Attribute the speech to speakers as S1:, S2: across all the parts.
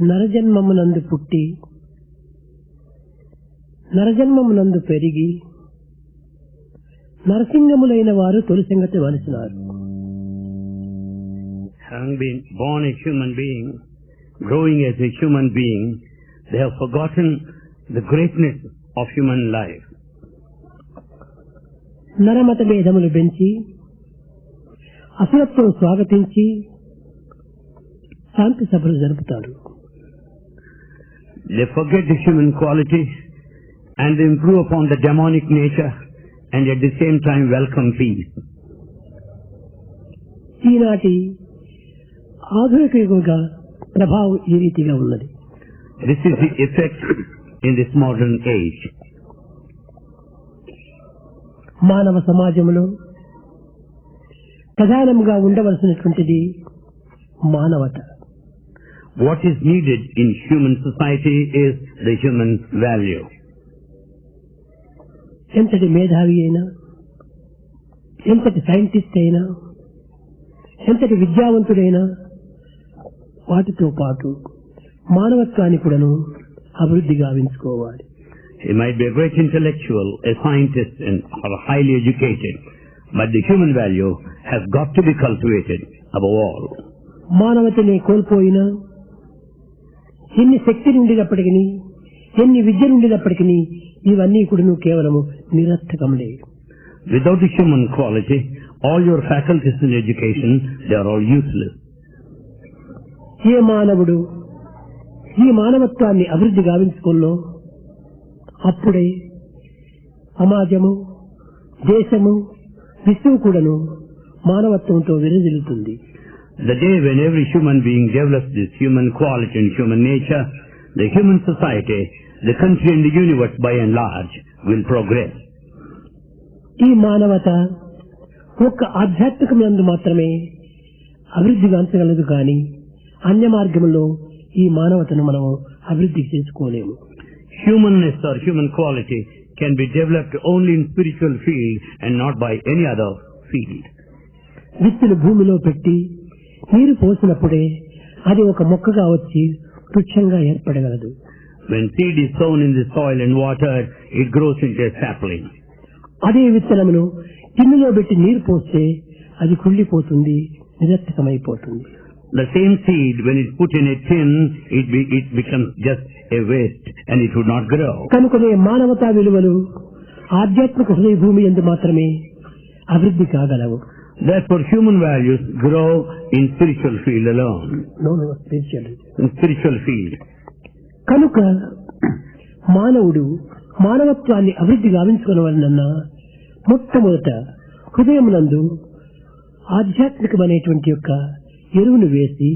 S1: నరజన్మమునందు పుట్టి నరజన్మమునందు పెరిగి నరసింహములైన వారు తొలి సంగతి వలసినారు.
S2: Having been born a human being, growing as a human being, they have forgotten the greatness of human life.
S1: నరమత భేదములు పెంచి అసురత్వం స్వాగతించి శాంతి సభలు జరుపుతారు.
S2: They forget the human quality and they improve upon the demonic nature and at the same time welcome peace.
S1: ఈనాటి ఆధునిక యుగ ప్రభావం ఈ రీతిగా ఉన్నది.
S2: This is the effect in this modern age.
S1: మానవ సమాజంలో ప్రధానంగా ఉండవలసినటువంటిది మానవత.
S2: What is needed in human society is the human value.
S1: ఎంతటి మేధావి అయినా, ఎంతటి సైంటిస్ట్ అయినా, ఎంతటి విద్యావంతుడైనా వాటితో పాటు మానవత్వాన్ని కూడాను అభివృద్ధి గావించుకోవాలి.
S2: He might be a great intellectual, a scientist, or highly educated, but the human value has got to be cultivated above all.
S1: మానవతని కోల్పోయినా, ఎన్ని శక్తి ఉండినప్పటికీ, ఎన్ని విద్య ఉండినప్పటికీ ఇవన్నీ కూడా కేవలము నిరర్థకములే.
S2: Without the human quality, all your faculties in education, they are all useless.
S1: ఏ మానవుడు ఈ మానవత్వాన్ని అభివృద్ధి గావించుకున్నో అప్పుడే సమాజము, దేశము, విశ్వం కూడాను మానవత్వంతో విరజిల్లుతుంది.
S2: The day when every human being develops this human quality and human nature, the human society, the country and the universe by and large will progress.
S1: ఈ మానవత ఒక్క ఆధ్యాత్మికమందు మాత్రమే అభివృద్ధి గాంచగలదు కానీ అన్య మార్గంలో ఈ మానవతను మనం అభివృద్ధి చేసుకోలేము.
S2: Humanness or human quality can be developed only in spiritual field and not by any other field.
S1: విత్తులు భూమిలో పెట్టి నీరు పోసినప్పుడే అది ఒక మొక్కగా వచ్చి వృక్షంగా ఏర్పడగలదు.
S2: When seed is sown in the soil and watered, it grows into a sapling.
S1: అదే విత్తనమును టిన్నులో పెట్టి నీరు పోస్తే అది కుళ్ళిపోతుంది, నిరర్థకమైపోతుంది.
S2: The same seed, when it's put in a tin, it becomes just a waste and it would not grow.
S1: కనుకనే మానవతా విలువలు ఆధ్యాత్మిక హృదయ భూమి యందు మాత్రమే అభివృద్ధి కాగలవు.
S2: Therefore, human values grow in spiritual field alone. In spiritual field.
S1: కనుక మానవుడు మానవత్వాన్ని అభివృద్ధి గావించుకోవాలన్నా మొట్టమొదట హృదయమునందు ఆధ్యాత్మికమైనటువంటి యొక్క ఎరువును వేసి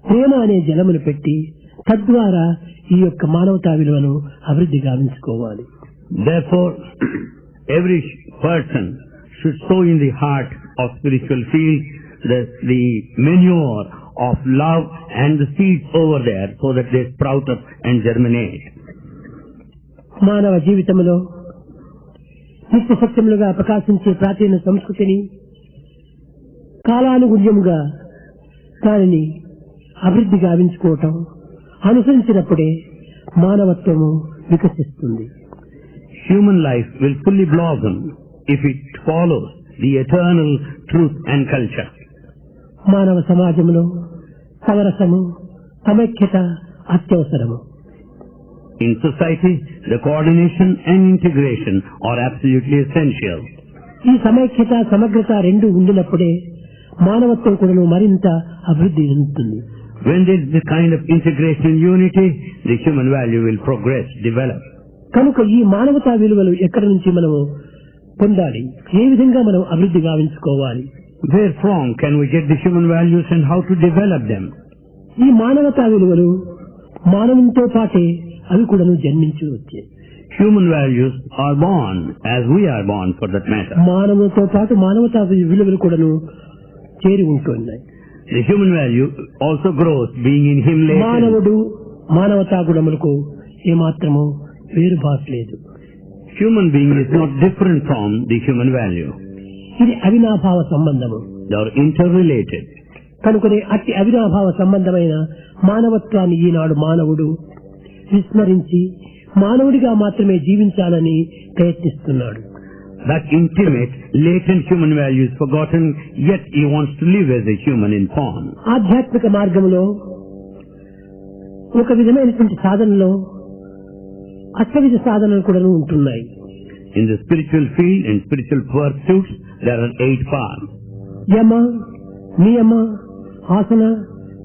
S1: ప్రేమ అనే జలమును పెట్టి తద్వారా ఈ యొక్క మానవతా విలువను అభివృద్ధి గావించుకోవాలి.
S2: Therefore, every person should sow in the heart of spiritual field the manure of love and the seeds over there so that they sprout up and germinate.
S1: మానవ జీవితంలో నిత్య సత్యములుగా ప్రకాశించే ప్రాచీన సంస్కృతిని కాలానుగుణ్యముగా దానిని అభివృద్ధి గావించుకోవటం అనుసరించినప్పుడే మానవత్వము వికసిస్తుంది.
S2: Human life will fully blossom if it follows the eternal truth and culture.
S1: మానవ సమాజంలో సమరసము, సమైక్యత అత్యవసరము.
S2: In society, the coordination and integration are absolutely essential.
S1: ఈ సమైక్యత, సమగ్రత రెండు ఉండినప్పుడే మానవత్వం కూడా మరింత అభివృద్ధి చెందుతుంది.
S2: When there is this kind of integration and unity, the human value will progress, develop.
S1: కనుక ఈ మానవతా విలువలు ఎక్కడి నుంచి మనము పొందాలి, ఏ విధంగా మనం అభివృద్ధి గావించుకోవాలి?
S2: Where from can we get the human values and how to develop them?
S1: ఈ మానవతా విలువలు మానవునితో పాటే అవి కూడా జన్మించి వచ్చాయి.
S2: Human values are born as we are born for that matter.
S1: మానవునితో పాటు మానవతా విలువలు కూడా చేరి ఉంటున్నాయి.
S2: The human value also grows being in him later.
S1: మానవుడు మానవతా గుణములకు ఏమాత్రము వేరుబాట్లేదు.
S2: Human being is not different from the human value.
S1: ఇది అవినాభావ సంబంధము.
S2: They are interrelated.
S1: కనుకనే అట్టి అవినాభావ సంబంధమైన మానవత్వాన్ని ఈనాడు మానవుడు విస్మరించి మానవుడిగా మాత్రమే జీవించాలని ప్రయత్నిస్తున్నాడు.
S2: That intimate, latent human value is forgotten, yet he wants to live as a human in form.
S1: ఆధ్యాత్మిక మార్గంలో ఒక విధమైనటువంటి సాధనలో అష్టవిధ సాధనలు కూడా ఉంటున్నాయి.
S2: In the spiritual field and spiritual pursuits, there are 8 paths.
S1: యమ, నియమ, ఆసన,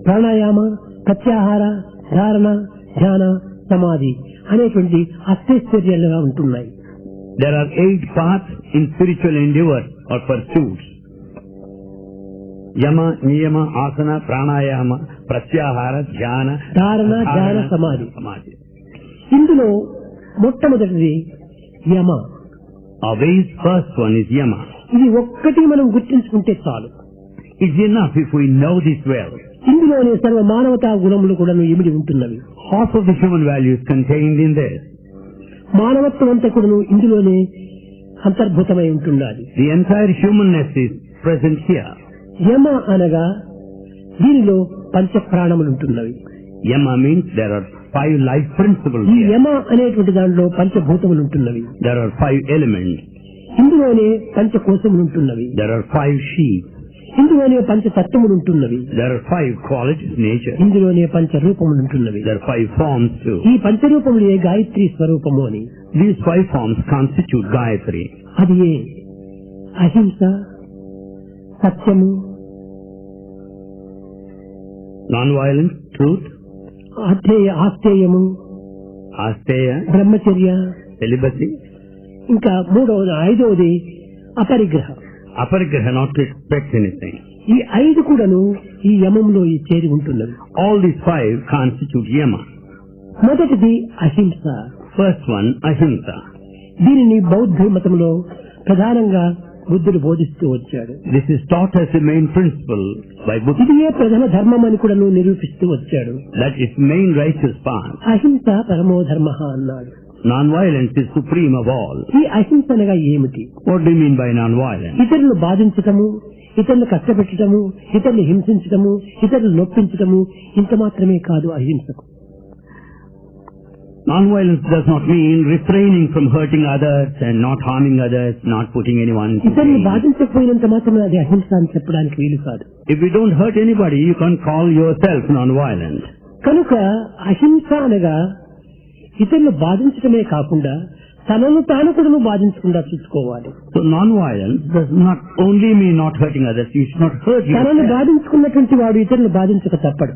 S1: ప్రాణాయామ, ప్రత్యాహార, ధారణ, ధ్యాన, సమాధి అనేటువంటి అష్టైశ్వర్యాలుగా ఉంటున్నాయి.
S2: There are 8 paths in spiritual endeavor or pursuits. Yama, Niyama, Asana, Pranayama, Pratyahara, Dhyana,
S1: ధారణ, ధ్యాన, సమాధి. ఇందులో మొట్టమొదటిది యమ.
S2: Always first one is Yama.
S1: ఇది ఒక్కటి మనం గుర్తించుకుంటే చాలు.
S2: It's enough if we know this well.
S1: ఇందులోనే సర్వ మానవతా గుణములు కూడా ఇమిడి ఉంటున్నవి.
S2: Half of the human value is contained in this.
S1: మానవత్వం అంతా కూడా ఇందులోనే అంతర్భూతమై ఉంటున్నది.
S2: The entire humanness is present here.
S1: యమ అనగా దీనిలో పంచ ప్రాణములు ఉంటున్నవి.
S2: Yama means there are 5 life principles
S1: ఈ
S2: here.
S1: యమ అనేటువంటి దాంట్లో పంచభూతములు ఉంటున్నవి.
S2: There are 5 elements.
S1: ఇందులోనే పంచకోశములు ఉంటున్నవి.
S2: There are 5 sheep.
S1: ఇందులోనే పంచతత్వములు ఉంటున్నవి.
S2: There are 5 qualities of nature.
S1: ఇందులోనే పంచరూపములు ఉంటున్నవి.
S2: There are 5 forms too.
S1: ఈ పంచరూపములే గాయత్రి స్వరూపము అని.
S2: These 5 forms constitute Gayatri.
S1: అది అహింస, సత్యము,
S2: Non-violence, truth,
S1: ఆస్తేయము,
S2: Asteya,
S1: బ్రహ్మచర్య,
S2: celibacy,
S1: ఇంకా మూడవది 5వది అపరిగ్రహ.
S2: Aparigraha, not to expect anything.
S1: ఈ 5 కూడాను ఈ యమంలో చేరి ఉంటున్నవి.
S2: All these 5 constitute Yama.
S1: మొదటిది అహింస.
S2: First one, Ahimsa.
S1: దీనిని బౌద్ధ మతంలో ప్రధానంగా బుద్ధుడు బోధిస్తూ వచ్చాడు.
S2: This is taught as the main principle by Buddha.
S1: ఇది ప్రథమ ధర్మం అని కూడా నిరూపిస్తూ వచ్చాడు.
S2: That is main righteous path.
S1: అహింస పరమో ధర్మ అన్నాడు.
S2: Non-violence is supreme of all.
S1: ఈ అహింస అనగా ఏమిటి?
S2: What do you mean by non-violence?
S1: ఇతరులను బాధించటము, ఇతరులను కష్టపెట్టడము, ఇతరులను హింసించటము, ఇతరులను నొప్పించటము ఇంత మాత్రమే కాదు అహింసకు.
S2: Non-violence does not mean refraining from hurting others and not harming others, not putting anyone to
S1: ఇతరులను
S2: pain.
S1: బాధించకపోయినంత మాత్రమే అది అహింస అని చెప్పడానికి వీలు కాదు.
S2: If you don't hurt anybody, you can't call yourself non-violent.
S1: కనుక అహింస అనగా ఇతరులను బాధించటమే కాకుండా తనను తాను కూడా బాధించకుండా చూసుకోవాలి.
S2: So non-violence does not only mean not hurting others, you should not hurt
S1: తనను
S2: yourself.
S1: బాధించుకున్నటువంటి వాడు ఇతరులను బాధించక తప్పడు.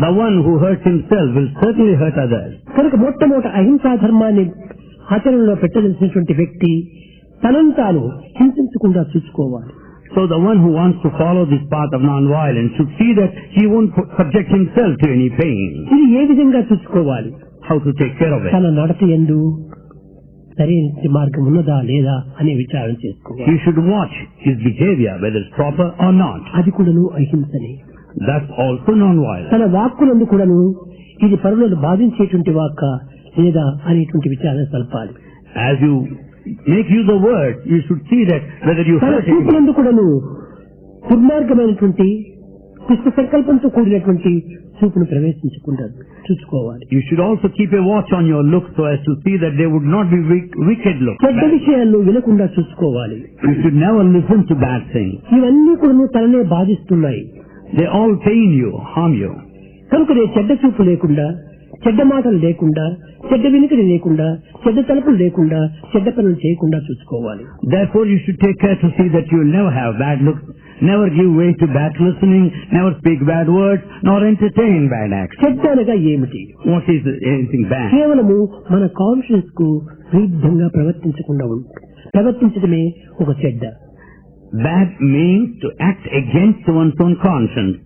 S2: The one who hurts himself will certainly hurt others.
S1: కనుక మొట్టమొదటి అహింసా ధర్మాన్ని ఆచరణలో పెట్టదలిసినటువంటి వ్యక్తి తనను తాను హింసించకుండా చూసుకోవాలి.
S2: So the one who wants to follow this path of non-violence should see that he won't subject himself to any pain.
S1: ఇది ఏ విధంగా చూసుకోవాలి?
S2: How to take care of it.
S1: తన నడత యందు సరైన మార్గం ఉన్నదా లేదా అనే విచారణ చేసుకోవాలి.
S2: He should watch his behavior, whether it's proper or not.
S1: అది కూడాను అహింసనే.
S2: That's also non-violence.
S1: తన వాక్కునందు కూడాను ఇది పరులను బాధించేటువంటి వాక్క లేదా అనేటువంటి విచారణ సల్పాలి.
S2: As you make use of words, you should see that whether you
S1: తన
S2: hurt anyone.
S1: చూపునందు కూడాను దుర్మార్గమైనటువంటి దుష్ట సంకల్పంతో కూడినటువంటి చూపును ప్రవేశించకుండా చూసుకోవాలి.
S2: You should also keep a watch on your looks so as to see that they would not be wicked looks.
S1: చెడ్డ విషయాలను వినకుండా చూసుకోవాలి.
S2: You should never listen to bad things.
S1: ఇవన్నీ కూడా తననే బాధిస్తున్నాయి.
S2: They all pain you, harm you.
S1: కనుకనే చెడ్డ చూపు లేకుండా, చెడ్డ మాటలు లేకుండా, చెడ్డ వినికిడి లేకుండా, చెడ్డ తలుపులు లేకుండా, చెడ్డ పనులు చేయకుండా చూసుకోవాలి.
S2: Therefore you should take care to see that you will never have bad looks, never give way to bad listening, never speak bad words, nor entertain bad acts.
S1: చెడ్డ అనగా ఏమిటి?
S2: What is anything bad?
S1: కేవలము మన conscience కు విరుద్ధంగా ప్రవర్తించడమే ఒక చెడ్డ.
S2: Bad means to act against one's own conscience.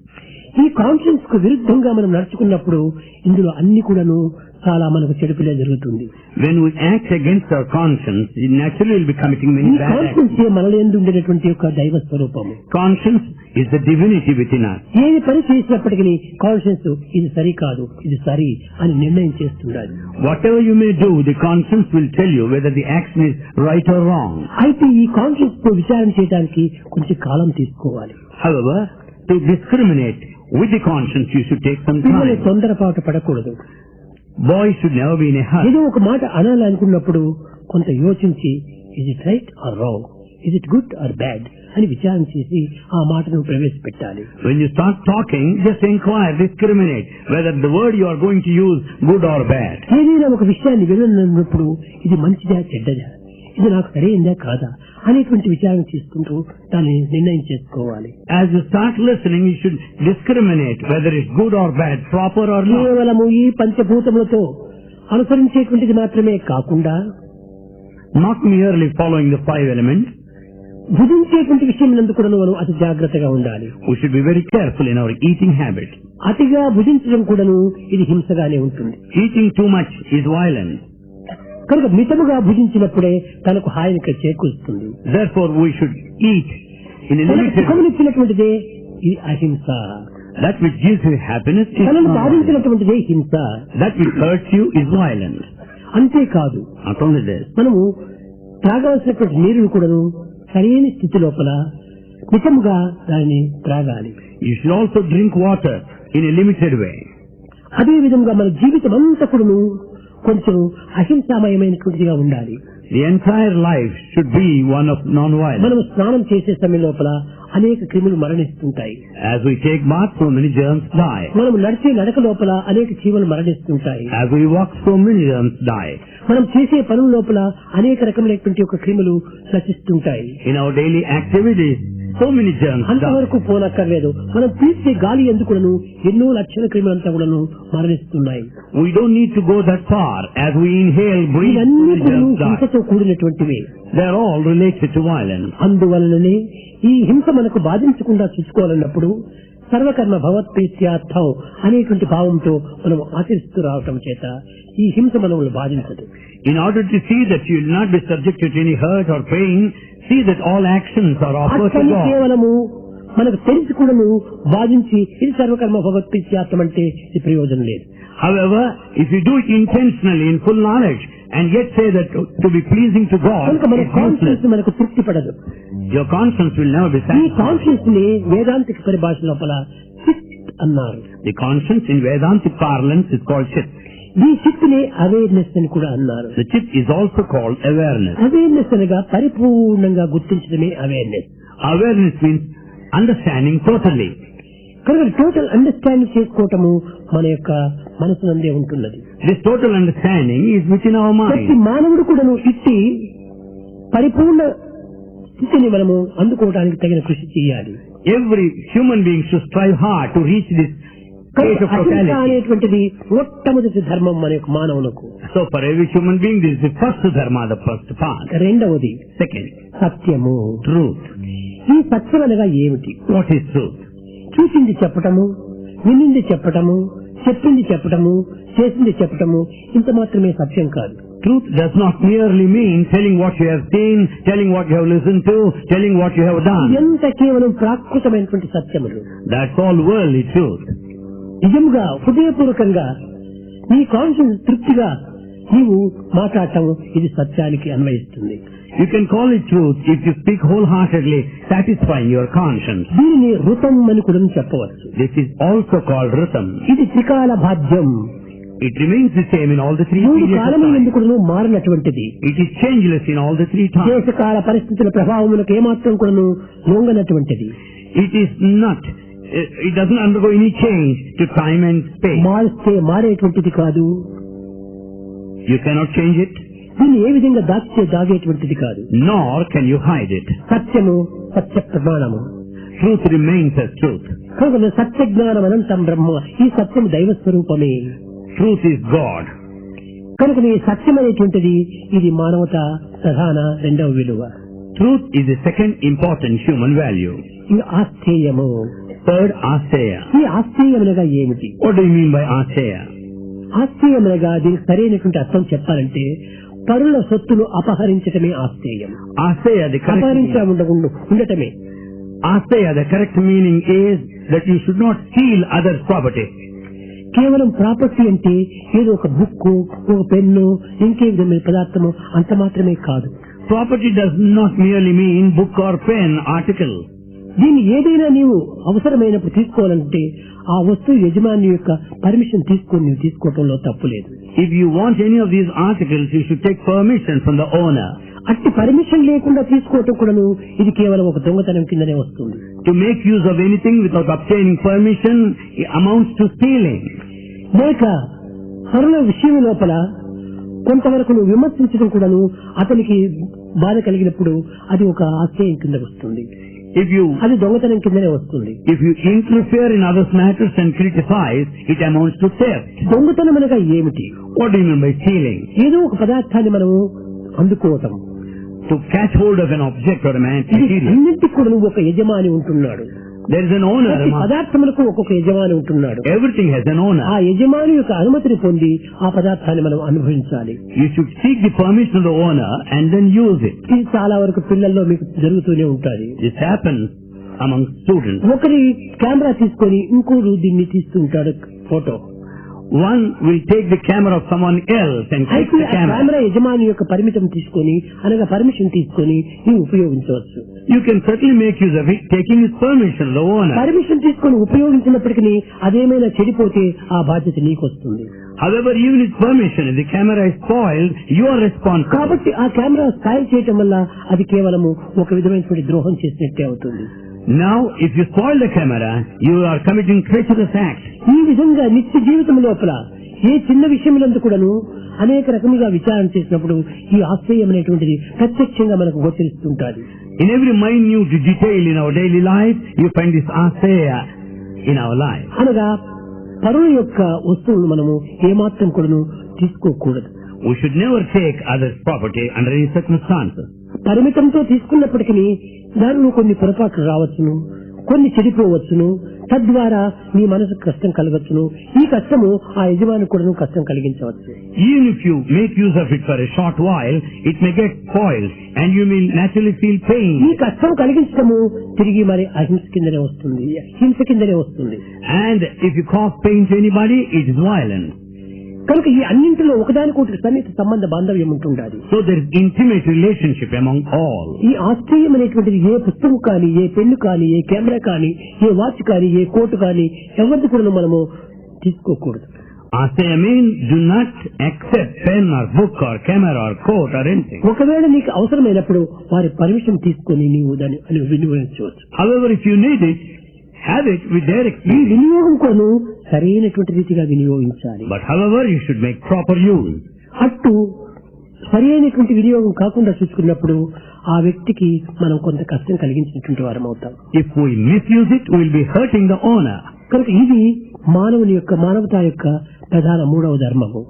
S1: ఈ కాన్షియన్స్ కు విరుద్ధంగా మనం నడుచుకున్నప్పుడు ఇందులో అన్ని కూడాను చాలా మనకు చెడుపులే జరుగుతుంది.
S2: When we act against our conscience, we naturally will be committing
S1: ఈ
S2: many bad acts.
S1: కాన్షియన్స్ మనలో ఎందు ఉండేటువంటి ఒక దైవ స్వరూపము.
S2: Conscience is the divinity within us.
S1: ఏది పని చేసినప్పటికీ కాన్షియన్స్ ఇది సరి కాదు, ఇది సరి అని నిర్ణయం చేస్తుండాలి.
S2: Whatever you may do, the conscience will tell you whether the action is right or wrong.
S1: అయితే ఈ కాన్షియన్స్ తో విచారణ చేయడానికి కొంచెం కాలం తీసుకోవాలి.
S2: However, to discriminate with the conscience, you should take some
S1: పిల్లలు
S2: time.
S1: తొందరపాటు పడకూడదు.
S2: Boys should never be in a hurry.
S1: ఏదో ఒక మాట అనాలనుకున్నప్పుడు కొంత యోచించి is it right or wrong, is it good or bad అని విచారణ చేసి ఆ మాటను ప్రవేశపెట్టాలి.
S2: When you start talking, just inquire, discriminate whether the word you are going to use good or bad.
S1: ఏదైనా ఒక విషయాన్ని విననున్నప్పుడు ఇది మంచిదా చెడ్డదా, ఇది నాకు సరైందా కాదా అనేటువంటి విచారణ చేసుకుంటూ దాన్ని నిర్ణయం చేసుకోవాలి.
S2: As you start listening, you should discriminate whether it's good or bad, proper or not.
S1: కేవలము ఈ పంచభూతములతో అనుసరించేటువంటిది మాత్రమే కాకుండా
S2: Not merely following the 5 elements.
S1: భుజించేటువంటి విషయం నందు కూడా మనం అతి జాగ్రత్తగా ఉండాలి.
S2: We should be very careful in our eating habit.
S1: అతిగా భుజించడం కూడాను ఇది హింసగానే ఉంటుంది.
S2: Eating too much is violence.
S1: కనుక మితముగా భుజించినప్పుడే తనకు హాయిని చేకూరుస్తుంది.
S2: Therefore, we should eat in a limited way.
S1: సుఖమునిచ్చినటువంటిదే ఇది అహింస.
S2: That which gives you happiness is
S1: తనను
S2: not violence.
S1: బాధించినటువంటిదే హింస.
S2: That which hurts you is violence.
S1: అంతేకాదు,
S2: Not only this,
S1: మనము త్రాగవలసినటువంటి నీరును కూడాను సరైన స్థితి లోపల మితముగా దానిని త్రాగాలి.
S2: you should also drink water in a limited way.
S1: అదే విధంగా మన జీవితం అంతా కూడాను కొంచెం అహింసామయమైనటువంటిదిగా ఉండాలి.
S2: The entire life should be one of non-violence.
S1: మనం స్నానం చేసే సమయం లోపల అనేక క్రిములు మరణిస్తుంటాయి.
S2: As we take bath, so many germs die.
S1: మనం నడిచే నడక లోపల అనేక జీవులు మరణిస్తుంటాయి.
S2: As we walk, so many germs die.
S1: మనం చేసే పనుల లోపల అనేక రకమైనటువంటి ఒక క్రిములు నశిస్తుంటాయి.
S2: In our daily activities, so many germs die.
S1: అంతవరకు పోనక్కర్లేదు, మనం పీల్చే గాలి ఎందుకును ఎన్నో లక్షల క్రిములంతా కూడాను మరణిస్తున్నాయి.
S2: We don't need to go that far. As we inhale, breathe, so
S1: ఇవన్నీ
S2: many
S1: కూడాను
S2: germs die.
S1: హింసతో కూడినటువంటివి.
S2: They are all related to violence.
S1: అందువలననే ఈ హింస మనకు బాధించకుండా చూసుకోవాలన్నప్పుడు సర్వకర్మ భగవత్ప్రీత్యార్థం అనేటువంటి భావంతో మనం ఆచరిస్తూ రావటం చేత ఈ హింస మనల్ని బాధించదు.
S2: In order to see that you will not be subjected to any hurt or pain, see that all actions are offered to
S1: అట్లని
S2: God.
S1: కేవలము మనకు తెలిసి కూడాను బాధించి ఇది సర్వకర్మ భగవత్ప్రీత్యార్థం అంటే ఇది ప్రయోజనం లేదు.
S2: However, if you do it intentionally in full knowledge and yet say that to be pleasing to God
S1: కనుక మన
S2: is
S1: కాన్షియన్స్
S2: useless,
S1: మనకు తృప్తి పడదు.
S2: your conscience will never be
S1: ఈ
S2: satisfied.
S1: కాన్షియన్స్ ని వేదాంతిక పరిభాష లోపల చిత్ అన్నారు.
S2: The conscience in Vedantic parlance is called chit.
S1: ఈ చిత్ ని అవేర్నెస్ అని కూడా అన్నారు.
S2: The chit is also called awareness.
S1: Awareness అనగా పరిపూర్ణంగా గుర్తించడమే awareness.
S2: Awareness means understanding totally.
S1: కనుక టోటల్ అండర్స్టాండింగ్ చేసుకోవటము మన యొక్క మనసునందే ఉంటున్నది.
S2: This total understanding is within our
S1: ప్రతి
S2: mind.
S1: మానవుడు కూడాను ఇట్టి పరిపూర్ణ స్థితిని మనము అందుకోవడానికి తగిన కృషి చేయాలి.
S2: Every human being should strive hard to reach this state of
S1: అహింస
S2: totality.
S1: అనేటువంటిది మొట్టమొదటి ధర్మం మన యొక్క మానవులకు.
S2: So for every human being, this is the first dharma, the first path.
S1: రెండవది
S2: Second,
S1: సత్యము.
S2: truth.
S1: ఈ సత్యం అనగా ఏమిటి?
S2: What is truth?
S1: చూసింది చెప్పటము, వినింది చెప్పటము, చెప్పింది చెప్పటము, చేసింది చెప్పటము ఇంత మాత్రమే సత్యం కాదు.
S2: Truth does not merely mean telling what you have seen, telling what you have listened to, telling what you have done.
S1: ఎంత కేవలం ప్రాకృతమైనటువంటి సత్యములు.
S2: That's all worldly truth.
S1: నిజంగా హృదయపూర్వకంగా నీ కాన్షియన్స్ తృప్తిగా నీవు మాట్లాడటం ఇది సత్యానికి అన్వయిస్తుంది.
S2: You can call it truth if you speak wholeheartedly, satisfying your conscience.
S1: దీనిని ఋతం అని కూడా చెప్పవచ్చు.
S2: This is also called rhythm.
S1: ఇది త్రికాల బాధ్యం.
S2: It remains the same in all the three
S1: మూడు
S2: periods of
S1: కాలములు
S2: time.
S1: ఎందుకు మారినటువంటిది.
S2: It is changeless in all the three times.
S1: దేశకాల పరిస్థితుల ప్రభావములకు ఏమాత్రం కూడా లొంగనటువంటిది.
S2: It is not, it doesn't undergo any change to time and space.
S1: మారిస్తే మారేటువంటిది కాదు.
S2: You cannot change it,
S1: దీన్ని ఏ విధంగా దాగేటువంటిది కాదు.
S2: nor can you hide it.
S1: సత్యము సత్య ప్రమాణము.
S2: Truth remains as truth.
S1: కనుక సత్య జ్ఞానం అనంతం బ్రహ్మ. ఈ సత్యం దైవ స్వరూపమే.
S2: Truth is God.
S1: కనుక ఈ సత్యం అనేటువంటిది ఇది మానవత ప్రధాన రెండవ విలువ.
S2: Truth is the second important human value.
S1: ఇది ఆస్థేయము.
S2: Third, asteya.
S1: ఈ ఆస్థేయమనగా ఏమిటి?
S2: What do you mean by asteya?
S1: ఆస్థేయమనగా దీనికి సరైనటువంటి అర్థం చెప్పాలంటే పరుల సొత్తులు అపహరించటమే ఆస్థేయం.
S2: Asteya, the
S1: ఉండటమే.
S2: Asteya, the correct meaning is that you should not steal others' property.
S1: కేవలం ప్రాపర్టీ అంటే ఏదో ఒక బుక్, ఒక పెన్ను, ఇంకే విధమైన పదార్థము అంత మాత్రమే కాదు.
S2: Property does not merely mean book or pen, article.
S1: దీన్ని ఏదైనా నీవు అవసరమైనప్పుడు తీసుకోవాలంటే ఆ వస్తువు యజమాని యొక్క పర్మిషన్ తీసుకొని నీవు తీసుకోవటంలో తప్పు లేదు.
S2: If you want any of these articles, you should take permission from the owner.
S1: అట్టి పర్మిషన్ లేకుండా తీసుకోవటం కూడాను ఇది కేవలం ఒక దొంగతనం కిందనే వస్తుంది.
S2: To make use of anything without obtaining permission amounts to stealing.
S1: లేక సరళ విషయం లోపల కొంతవరకు నువ్వు విమర్శించడం కూడాను అతనికి బాధ కలిగినప్పుడు అది ఒక ఆశ్చర్యం కింద వస్తుంది. అది దొంగతనం కిందనే వస్తుంది.
S2: If you interfere in others' matters and criticize, it amounts to theft.
S1: దొంగతనం అనగా ఏమిటి?
S2: What do you mean by stealing?
S1: ఏదో ఒక పదార్థాన్ని మనము అందుకోవటం.
S2: To catch hold of an object or a material.
S1: అన్నింటికి కూడా నువ్వు ఒక యజమాని ఉంటున్నాడు.
S2: There is an owner.
S1: పదార్థములకు ఒక్కొక్క యజమాని ఉంటున్నాడు.
S2: Everything has an owner.
S1: ఆ యజమాని యొక్క అనుమతిని పొంది ఆ పదార్థాన్ని మనం అనుభవించాలి.
S2: You should seek the permission of the owner and then use it.
S1: ఇది చాలా వరకు పిల్లల్లో మీకు జరుగుతూనే ఉంటుంది.
S2: This happens among students.
S1: ఒకరి కెమెరా తీసుకొని ఇంకోరు దీన్ని తీస్తుంటాడు photo.
S2: One will take the camera of someone else and take the camera.
S1: Camera యజమాని యొక్క పరిమితం తీసుకొని అనగా పర్మిషన్ తీసుకొని నీవు ఉపయోగించవచ్చు.
S2: You can certainly make use of it, taking his permission, the owner.
S1: Permission తీసుకొని ఉపయోగించినప్పటికీ అదేమైనా చెడిపోతే ఆ బాధ్యత నీకు వస్తుంది.
S2: However, even with permission, if the camera is spoiled, you are responsible.
S1: కాబట్టి ఆ కెమెరా స్పాయిల్ చేయటం వల్ల అది కేవలము ఒక విధమైనటువంటి ద్రోహం చేసినట్టే అవుతుంది.
S2: Now, if you spoil the camera, you are committing treacherous act.
S1: ఈ విధంగా నిత్య జీవితం లోపల ఏ చిన్న విషయములందు కూడాను అనేక రకములుగా విచారణ చేసినప్పుడు ఈ ఆశ్చర్యం అనేటువంటిది ప్రత్యక్షంగా మనకు గోచరిస్తుంటాది.
S2: In every minute detail in our daily life, you find this asaya in our life.
S1: అనగా పరుల యొక్క వస్తువులను మనము ఏమాత్రం కూడాను తీసుకోకూడదు.
S2: We should never take others' property under any circumstances.
S1: పరిమితంతో తీసుకున్నప్పటికీ దానిలో కొన్ని పొరపాట్లు రావచ్చును, కొన్ని చెడిపోవచ్చును, తద్వారా నీ మనసుకు కష్టం కలగచ్చును. ఈ కష్టము ఆ యజమాని కూడా కష్టం కలిగించవచ్చు.
S2: Even if you make use of it for a short while, it may get spoiled and you will naturally feel pain.
S1: ఈ కష్టం కలిగించడము తిరిగి మరి అహింస కిందనే వస్తుంది, హింస కిందనే వస్తుంది.
S2: And if you cause pain to anybody, it is violence.
S1: కనుక ఈ అన్నింటిలో ఒకదానికొకటి సన్నిహిత సంబంధ బాంధవ్యం ఉంటుండాలి.
S2: So there is intimate relationship among all.
S1: ఈ ఆశ్చర్యం అనేటువంటిది ఏ పుస్తకం కానీ, ఏ పెన్ను కానీ, ఏ కెమెరా కానీ, ఏ వాచ్ కానీ, ఏ కోటు కానీ ఎవరిది కూడా మనము తీసుకోకూడదు.
S2: I mean, do not accept pen or book or camera or coat or anything.
S1: ఒకవేళ నీకు అవసరమైనప్పుడు వారి పర్మిషన్ తీసుకొని నీవు దాన్ని వినియోగించవచ్చు.
S2: However, if you need it, have it with their
S1: ఈ
S2: experience.
S1: వినియోగం కొను సరైనటువంటి రీతిగా వినియోగించాలి.
S2: But however, you should make proper use.
S1: అట్టు సరి అయినటువంటి వినియోగం కాకుండా చూసుకున్నప్పుడు ఆ వ్యక్తికి మనం కొంత కష్టం కలిగించినటువంటి వారం అవుతాం.
S2: If we misuse it, we will be hurting the owner.
S1: కనుక ఇది మానవుని యొక్క మానవతా యొక్క ప్రధాన మూడవ ధర్మము.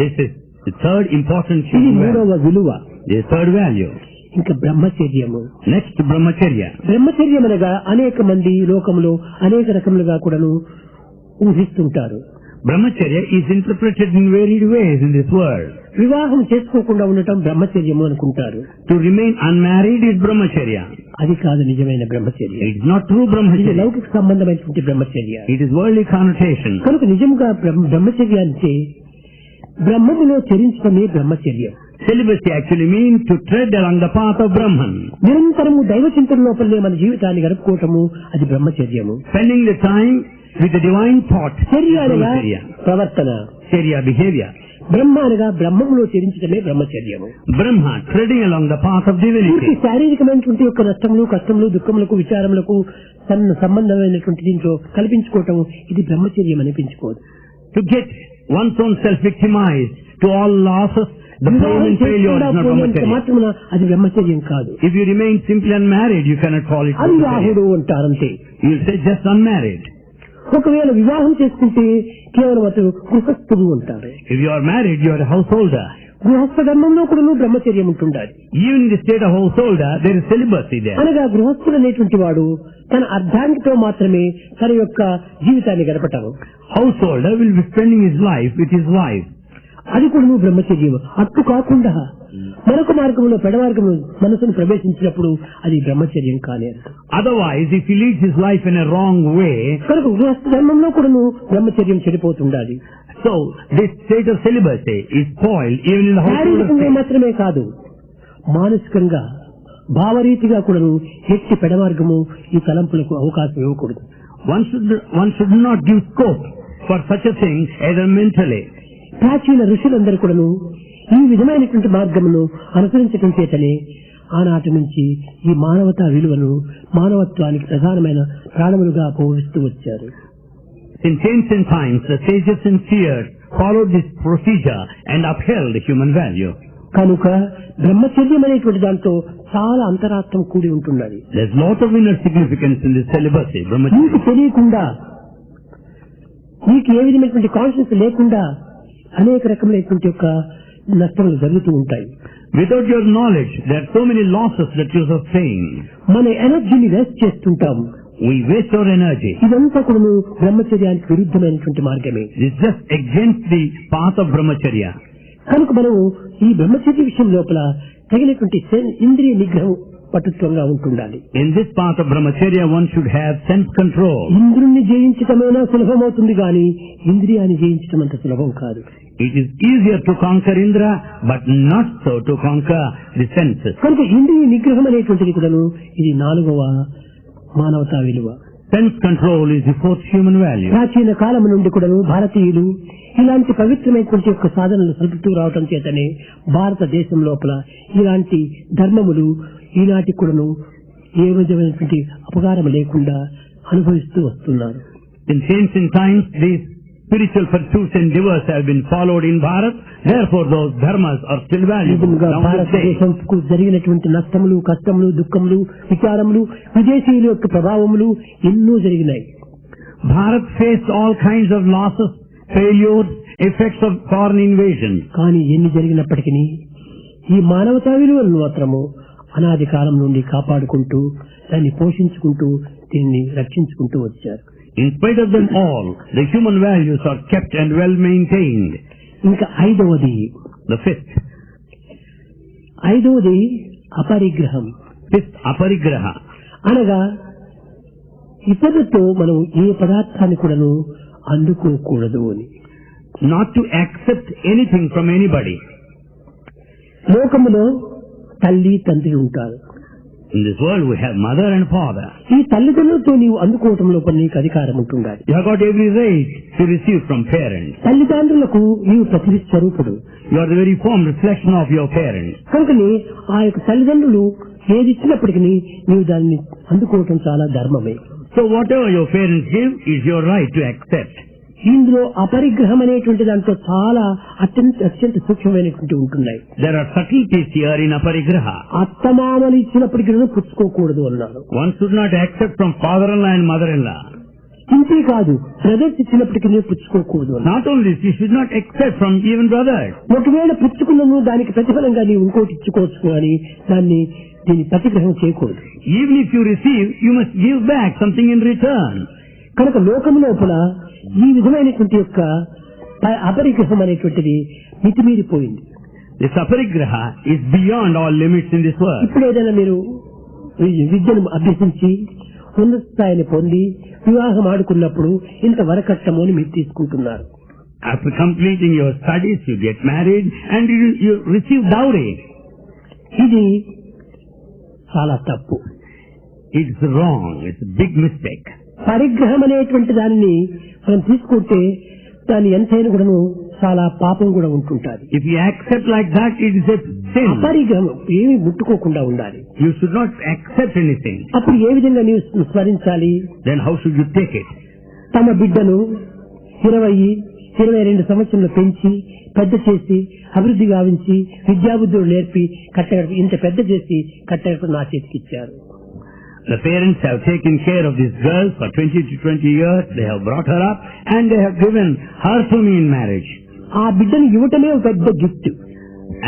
S2: This is the third important
S1: ఇది
S2: human value.
S1: మూడవ విలువ.
S2: The third value.
S1: ఇంకా బ్రహ్మచర్యము.
S2: Next, brahmacharya.
S1: బ్రహ్మచర్యం అనగా అనేక మంది లోకములో అనేక రకములుగా కూడాను ఊహిస్తుంటారు.
S2: Brahmacharya is interpreted in varied ways in this world.
S1: వివాహం చేసుకోకుండా ఉండటం బ్రహ్మచర్యము అనుకుంటారు.
S2: To remain unmarried is brahmacharya.
S1: అది కాదు నిజమైన బ్రహ్మచర్య.
S2: It is not true
S1: ఇది
S2: brahmacharya.
S1: లౌకిక సంబంధమైనటువంటి బ్రహ్మచర్య.
S2: It is worldly connotation.
S1: కనుక నిజంగా బ్రహ్మచర్య అంటే బ్రహ్మములో చరించడమే బ్రహ్మచర్యం.
S2: Celibacy actually means to tread along the path of Brahman.
S1: నిరంతరము దైవ చింతన లోపలనే మన జీవితాన్ని గడుపుకోవటము అది బ్రహ్మచర్యము.
S2: Spending the time with the divine thought.
S1: చర్య అనగా
S2: Brahmacharya.
S1: ప్రవర్తన,
S2: Charya, behavior.
S1: బ్రహ్మ అనగా బ్రహ్మములో చరించడమే బ్రహ్మచర్యము.
S2: Brahma, treading along the path of
S1: పూర్తి
S2: divinity.
S1: శారీరకమైనటువంటి యొక్క నష్టములు, కష్టములు, దుఃఖములకు, విచారములకు సంబంధమైనటువంటి దీంట్లో కల్పించుకోవటం ఇది బ్రహ్మచర్యం అనిపించుకోదు.
S2: To get one's own self victimized to all losses, the pain and failure is not brahmacharya.
S1: మాత్రమున అది బ్రహ్మచర్యం కాదు.
S2: If you remain simply unmarried, you cannot call it brahmacharya.
S1: అవివాహుడు అంటారంతే.
S2: You will say just unmarried.
S1: ఒకవేళ వివాహం చేసుకుంటే కేవలం అతను గృహస్థుడు ఉంటారు.
S2: If you are married, you are a householder.
S1: గృహస్థ ధర్మంలో కూడా బ్రహ్మచర్యం ఉంటుండాలి.
S2: Even in the state of householder, there is celibacy there.
S1: అనగా గృహస్థుడు అనేటువంటి వాడు తన అర్ధాంగితో మాత్రమే తన యొక్క జీవితాన్ని గడపటం.
S2: Householder will be spending his life with his wife.
S1: అది కూడా బ్రహ్మచర్యం. అట్టు కాకుండా మరొక మార్గంలో పెడమార్గంలో మనసును ప్రవేశించినప్పుడు అది బ్రహ్మచర్యం కాలేదు.
S2: Otherwise, if he leads his life in a wrong way,
S1: కనుక గృహస్థ ధర్మంలో కూడా బ్రహ్మచర్యం చెడిపోతుండాలి.
S2: so this state of celibacy is spoiled even in the household
S1: శారీరకంగా
S2: state.
S1: మాత్రమే కాదు, మానసికంగా భావరీతిగా కూడాను ఎట్టి పెడమార్గము ఈ తలంపులకు అవకాశం ఇవ్వకూడదు.
S2: One should not give scope for such a thing either mentally.
S1: ప్రాచీన ఋషులందరూ కూడాను ఈ విధమైనటువంటి మార్గమును అనుసరించడం చేతనే ఆనాటి నుంచి ఈ మానవతా విలువను మానవత్వానికి ప్రధానమైన ప్రాణములుగా పోవిస్తూ వచ్చారు.
S2: Since ancient times, the sages and seers followed this procedure and upheld human value.
S1: కనుక బ్రహ్మచర్యం అనేటువంటి దాంతో చాలా అంతరార్థం కూడి ఉంటున్నది.
S2: There's lot of inner significance in this celibacy,
S1: నీకు
S2: brahmacharya.
S1: తెలియకుండా, నీకు ఏ విధమైనటువంటి కాన్షియన్స్ లేకుండా అనేక రకములైనటువంటి యొక్క నష్టములు జరుగుతూ ఉంటాయి.
S2: Without your knowledge, there are so many losses that you sustain.
S1: మన ఎనర్జీని వేస్ట్ చేస్తుంటాం.
S2: We waste our energy.
S1: ఇదంతా కూడా బ్రహ్మచర్యానికి విరుద్ధమైనటువంటి మార్గమే.
S2: This is just against the path of brahmacharya.
S1: కనుక మనం ఈ బ్రహ్మచర్య విషయం లోపల తగినటువంటి ఇంద్రియ నిగ్రహం పటుత్వంగా ఉంటుండాలి.
S2: In this path of brahmacharya, one should have self-control.
S1: ఇంద్రుణ్ణి జయించటమైనా సులభమవుతుంది కానీ ఇంద్రియాన్ని జయించటం అంత సులభం కాదు.
S2: It is easier to conquer Indra, but not so to conquer the senses.
S1: కనుక ఇంద్రియ నిగ్రహం అనేటువంటిది కూడాను ఇది 4వ మానవతా విలువ.
S2: Sense control is the 4th human value.
S1: ప్రాచీన కాలం నుండి కూడాను భారతీయులు ఇలాంటి పవిత్రమైనటువంటి యొక్క సాధనలు సలుపుతూ రావటం చేతనే భారతదేశం లోపల ఇలాంటి ధర్మములు ఈనాటి కూడాను ఏ విధమైనటువంటి అపకారం లేకుండా అనుభవిస్తూ వస్తున్నారు.
S2: In ancient times, these spiritual pursuits and endeavors have been followed in Bharat. Therefore, those dharmas are still valuable.
S1: భారతదేశంకు జరిగినటువంటి నష్టములు, కష్టములు, దుఃఖములు, విచారములు, విదేశీయుల యొక్క ప్రభావములు ఎన్నో జరిగినాయి.
S2: Bharat faced all kinds of losses, failures, effects of foreign invasion.
S1: కానీ ఎన్ని జరిగినప్పటికీ ఈ మానవతా విలువలను మాత్రము అనాది కాలం నుండి కాపాడుకుంటూ దాన్ని పోషించుకుంటూ దీన్ని రక్షించుకుంటూ వచ్చారు.
S2: In spite of them all, the human values are kept and well maintained.
S1: ఇంకా 5వది,
S2: The 5th.
S1: అపరిగ్రహం.
S2: 5th, aparigraha.
S1: అనగా ఇతరులతో మనం ఏ పదార్థాన్ని కూడాను అందుకోకూడదు అని.
S2: Not to accept anything from anybody.
S1: లోకములో తల్లి తండ్రి ఉంటారు.
S2: In this world we have mother and father.
S1: ఈ తల్లిదండ్రులతో నీవు అందుకోవటం లోపల నీకు అధికారం ఉంటుండాలి.
S2: You have got every right to receive from parents.
S1: తల్లిదండ్రులకు నీవు ప్రతి స్వరూపుడు.
S2: You are the very form reflection of your parents.
S1: కనుకని ఆ యొక్క తల్లిదండ్రులు ఏది ఇచ్చినప్పటికీ నీవు దాన్ని అందుకోవటం చాలా ధర్మమే.
S2: So whatever your parents give is your right to accept.
S1: ఇందులో అపరిగ్రహం అనేటువంటి దాంట్లో చాలా అత్యంత సూక్ష్మమైనటువంటి ఉంటున్నాయి.
S2: There are subtleties here in aparigraha.
S1: అత్తమామలు ఇచ్చినప్పటికీ పుచ్చుకోకూడదు అన్నారు.
S2: One should not accept from father-in-law and mother-in-law.
S1: ఇంతే కాదు, బ్రదర్స్ ఇచ్చినప్పటికీ పుచ్చుకోకూడదు అన్నారు.
S2: Not only this, you should not accept from even brothers.
S1: ఒకవేళ పుచ్చుకున్నాము దానికి ప్రతిఫలంగా నీవు ఇంకోటి ఇచ్చుకోవచ్చు కానీ దీన్ని ప్రతిగ్రహం చేయకూడదు.
S2: Even if you receive, you must give back something in return.
S1: కనుక లోకం లోపల ఈ విధమైనటువంటి యొక్క అపరిగ్రహం అనేటువంటిది మితిమీరిపోయింది.
S2: This aparigraha is beyond all limits in this world.
S1: ఇప్పుడు ఏదైనా మీరు విద్యను అభ్యసించి ఉన్నత స్థాయిని పొంది వివాహం ఆడుకున్నప్పుడు ఇంత వరకట్నము అని మీరు తీసుకుంటున్నారు.
S2: After completing your studies, you get married and you receive dowry.
S1: ఇది చాలా తప్పు.
S2: It's wrong. It's a big mistake.
S1: పరిగ్రహం అనేటువంటి దానిని మనం తీసుకుంటే దాని ఎంతైనా కూడా చాలా పాపం కూడా ఉంటుంటాది.
S2: If you accept like that, it is a sin.
S1: అపరిగ్రహం ఏమీ ముట్టుకోకుండా ఉండాలి.
S2: You should not accept anything.
S1: అప్పుడు ఏ విధంగా నీవు స్మరించాలి?
S2: Then how should you take it?
S1: తమ బిడ్డను 20-22 సంవత్సరంలో పెంచి పెద్ద చేసి అభివృద్ధి గావించి విద్యాబుద్ధులు నేర్పి ఇంత పెద్ద చేసి కట్టగట్టు నా చేతికి ఇచ్చారు.
S2: The parents have taken care of this girl for 20 to 20 years. They have brought her up and they have given her to me in marriage.
S1: ఆ బిడ్డను ఇవ్వటమే ఒక పెద్ద gift.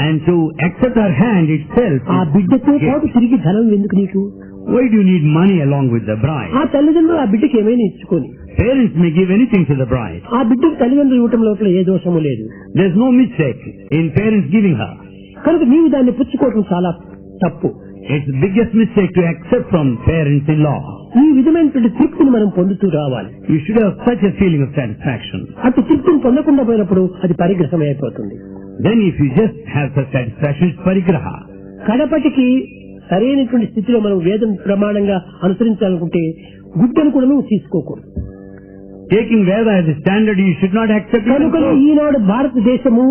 S2: And to accept her hand itself.
S1: ఆ బిడ్డతో పాటు తిరిగి ధనం ఎందుకు నీకు?
S2: Why do you need money along with the bride?
S1: ఆ తల్లిదండ్రులు ఆ బిడ్డకి ఏమైనా ఇచ్చుకొని.
S2: Parents may give anything to the bride.
S1: ఆ బిడ్డకు తల్లిదండ్రులు ఇవ్వటం లోపల ఏ దోషము లేదు.
S2: There is no mistake in parents giving her.
S1: కనుక నీవు దాన్ని పుచ్చుకోవటం చాలా తప్పు.
S2: It's the biggest mistake to accept from parents-in-law.
S1: ఈ విధమైనటువంటి తృప్తిని మనం పొందుతూ రావాలి.
S2: You should have such a feeling of satisfaction.
S1: అటు తృప్తిని పొందకుండా పోయినప్పుడు అది పరిగ్రహం అయిపోతుంది.
S2: Then if you just have such satisfaction, it's parigraha.
S1: కడపటికి సరైనటువంటి స్థితిలో మనం వేదం ప్రమాణంగా అనుసరించాలనుకుంటే గుడ్డను కూడా నువ్వు తీసుకోకూడదు.
S2: Taking Veda as a standard, you should not accept it.
S1: కనుకనే ఈనాడు భారతదేశము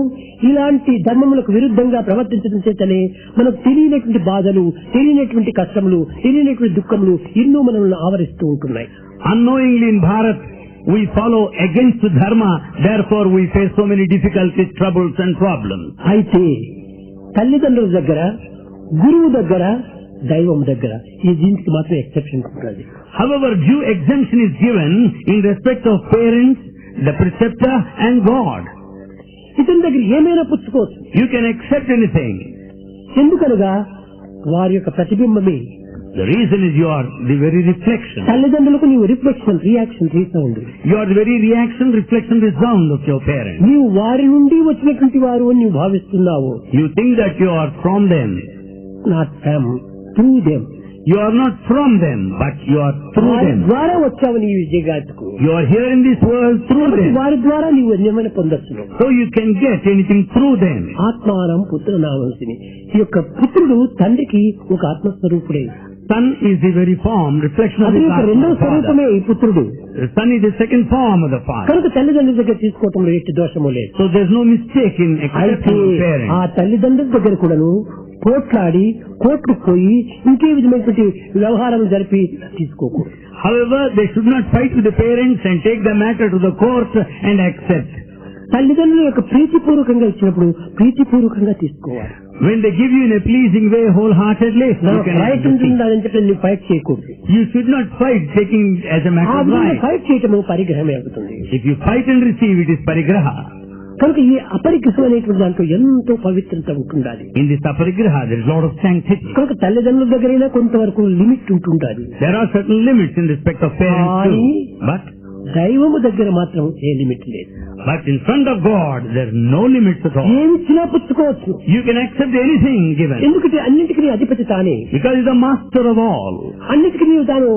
S1: ఇలాంటి ధర్మములకు విరుద్ధంగా ప్రవర్తించడం చేతనే మనకు తెలియనటువంటి బాధలు, తెలియనటువంటి కష్టములు, తెలియనటువంటి దుఃఖములు ఎన్నో మనల్ని ఆవరిస్తూ ఉంటున్నాయి.
S2: Unknowingly in Bharat, we follow against Dharma, therefore we face so many difficulties, troubles and problems.
S1: అయితే తల్లిదండ్రుల దగ్గర, గురువు దగ్గర, దైవం దగ్గర ఈ దీనికి మాత్రం ఎక్సెప్షన్ ఉంటుంది.
S2: However, due exemption is given in respect of parents, the preceptor and God.
S1: ఇతని దగ్గర ఏమైనా పుచ్చుకోవచ్చు.
S2: You can accept anything.
S1: ఎందుకనగా వారి యొక్క ప్రతిబింబమే.
S2: The reason is you are the very reflection.
S1: తల్లిదండ్రులకు నీవు reflection, reaction, resound.
S2: You are the very reaction, reflection, resound of your parents.
S1: నీవు వారి నుండి వచ్చినటువంటి వారు అని నీవు భావిస్తున్నావు.
S2: You think that you are from them.
S1: Not from, through them.
S2: You are not from them, but you are through
S1: వారి
S2: them.
S1: ద్వారా వచ్చావు నీవు ఈ జగత్తుకు.
S2: You are here in this world through them.
S1: వారి ద్వారా నీవు ఏమైనా పొందొచ్చును.
S2: So you can get anything through them.
S1: ఆత్మానం పుత్రనామసిని. ఈ యొక్క పుత్రుడు తండ్రికి ఒక ఆత్మస్వరూపుడే.
S2: Son is the very form, reflection of
S1: అది
S2: the
S1: ఒక రెండవ
S2: Father.
S1: స్వరూపమే ఈ పుత్రుడు.
S2: The Son is the second form of the Father.
S1: కనుక తల్లిదండ్రుల దగ్గర తీసుకోవటంలో ఎట్టి దోషము లేదు.
S2: So there is no mistake in
S1: అయితే
S2: accepting parents.
S1: ఆ తల్లిదండ్రుల దగ్గర కూడాను పోట్లాడి కోర్టుకు పోయి ఇంకే విధమైనటువంటి వ్యవహారం జరిపి తీసుకోకూడదు.
S2: However, they should not fight with the parents and take the matter to the court and accept.
S1: తల్లిదండ్రుల యొక్క ప్రీతిపూర్వకంగా ఇచ్చినప్పుడు ప్రీతిపూర్వకంగా తీసుకోవాలి.
S2: When they give you in a pleasing way wholeheartedly, you can
S1: right
S2: accept it.
S1: ఉంటుందని చెప్పి నువ్వు fight చేయకూడదు.
S2: You should not fight taking as a
S1: ఆ
S2: matter of
S1: విధంగా
S2: right.
S1: ఫైట్ చేయటము పరిగ్రహమే అవుతుంది.
S2: If you fight and receive, it is parigraha.
S1: కనుక ఈ అపరిగ్రహం అనేటువంటి దాంట్లో ఎంతో పవిత్రత ఉంటుండాలి.
S2: In this aparigraha, there is a lot of sanctity.
S1: కనుక తల్లిదండ్రుల దగ్గరైనా కొంతవరకు లిమిట్ ఉంటుండాలి.
S2: There are certain limits in respect of parents too. But
S1: దైవము దగ్గర మాత్రం ఏ లిమిట్ లేదు.
S2: in front of God, there are no limits at all.
S1: ఏమిచ్చినా పుచ్చుకోవచ్చు.
S2: You can accept anything given.
S1: ఎందుకంటే అన్నింటికి నీ అధిపతి తానే.
S2: Because he is the master of all.
S1: అన్నిటికీ నీవు తాను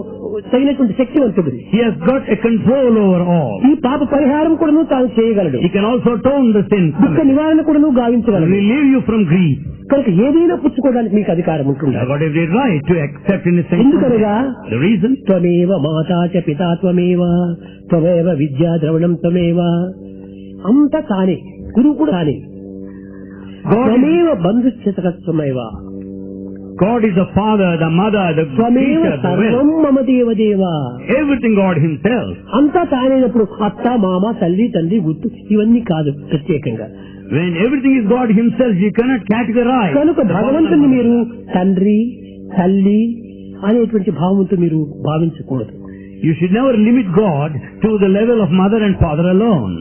S1: తగినటువంటి శక్తివంతుడు.
S2: He has got a control over all.
S1: ఈ పాప పరిహారం కూడా తాను చేయగలడు.
S2: He can also atone the sin.
S1: దుఃఖ నివారణ కూడా గావించగలడు.
S2: Relieve you from grief.
S1: కనుక ఏదైనా పుచ్చుకోవడానికి మీకు అధికారం
S2: You
S1: ఉంటుంది.
S2: have got every right to accept anything.
S1: ఎందుకనగా
S2: The reason?
S1: త్వమేవ మాతా చ పితా త్వమేవ త్వమేవ విద్యా ద్రవణం త్వమేవ. అంతా తానే, గురువు కూడా తానే. త్వమేవ బంధుశ్చతకత్వమేవ.
S2: God is the father, the mother, the
S1: త్వమేవ
S2: teacher, the
S1: సర్వం
S2: will.
S1: మమ దేవదేవ.
S2: Everything God himself.
S1: అంతా తానేనప్పుడు అత్త, మామ, తల్లి, తండ్రి, గుర్తు ఇవన్నీ కాదు ప్రత్యేకంగా.
S2: When everything is God himself, you cannot categorize.
S1: కనుక భగవంతుని మీరు తండ్రి, తల్లి అనేటువంటి భావంతో మీరు భావించకూడదు.
S2: You should never limit God to the level of mother and father alone.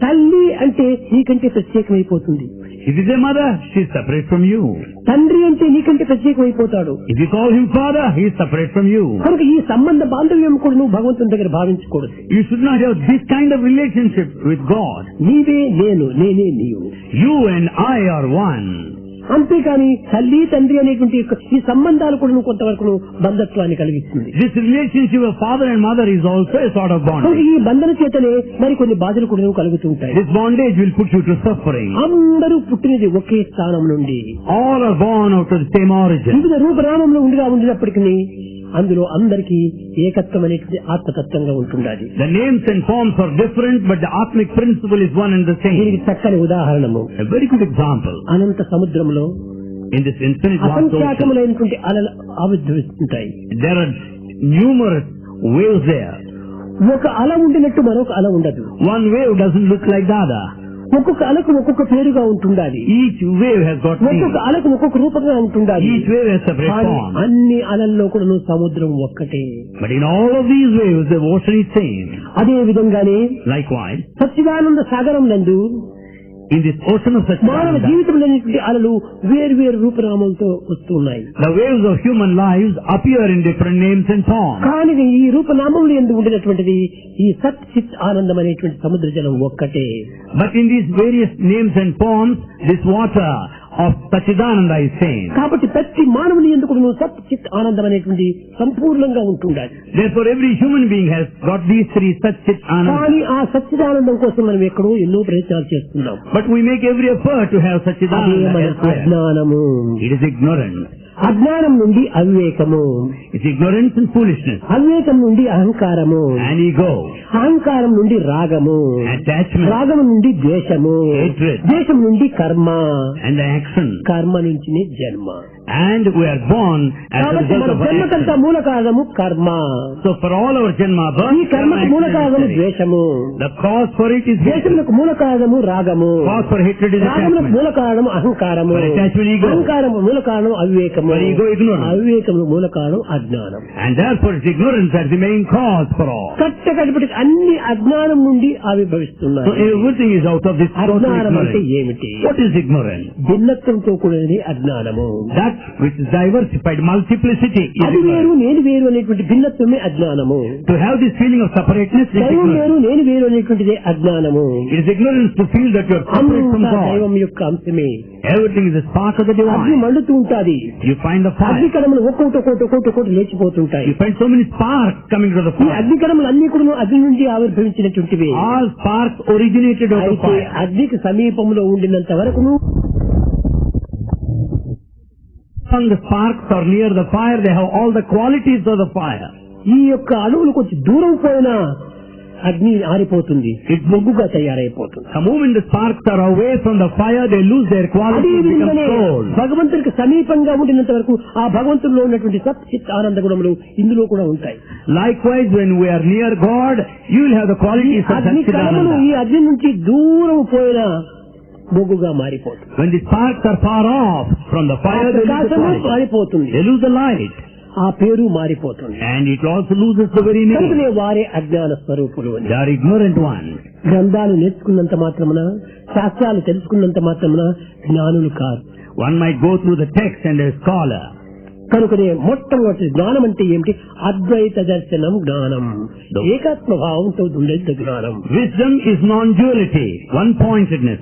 S1: తల్లి అంటే నీకంటే ప్రత్యేకమైపోతుంది.
S2: If it is a mother, she is separate from you.
S1: తండ్రి అంటే నీకంటే ప్రత్యేకమైపోతాడు.
S2: If you call him father, he is separate from you.
S1: కనుక ఈ సంబంధ బాంధవ్యం కూడా నువ్వు భగవంతుని దగ్గర భావించకూడదు.
S2: You should not have this kind of relationship with God.
S1: నీవే నేను, నేనే నీవు.
S2: You and I are one.
S1: అంతేకాని తల్లి, తండ్రి అనేటువంటి ఈ సంబంధాలు కూడా నువ్వు కొంతవరకు బంధత్వాన్ని కలిగిస్తుంది.
S2: This relationship of father and mother is also a sort of
S1: కనుక
S2: bondage.
S1: ఈ బంధన చేతనే మరి కొన్ని బాధలు కూడా నువ్వు కలుగుతుంటాయి.
S2: This bondage will put you to suffering.
S1: అందరూ పుట్టినది ఒకే స్థానం నుండి,
S2: All are born out of the same origin.
S1: వివిధ రూపనామంలో ఉండినప్పటికీ అందులో అందరికీ ఏకత్వం అనేటువంటి ఆత్మతత్వంగా ఉంటుండాలి.
S2: The names and forms are different, but the Atmic principle is one and the
S1: దీనికి
S2: same.
S1: చక్కని ఉదాహరణము
S2: A very good example.
S1: అనంత సముద్రంలో
S2: In this infinite vast ocean,
S1: అసంఖ్యాకములైనటువంటి అలలు ఆవిర్భవిస్తుంటాయి.
S2: there are numerous waves there.
S1: ఒక అల ఉండినట్టు మరొక అల ఉండదు.
S2: One wave doesn't look like the other.
S1: ఒక్కొక్క అలకు ఒక్కొక్క పేరుగా ఉంటుండాలి.
S2: Each wave has got
S1: ఒక్కొక్క
S2: names.
S1: అలకు ఒక్కొక్క రూపంగా ఉంటుండాలి.
S2: Each wave has separate
S1: కానీ
S2: form.
S1: అన్ని అలల్లో కూడా సముద్రం ఒక్కటే.
S2: But in all of these waves, the ocean is same.
S1: అదే విధంగానే
S2: Likewise,
S1: సచ్చిదానంద సాగరం నందు
S2: in this ocean of
S1: మానవ
S2: Satchidananda,
S1: జీవితంలోని అలలు వేరు వేరు రూపనామంతో వస్తున్నాయి.
S2: the waves of human lives appear in different names and forms.
S1: కానీ ఈ రూపనామములు ఎందు ఉండినటువంటిది ఈ సత్ చిత్ ఆనందం అనేటువంటి సముద్ర జలం ఒక్కటే.
S2: But in these various names and forms, this water of Satchidananda is same.
S1: కాబట్టి ప్రతి మానవుని ఎందుకు సత్ చిత్ ఆనందం అనేటువంటి సంపూర్ణంగా ఉంటుండాలి.
S2: Therefore, every human being has got these three Sat Chit Ananda.
S1: కానీ ఆ సచ్చిదానందం కోసం మనం ఎక్కడో ఎన్నో ప్రయత్నాలు చేస్తున్నాం.
S2: But we make every effort to have
S1: అదే
S2: Satchidananda
S1: మన
S2: elsewhere.
S1: అజ్ఞానము.
S2: It is ignorance.
S1: అజ్ఞానం నుండి అవివేకము,
S2: It's ignorance and foolishness.
S1: అవివేకం నుండి అహంకారము,
S2: And ego.
S1: అహంకారం నుండి రాగము,
S2: Attachment.
S1: రాగము నుండి ద్వేషము,
S2: Hatred.
S1: ద్వేషం నుండి కర్మ,
S2: And the action.
S1: కర్మ నుంచి జన్మ.
S2: And we are born as a
S1: కాబట్టి
S2: result
S1: మన
S2: of our
S1: జన్మకంతా
S2: action.
S1: మూల కారణము కర్మ.
S2: So for all our janma,
S1: ఈ
S2: birth, karma,
S1: కర్మకు మూల
S2: action,
S1: కారణము
S2: and
S1: ద్వేషము,
S2: the cause for it is hatred.
S1: ద్వేషములకు మూల కారణము రాగము,
S2: Cause for hatred is
S1: రాగములకు
S2: attachment.
S1: మూల కారణము అహంకారము,
S2: For attachment, ego.
S1: అహంకారము మూల కారణం అవివేకము,
S2: For ego, ignorance.
S1: అవివేకము మూల కారణం అజ్ఞానం.
S2: And therefore it's ignorance that's the main cause for all.
S1: కట్టకడపటి అన్ని అజ్ఞానం నుండి
S2: So
S1: ఆవిర్భవిస్తున్నాయి.
S2: everything is out of this total
S1: అజ్ఞానం అంటే
S2: ignorance.
S1: ఏమిటి?
S2: What is ignorance?
S1: భిన్నత్వంతో కూడినది అజ్ఞానము.
S2: That which is diversified, multiplicity is
S1: అది వేరు
S2: ignorance.
S1: నేను వేరు అనేటువంటి భిన్నత్వమే అజ్ఞానము.
S2: To have this feeling of separateness is
S1: దైవం
S2: ignorance.
S1: వేరు నేను వేరు అనేటువంటిదే అజ్ఞానము.
S2: It is ignorance to feel that you are separate from
S1: అంతా
S2: God.
S1: దైవం యొక్క అంశమే.
S2: Everything is a spark of the
S1: అగ్ని
S2: divine.
S1: మండుతూ ఉంటాది.
S2: You find the fire.
S1: అగ్నికణములు ఒక్కొక్కటి లేచిపోతుంటాయి.
S2: You find so many sparks coming to the
S1: ఈ
S2: fire.
S1: అగ్నికణములు అన్ని కూడా అగ్ని నుండి ఆవిర్భవించినటువంటివి.
S2: All sparks originated out of
S1: అయితే
S2: fire.
S1: అగ్నికి సమీపంలో ఉండినంత వరకును
S2: When the sparks are near the fire, they have all the qualities of the fire.
S1: ఈ యొక్క అణువులు కొంచెం దూరం పోయినా అగ్ని ఆరిపోతుంది, బొగ్గుగా తయారైపోతుంది.
S2: The moment the sparks are away from the fire, they lose their
S1: అదే
S2: qualities, become
S1: విధంగానే
S2: cold.
S1: భగవంతుడికి సమీపంగా ఉండినంత వరకు ఆ భగవంతుడిలో ఉన్నటువంటి సత్ చిత్ ఆనంద గుణములు ఇందులో కూడా ఉంటాయి.
S2: Likewise, when we are near God, you will have the
S1: ఈ
S2: qualities of
S1: అగ్ని కణములు
S2: Satchidananda.
S1: ఈ అగ్ని నుంచి దూరం పోయినా బొగ్గుగా మారిపోతుంది.
S2: When the sparks are far off from the
S1: ఆ
S2: fire, they lose the
S1: Prakasam
S2: quality.
S1: మారిపోతుంది,
S2: They lose the light.
S1: ఆ పేరు మారిపోతుంది.
S2: And it also loses the very name.
S1: కనుకనే వారే అజ్ఞాన స్వరూపులు అని.
S2: They are ignorant ones.
S1: గ్రంథాలు నేర్చుకున్నంత మాత్రమున, శాస్త్రాలు తెలుసుకున్నంత మాత్రమున జ్ఞానులు కాదు.
S2: One might go through the text and a scholar.
S1: కనుకనే మొట్టమొదటి జ్ఞానం అంటే ఏమిటి? అద్వైత దర్శనం జ్ఞానం, ఏకాత్మ భావంతో ఉండేది జ్ఞానం.
S2: Wisdom is non-duality, one-pointedness.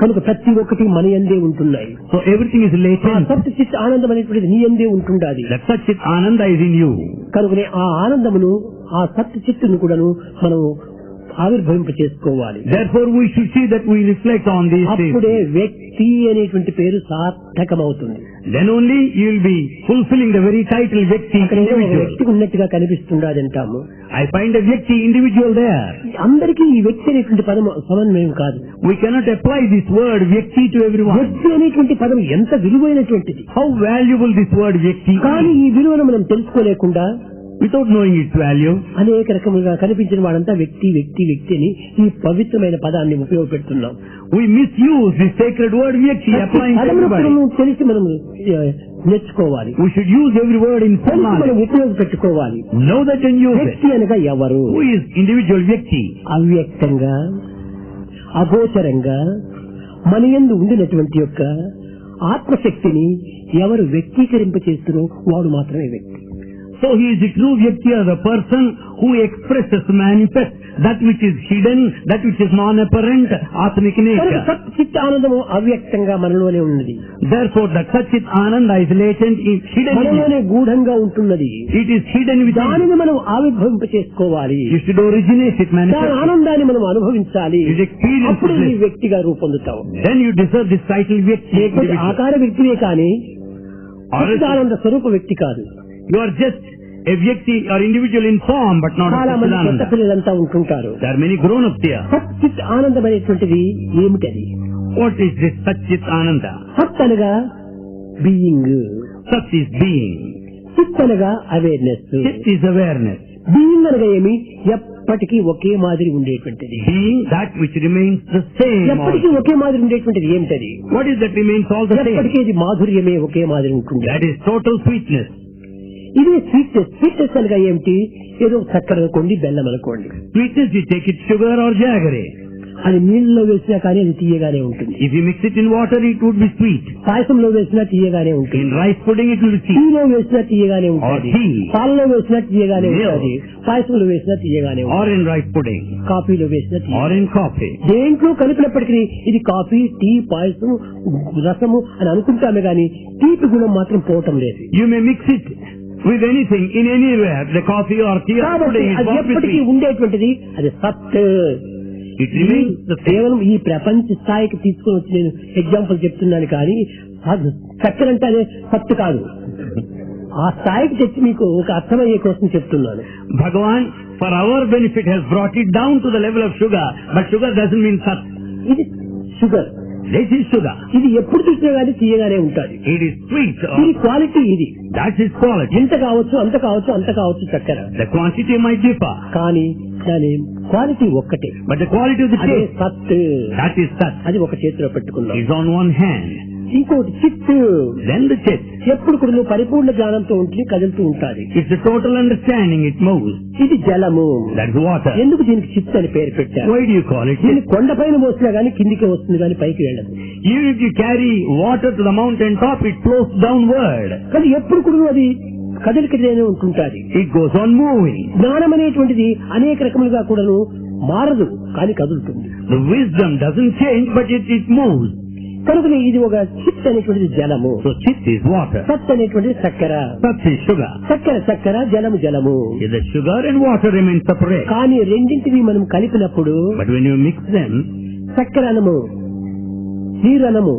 S1: కనుక ప్రతి ఒక్కటి మన యందే ఉంటున్నాయి.
S2: So everything is
S1: ఆ
S2: latent.
S1: సత్ చిత్ ఆనందం అనేటువంటిది నీ యందే ఉంటుండాలి.
S2: That Satchit Ananda is in you.
S1: కనుకనే ఆ ఆనందమును, ఆ సత్ చిత్తును కూడాను మనం ఆవిర్భవింప చేసుకోవాలి.
S2: Therefore we should see that we reflect on these things.
S1: అప్పుడే వ్యక్తి అనేటువంటి పేరు సార్థకమవుతుంది.
S2: Then only you will be fulfilling the very title Vyakti,
S1: అక్కడ ఏదో ఒక
S2: individual.
S1: వ్యక్తి ఉన్నట్టుగా కనిపిస్తుండది అంటాము.
S2: I find a Vyakti, individual there.
S1: అందరికీ ఈ వ్యక్తి అనేటువంటి పదం సమన్వయం కాదు.
S2: We cannot apply this word Vyakti to everyone.
S1: వ్యక్తి అనేటువంటి పదం ఎంత విలువైనటువంటిది.
S2: How valuable this word Vyakti
S1: కానీ
S2: is.
S1: ఈ విలువను మనం తెలుసుకోలేకుండా
S2: Without knowing its value,
S1: అనేక రకములుగా కనిపించిన వాడంతా వ్యక్తి వ్యక్తి వ్యక్తి అని ఈ పవిత్రమైన పదాన్ని ఉపయోగపెడుతున్నాం.
S2: we misuse this sacred word Vyakti, applying to
S1: పదమును
S2: everybody.
S1: మనం తెలిసి మనం నేర్చుకోవాలి,
S2: We should use every word in full
S1: తెలిసి మనం
S2: knowledge.
S1: ఉపయోగపెట్టుకోవాలి.
S2: Know that and use it.
S1: వ్యక్తి అనగా ఎవరు?
S2: Who is individual Vyakti?
S1: అవ్యక్తంగా, అగోచరంగా మన యందు ఉండినటువంటి యొక్క ఆత్మశక్తిని ఎవరు వ్యక్తీకరింప చేస్తారో వాడు మాత్రమే వ్యక్తి.
S2: So he is the true Vyakti, or the person who expresses, manifests that which is hidden, that which is non-apparent, Atmic
S1: కనుక
S2: nature.
S1: సత్ చిత్ ఆనందము అవ్యక్తంగా మనలోనే ఉన్నది,
S2: Therefore the Satchit Ananda is latent, is hidden in
S1: మనలోనే గూఢంగా ఉంటున్నది.
S2: it. It is hidden within.
S1: దానిని మనం ఆవిర్భవింప చేసుకోవాలి,
S2: You should originate it,
S1: దాని
S2: manifest it.
S1: ఆనందాన్ని మనం అనుభవించాలి.
S2: You should experience
S1: అప్పుడు
S2: it.
S1: ఈ వ్యక్తిగా రూపొందుతావు.
S2: Then you deserve this title Vyakti.
S1: లేకపోతే
S2: individual.
S1: ఆకార వ్యక్తివే కానీ
S2: Or else
S1: సచ్చిదానంద స్వరూప వ్యక్తి కాదు.
S2: you are just a Vyakti or individual in form, but not a
S1: చాలా మంది కొత్త
S2: Satchidananda.
S1: పిల్లలంతా ఉంటుంటారు.
S2: There are many grown-ups here.
S1: సత్ చిత్ ఆనందం అనేటువంటిది ఏమిటది?
S2: What is this Satchit Ananda?
S1: సత్ అనగా బీయింగ్,
S2: Sat is being.
S1: చిత్ అనగా awareness,
S2: Chit is awareness.
S1: Being అనగా ఏమి? ఎప్పటికీ ఒకే మాదిరి ఉండేటువంటిది.
S2: Being that which remains the same.
S1: ఎప్పటికీ ఒకే మాదిరి ఉండేటువంటిది ఏమిటది?
S2: What is that remains all the same?
S1: ఎప్పటికీ ఇది మాధుర్యమే, ఒకే మాదిరి ఉంటుంది.
S2: That is total sweetness.
S1: ఇది స్వీట్నెస్. స్వీట్నెస్ అనగా ఏమిటి? ఏదో చక్కెర అనుకోండి, బెల్లం అనుకోండి,
S2: Sweetness, you take it sugar or jaggery.
S1: అది నీళ్ళలో వేసినా కానీ అది తీయగానే ఉంటుంది.
S2: If you mix it in water, it would be sweet.
S1: పాయసంలో వేసినా తీయగానే ఉంటుంది,
S2: In rice pudding, it will be sweet.
S1: టీలో వేసినా తీయగానే ఉంటుంది,
S2: Or tea.
S1: పాలలో వేసినా తీయగానే
S2: Milk.
S1: ఉంటుంది, పాయసంలో వేసినా తీయగానే ఉంటుంది,
S2: Or in rice pudding.
S1: కాఫీలో వేసినా తీయ.
S2: Or in coffee.
S1: దేంట్లో కలిపినప్పటికీ ఇది కాఫీ, టీ, పాయసం, రసము అని అనుకుంటామే గాని తీపి గుణం మాత్రం పోవటం లేదు.
S2: You may mix it with anything, in anywhere, the coffee or tea or
S1: కాబట్టి
S2: pudding is
S1: అది
S2: both
S1: ఎప్పటికీ
S2: sweet.
S1: ఉండేటువంటిది అది సత్.
S2: It remains the same.
S1: కేవలం ఈ ప్రపంచ స్థాయికి తీసుకుని వచ్చి నేను ఎగ్జాంపుల్ చెప్తున్నాను కానీ చక్కెర అంటే అదే సత్తు కాదు. ఆ స్థాయికి తెచ్చి మీకు ఒక అర్థమయ్యే కోసం చెప్తున్నాను.
S2: Bhagavan, for our benefit, has brought it down to the level of sugar, but sugar doesn't mean sat.
S1: ఇది షుగర్.
S2: This is sugar.
S1: ఇది ఎప్పుడు చూసినా కానీ తీయగానే ఉంటుంది.
S2: It is sweet.
S1: ఇది క్వాలిటీ. ఇది
S2: That is quality.
S1: ఇంత కావచ్చు, అంత కావచ్చు, అంత కావచ్చు చక్కెర.
S2: The quantity might differ,
S1: కానీ దాని క్వాలిటీ ఒక్కటే.
S2: but the quality of the
S1: అదే
S2: taste,
S1: సత్.
S2: that is sat,
S1: అది ఒక చేతిలో పెట్టుకున్నాం.
S2: is on one hand.
S1: ఇంకోటి చిత్తు.
S2: Then the chit.
S1: ఎప్పుడు కూడా నువ్వు పరిపూర్ణ జ్ఞానంతో ఉంటే కదులుతూ ఉంటాది.
S2: It's the total understanding, it moves.
S1: ఇది జలము.
S2: That is water.
S1: ఎందుకు దీనికి చిత్తు అని పేరు పెట్టారు?
S2: Why do you call it
S1: దీన్ని
S2: chit?
S1: కొండపైన మోసినా గానీ కిందికి వస్తుంది కానీ పైకి వెళ్ళదు.
S2: Even if you carry water to the mountain top, it flows downward.
S1: కానీ ఎప్పుడు కూడా అది కదలికనే ఉంటుంటాది.
S2: It goes on moving.
S1: జ్ఞానం అనేటువంటిది అనేక రకములుగా కూడాను మారదు కానీ కదులుతుంది.
S2: The wisdom doesn't change, but it moves.
S1: కనుక ఇది ఒక చిత్ అనేటువంటిది జలము.
S2: So chit is water.
S1: సత్ అనేటువంటిది చక్కెర.
S2: Sat is sugar.
S1: చక్కెర చక్కెర, జలము జలము.
S2: If the sugar and water remain separate,
S1: కానీ రెండింటిని మనం కలిపినప్పుడు
S2: but when you mix them,
S1: చక్కెర అనము, నీరనము,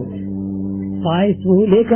S1: పాయసము లేక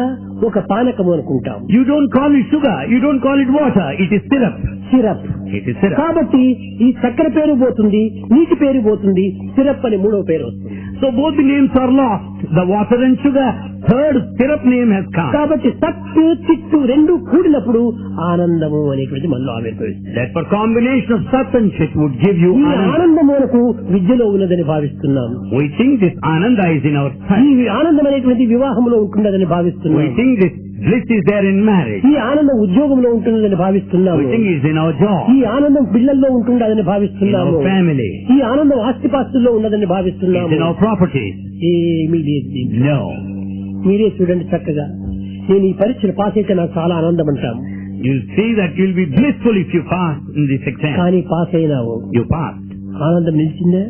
S1: ఒక పానకము అనుకుంటాం.
S2: you don't call it sugar, you don't call it water, it is syrup.
S1: Syrup.
S2: It is syrup.
S1: కాబట్టి ఈ చక్కెర పేరు పోతుంది, నీటి పేరు పోతుంది, సిరప్ అని మూడవ పేరు వస్తుంది.
S2: So both the names are lost. The water and sugar, third syrup name has come.
S1: కాబట్టి సత్తు చిత్తు రెండు కూడినప్పుడు ఆనందము అనేటువంటి మనలో ఆవిర్భవిస్తుంది.
S2: Therefore combination of sat and chit would give you
S1: ఈ
S2: ananda.
S1: ఆనందం మనకు విద్యలో ఉన్నదని భావిస్తున్నాం.
S2: We think this ananda is in our
S1: ఈ
S2: sight.
S1: ఆనందం అనేటువంటి వివాహంలో ఉంటున్నదని
S2: We
S1: భావిస్తున్నాం.
S2: think this bliss is there in marriage.
S1: ఈ ఆనందం ఉద్యోగంలో ఉంటున్నదని భావిస్తున్నాము.
S2: We think it's in our job,
S1: ఈ ఆనందం పిల్లల్లో ఉంటుండదని
S2: in
S1: భావిస్తున్నాము.
S2: our family,
S1: ఈ ఆనందం ఆస్తిపాస్తుల్లో ఉన్నదని
S2: it's
S1: భావిస్తున్నాము.
S2: in our properties.
S1: ఏమీ లేదు దీంట్లో.
S2: No.
S1: మీరే చూడండి చక్కగా, నేను ఈ పరీక్షలు పాస్ అయితే నాకు చాలా ఆనందం అంటాము.
S2: You'll see that you'll be blissful if you pass in this exam.
S1: కానీ పాస్ అయినావు,
S2: You passed.
S1: ఆనందం నిలిచిందే.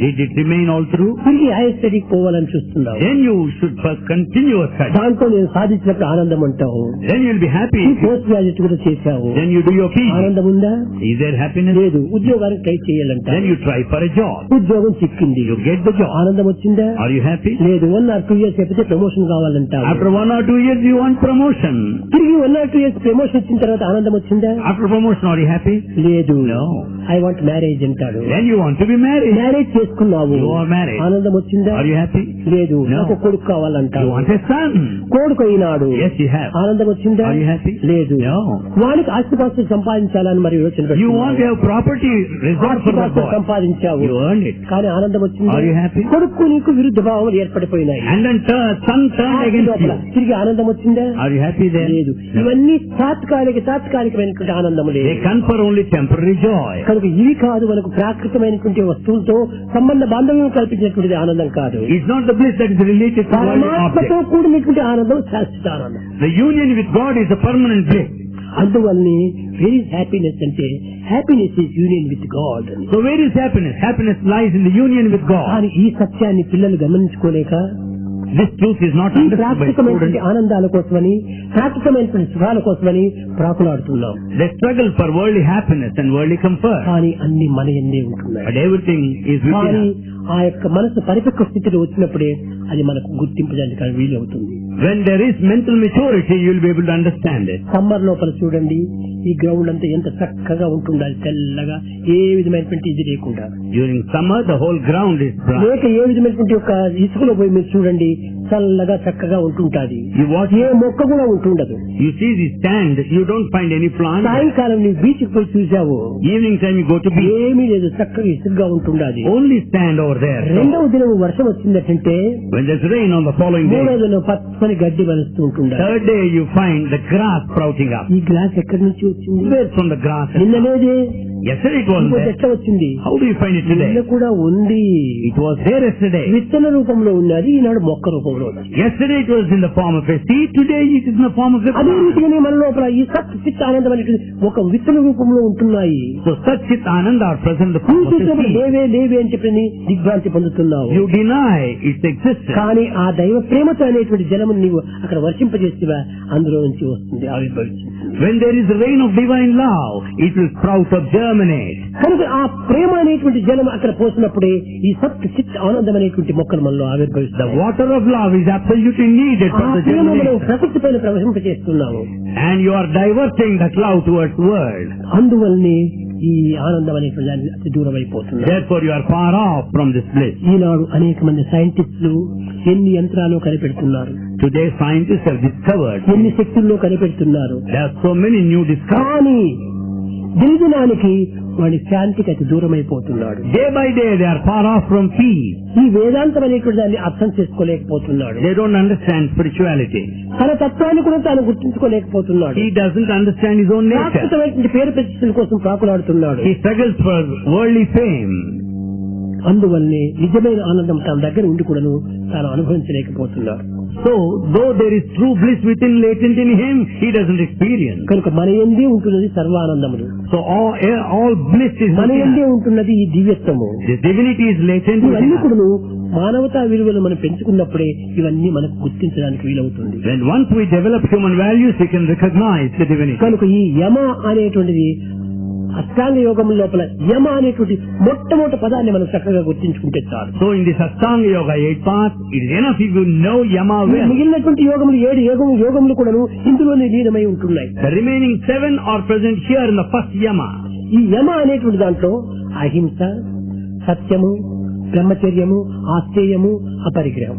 S2: Did it remain all through?
S1: తిరిగి హైయర్ స్టడీకి పోవాలని చూస్తున్నావు.
S2: Then you should first continue your study.
S1: దాంతో నేను సాధించినప్పుడు ఆనందం అంటావు.
S2: Then you'll be happy.
S1: ఈ పోస్ట్ గ్రాడ్యుయేట్ కూడా చేశావు,
S2: Then you do your PG.
S1: ఆనందం ఉందా?
S2: Is there happiness?
S1: లేదు. ఉద్యోగానికి ట్రై చేయాలంట,
S2: Then you try for a job.
S1: ఉద్యోగం చిక్కింది,
S2: You get the job.
S1: ఆనందం వచ్చిందా?
S2: Are you happy?
S1: లేదు. 1 or 2 years చెప్పితే ప్రమోషన్ కావాలంటావు.
S2: After 1 or 2 years you want promotion.
S1: తిరిగి 1 or 2 years ప్రమోషన్ వచ్చిన తర్వాత ఆనందం వచ్చిందా?
S2: After promotion are you happy?
S1: లేదు.
S2: No.
S1: ఐ వాంట్ మ్యారేజ్ అంటాడు.
S2: Then you want to be married.
S1: Marriage చేసుకున్నావు,
S2: You are married.
S1: ఆనందం వచ్చిందా?
S2: Are you happy?
S1: లేదు.
S2: No.
S1: నాకు కొడుకు
S2: You
S1: కావాలంటాడు.
S2: want a son.
S1: కొడుకు అయినాడు,
S2: Yes, you have.
S1: ఆనందం వచ్చిందా?
S2: Are you happy?
S1: లేదు.
S2: No.
S1: వానికి ఆస్తిపాస్తులు సంపాదించాలని మరి యోచన
S2: You
S1: పెట్టుకున్నావు.
S2: want to have property reserved for that
S1: ఆస్తిపాస్తులు
S2: boy.
S1: సంపాదించావు,
S2: You earned it.
S1: కానీ ఆనందం వచ్చిందా?
S2: Are you happy?
S1: కొడుకు నీకు విరుద్ధ భావం ఏర్పడిపోయినాయి.
S2: And then son turned
S1: ఆస్తి
S2: against
S1: లోపల
S2: you.
S1: తిరిగి ఆనందం వచ్చిందా?
S2: Are you happy then?
S1: లేదు.
S2: No.
S1: ఇవన్నీ తాత్కాలికమైనటువంటి ఆనందం లేదు.
S2: They confer only temporary joy.
S1: కనుక ఇవి కాదు, మనకు ప్రాకృతమైనటువంటి వస్తువులతో సంబంధ బాంధవ్యం కల్పించినటువంటిది ఆనందం కాదు.
S2: It's not the bliss that is related to worldly
S1: పరమాత్మతో
S2: objects.
S1: కూడినటువంటి ఆనందం శాశ్వత ఆనందం.
S2: The union with God is a permanent bliss.
S1: అందువల్లనే వెర్ ఇస్ హ్యాపీనెస్ అంటే happiness is union with God.
S2: So where is happiness? Happiness lies in the union with God.
S1: కానీ ఈ సత్యాన్ని పిల్లలు గమనించుకోలేక
S2: This truth is not
S1: ఈ
S2: understood by
S1: ప్రాకృతమైనటువంటి
S2: students.
S1: ఆనందాల కోసమని, ప్రాకృతమైనటువంటి సుఖాల కోసమని ప్రాకులాడుతున్నాం.
S2: They struggle for worldly happiness and worldly comfort.
S1: కానీ అన్ని మన ఎందే ఉంటున్నాయి.
S2: But everything is
S1: కానీ
S2: within us.
S1: ఆ యొక్క మనసు పరిపక్వ స్థితిలో వచ్చినప్పుడే అది మనకు గుర్తింపడానికి వీలవుతుంది.
S2: When there is mental maturity, you will be able to understand it.
S1: Summer లోపల చూడండి, ఈ గ్రౌండ్ అంతా ఎంత చక్కగా ఉంటుండాలి, తెల్లగా, ఏ విధమైనటువంటి ఇది లేకుండా.
S2: During summer, the whole ground is bright.
S1: లేక ఏ విధమైనటువంటి ఒక ఇసుకలో పోయి మీరు చూడండి, చల్లగా చక్కగా ఉంటుంటాది.
S2: You watch,
S1: ఏ మొక్క కూడా ఉంటుండదు.
S2: you see the stand, you don't find any plant.
S1: సాయంకాలం నీ బీచ్ కి పోయి చూసావు,
S2: Evening time you go to beach,
S1: ఏమీ లేదు, చక్కగా ఇసుకగా ఉంటుండాది.
S2: only stand over there.
S1: రెండవ దినం వర్షం వచ్చిందంటే
S2: When there's rain on the following day,
S1: మూడవ దినం పచ్చని గడ్డి వలుస్తూ ఉంటుండాలి.
S2: third day you find the grass sprouting up.
S1: ఈ గ్లాస్ ఎక్కడి నుంచి వచ్చింది?
S2: Where from the grass?
S1: నిన్న లేదే,
S2: Yesterday it was
S1: ఇంకోటి
S2: there.
S1: ఎట్లా వచ్చింది?
S2: How do you find it
S1: నిన్న
S2: today?
S1: కూడా ఉంది.
S2: It was there yesterday.
S1: విత్తన రూపంలో ఉన్నది, ఈనాడు మొక్క రూపంలో ఉంది.
S2: Yesterday it was in the form of a seed, today it is in the form of a
S1: అదే
S2: plant.
S1: రీతిగానే మన లోపల ఈ సత్ చిత్ ఆనందం అనేటువంటి ఒక విత్తన రూపంలో ఉంటున్నాయి.
S2: So such Chit Ananda are present in the form of a
S1: చూసేటప్పుడు
S2: seed.
S1: లేవే లేవే అని చెప్పి దిగ్భ్రాంతి పొందుతున్నావు.
S2: You deny its existence.
S1: కానీ ఆ దైవ ప్రేమతో అనేటువంటి జలము నీవు అక్కడ వర్షింపజేసేవా, అందులో నుంచి వస్తుంది, ఆవిర్భవిస్తుంది.
S2: When there is a rain of divine love, it will sprout up germinate.
S1: కనుక ఆ ప్రేమ అనేటువంటి జలం అక్కడ పోసినప్పుడే ఈ సత్ చిత్ ఆనందం అనేటువంటి మొక్కలు మనలో
S2: The
S1: ఆవిర్భవిస్తాయి.
S2: water of love is absolutely needed
S1: ఆ
S2: for the
S1: ప్రేమ మనం
S2: germination.
S1: ప్రకృతి పైన ప్రవహింపచేస్తున్నాము.
S2: And you are diverting that love towards world.
S1: అందువల్లనే ఈ ఆనందం అనేటువంటి దానికి అతి దూరం అయిపోతుంది.
S2: Therefore you are far off from this bliss.
S1: ఈనాడు అనేక మంది సైంటిస్టులు ఎన్ని యంత్రాలు కనిపెడుతున్నారు,
S2: Today scientists have discovered
S1: ఎన్ని శక్తుల్లో కనిపెడుతున్నారు.
S2: there are so many new discoveries.
S1: కానీ దినదినానికి వాడి శాంతికి అతి దూరం అయిపోతున్నాడు.
S2: Day by day they are far off from peace.
S1: ఈ వేదాంతం అనేటువంటి దాన్ని అర్థం చేసుకోలేకపోతున్నాడు.
S2: They don't understand spirituality.
S1: తన తత్వాన్ని కూడా తాను గుర్తించుకోలేకపోతున్నాడు.
S2: He doesn't understand his own nature.
S1: శాశ్వతమైనటువంటి పేరు ప్రతిష్టల కోసం ప్రాకులాడుతున్నాడు.
S2: He struggles for worldly fame.
S1: అందువల్లనే నిజమైన ఆనందం తన దగ్గర ఉండి కూడాను తాను అనుభవించలేకపోతున్నాడు.
S2: So, though there is true bliss within latent in him, he doesn't experience.
S1: కనుక మన యందే ఉంటున్నది సర్వానందములు.
S2: So, all bliss is
S1: మన
S2: within
S1: యందే
S2: us.
S1: ఉంటున్నది ఈ దివ్యత్వము.
S2: The divinity is latent
S1: ఇవన్నీ
S2: within us.
S1: కూడాను మానవతా విలువలు మనం పెంచుకున్నప్పుడే ఇవన్నీ మనకు గుర్తించడానికి వీలవుతుంది.
S2: When once we develop human values, we can recognize the divinity.
S1: కనుక ఈ యమ అనేటువంటిది అష్టాంగ యోగం లోపల యమ అనేటువంటి మొట్టమొదటి పదాన్ని మనం చక్కగా గుర్తించుకుంటే చాలు.
S2: So, in this Ashtanga Yoga 8 path, it is enough if you know Yama well.
S1: మిగిలినటువంటి యోగములు 7 యోగములు కూడాను ఇందులోనే లీనమై ఉంటున్నాయి.
S2: The remaining 7 are present here in the first Yama.
S1: ఈ యమ అనేటువంటి దాంట్లో అహింస, సత్యము, బ్రహ్మచర్యము, ఆశ్చర్యము, అపరిగ్రహం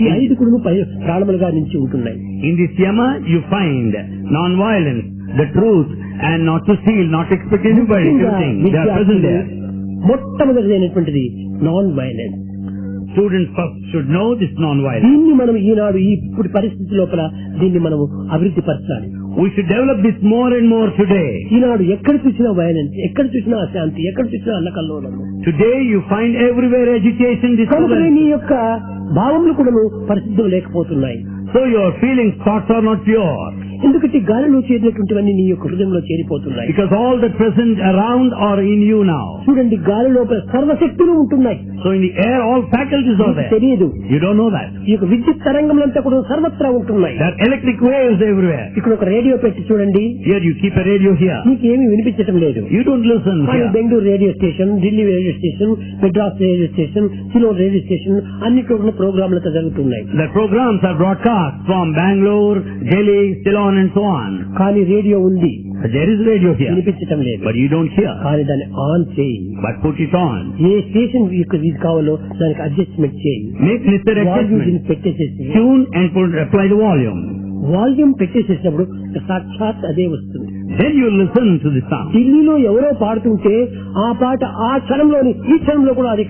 S1: ఈ 5 కూడా ప్రాణములుగా నుంచి ఉంటున్నాయి.
S2: In this Yama, you find non-violence, the truth, and not to steal, not expect anybody to think. They are present there.
S1: మొట్టమొదటిదైనటువంటిది non violence.
S2: Students first should know this non-violence.
S1: దీన్ని మనం ఈనాడు ఇప్పుడు పరిస్థితి లోపల దీన్ని మనం అభివృద్ధి పరచాలి.
S2: We should develop this more and more today.
S1: ఈనాడు ఎక్కడ చూసినా వైలెన్స్, ఎక్కడ చూసినా అశాంతి, ఎక్కడ చూసినా అల్లకల్లోలము.
S2: Today you find everywhere agitation,
S1: కనుక
S2: disturbance.
S1: నీ యొక్క భావములు కూడా పరిశుద్ధం లేకపోతున్నాయి.
S2: So your feelings, thoughts are not pure.
S1: ఎందుకంటే గాలిలో చేరినటువంటివన్నీ నీ యొక్క హృదయంలో చేరిపోతున్నాయి.
S2: Because all that present around are in you now.
S1: చూడండి, గాలి లోపల సర్వశక్తులు ఉంటున్నాయి.
S2: So in the air all faculties are there.
S1: తెలియదు.
S2: You don't know that.
S1: ఈ యొక్క విద్యుత్ తరంగములంతా కూడా సర్వత్రా ఉంటున్నాయి.
S2: There are electric waves everywhere.
S1: ఇక్కడ ఒక రేడియో పెట్టి చూడండి,
S2: Here you keep a radio here.
S1: నీకేమీ వినిపించటం లేదు.
S2: You don't listen
S1: కానీ
S2: here.
S1: Bengaluru radio station, Delhi radio station, Madras radio station, Ceylon radio station అన్నిట్లో కూడా ప్రోగ్రాంలతో జరుగుతున్నాయి.
S2: The programs are broadcast from Bangalore, Delhi, Ceylon and so on.
S1: కానీ radio ఉంది,
S2: But there is radio here.
S1: వినిపించటం లేదు.
S2: But you don't hear.
S1: కానీ దాన్ని on చేయి.
S2: But put it on.
S1: ఏ స్టేషన్ ఇది కావాలో దానికి అడ్జస్ట్మెంట్ చేయి.
S2: Make necessary
S1: volume
S2: adjustments.
S1: పెట్టేసేసి
S2: Tune and apply the volume.
S1: Volume పెట్టేసేసినప్పుడు సాక్షాత్ అదే వస్తుంది.
S2: Then you listen to the sound.
S1: ఢిల్లీలో ఎవరో పాడుతుంటే ఆ పాట ఆ క్షణంలోని ఈ క్షణంలో కూడా అది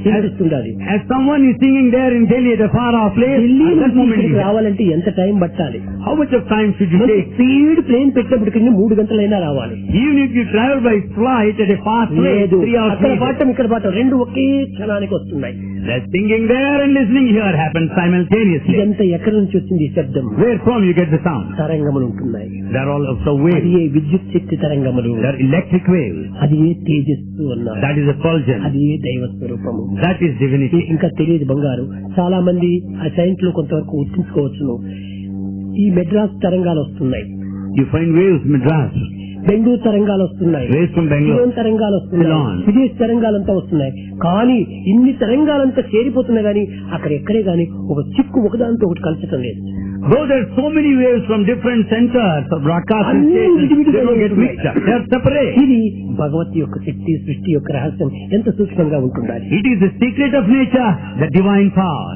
S1: వినిపిస్తుండాలి.
S2: As someone is singing there in Delhi at a far off place,
S1: Delhi
S2: at that
S1: నుంచి
S2: moment
S1: ఇక్కడికి
S2: you hear.
S1: రావాలంటే ఎంత టైం పట్టాలి?
S2: How much of time should you take?
S1: Speed plane పెట్టినప్పటికీ 3 గంటలైనా రావాలి.
S2: Even if you travel by flight at a fast rate,
S1: లేదు,
S2: 3 hours
S1: అక్కడ
S2: later.
S1: పాఠం ఇక్కడ పాఠం రెండు ఒకే క్షణానికి వస్తున్నాయి.
S2: The singing there and listening here happens simultaneously.
S1: ఇదంతా ఎక్కడి నుంచి వచ్చింది ఈ శబ్దం?
S2: Where from you get the sound?
S1: తరంగములు ఉంటున్నాయి.
S2: They are all also
S1: అది
S2: waves.
S1: ఏ విద్యుత్ శక్తి తరంగములు,
S2: They are electric waves.
S1: అది ఏ తేజస్సు అన్నారు,
S2: That is effulgence.
S1: అది ఏ దైవ స్వరూపము.
S2: That is divinity.
S1: ఇంకా తెలియదు బంగారు. చాలా మంది ఆ సైన్స్ లో కొంతవరకు గుర్తించుకోవచ్చును. ఈ మెడ్రాస్ తరంగాలు వస్తున్నాయి,
S2: You find waves Madras,
S1: Bengaluru తరంగాలు వస్తున్నాయి,
S2: waves from Bangalore.
S1: సిలోన్ తరంగాలు వస్తున్నాయి,
S2: సిలోన్.
S1: విదేశీ తరంగాలంతా వస్తున్నాయి. కానీ ఇన్ని తరంగాలంతా చేరిపోతున్నాయి కానీ అక్కడ ఎక్కడే గాని ఒక చిక్కు ఒకదానితో ఒకటి కలచటం లేదు.
S2: Though there are so many waves from different centers of broadcasting
S1: అన్నీ
S2: stations,
S1: విడివిడిగా
S2: they don't get
S1: ఉంటున్నాయి.
S2: mixed up. They are separate.
S1: ఇది భగవత్ యొక్క శక్తి, సృష్టి యొక్క రహస్యం ఎంత సూక్ష్మంగా ఉంటుండాలి.
S2: It is the secret of nature, the divine power.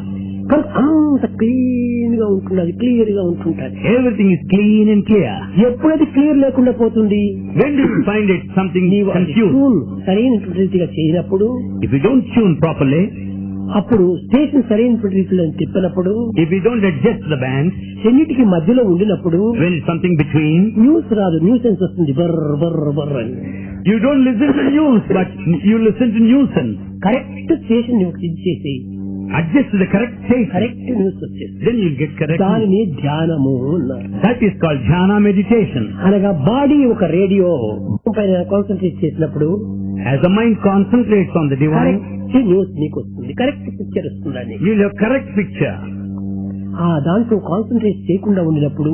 S1: కానీ అంత క్లీన్ గా ఉంటున్నది, క్లియర్ గా ఉంటుంటది.
S2: Everything is clean and clear.
S1: ఎప్పుడైతే క్లియర్ లేకుండా పోతుంది,
S2: When do you find it something
S1: నీవు అది
S2: confused?
S1: ట్యూన్ సరైనటువంటి రీతిగా చేయనప్పుడు,
S2: If you don't tune properly,
S1: అప్పుడు స్టేషన్ సరైనటువంటి రీతిలో తిప్పినప్పుడు,
S2: if you don't adjust the band,
S1: రెండింటికి మధ్యలో ఉండినప్పుడు
S2: when it's something between,
S1: news రాదు, న్యూసెన్స్ వస్తుంది, బర్ర బర్ర బర్ర అని.
S2: you don't listen to news, but you listen to nuisance.
S1: Correct station నువ్వు ఇది చేసి
S2: Adjust to the correct station.
S1: Correct news వచ్చేసి
S2: Then you'll get correct news.
S1: దానిని ధ్యానము అన్నారు.
S2: That is called jhana meditation.
S1: అనగా బాడీ ఒక రేడియో పైన కాన్సన్ట్రేట్ చేసినప్పుడు
S2: As the mind concentrates on the divine,
S1: correct news నీకు వస్తుంది, కరెక్ట్ పిక్చర్ వస్తుందని.
S2: you'll have correct picture.
S1: ఆ దాంట్లో కాన్సన్ట్రేట్ చేయకుండా ఉండినప్పుడు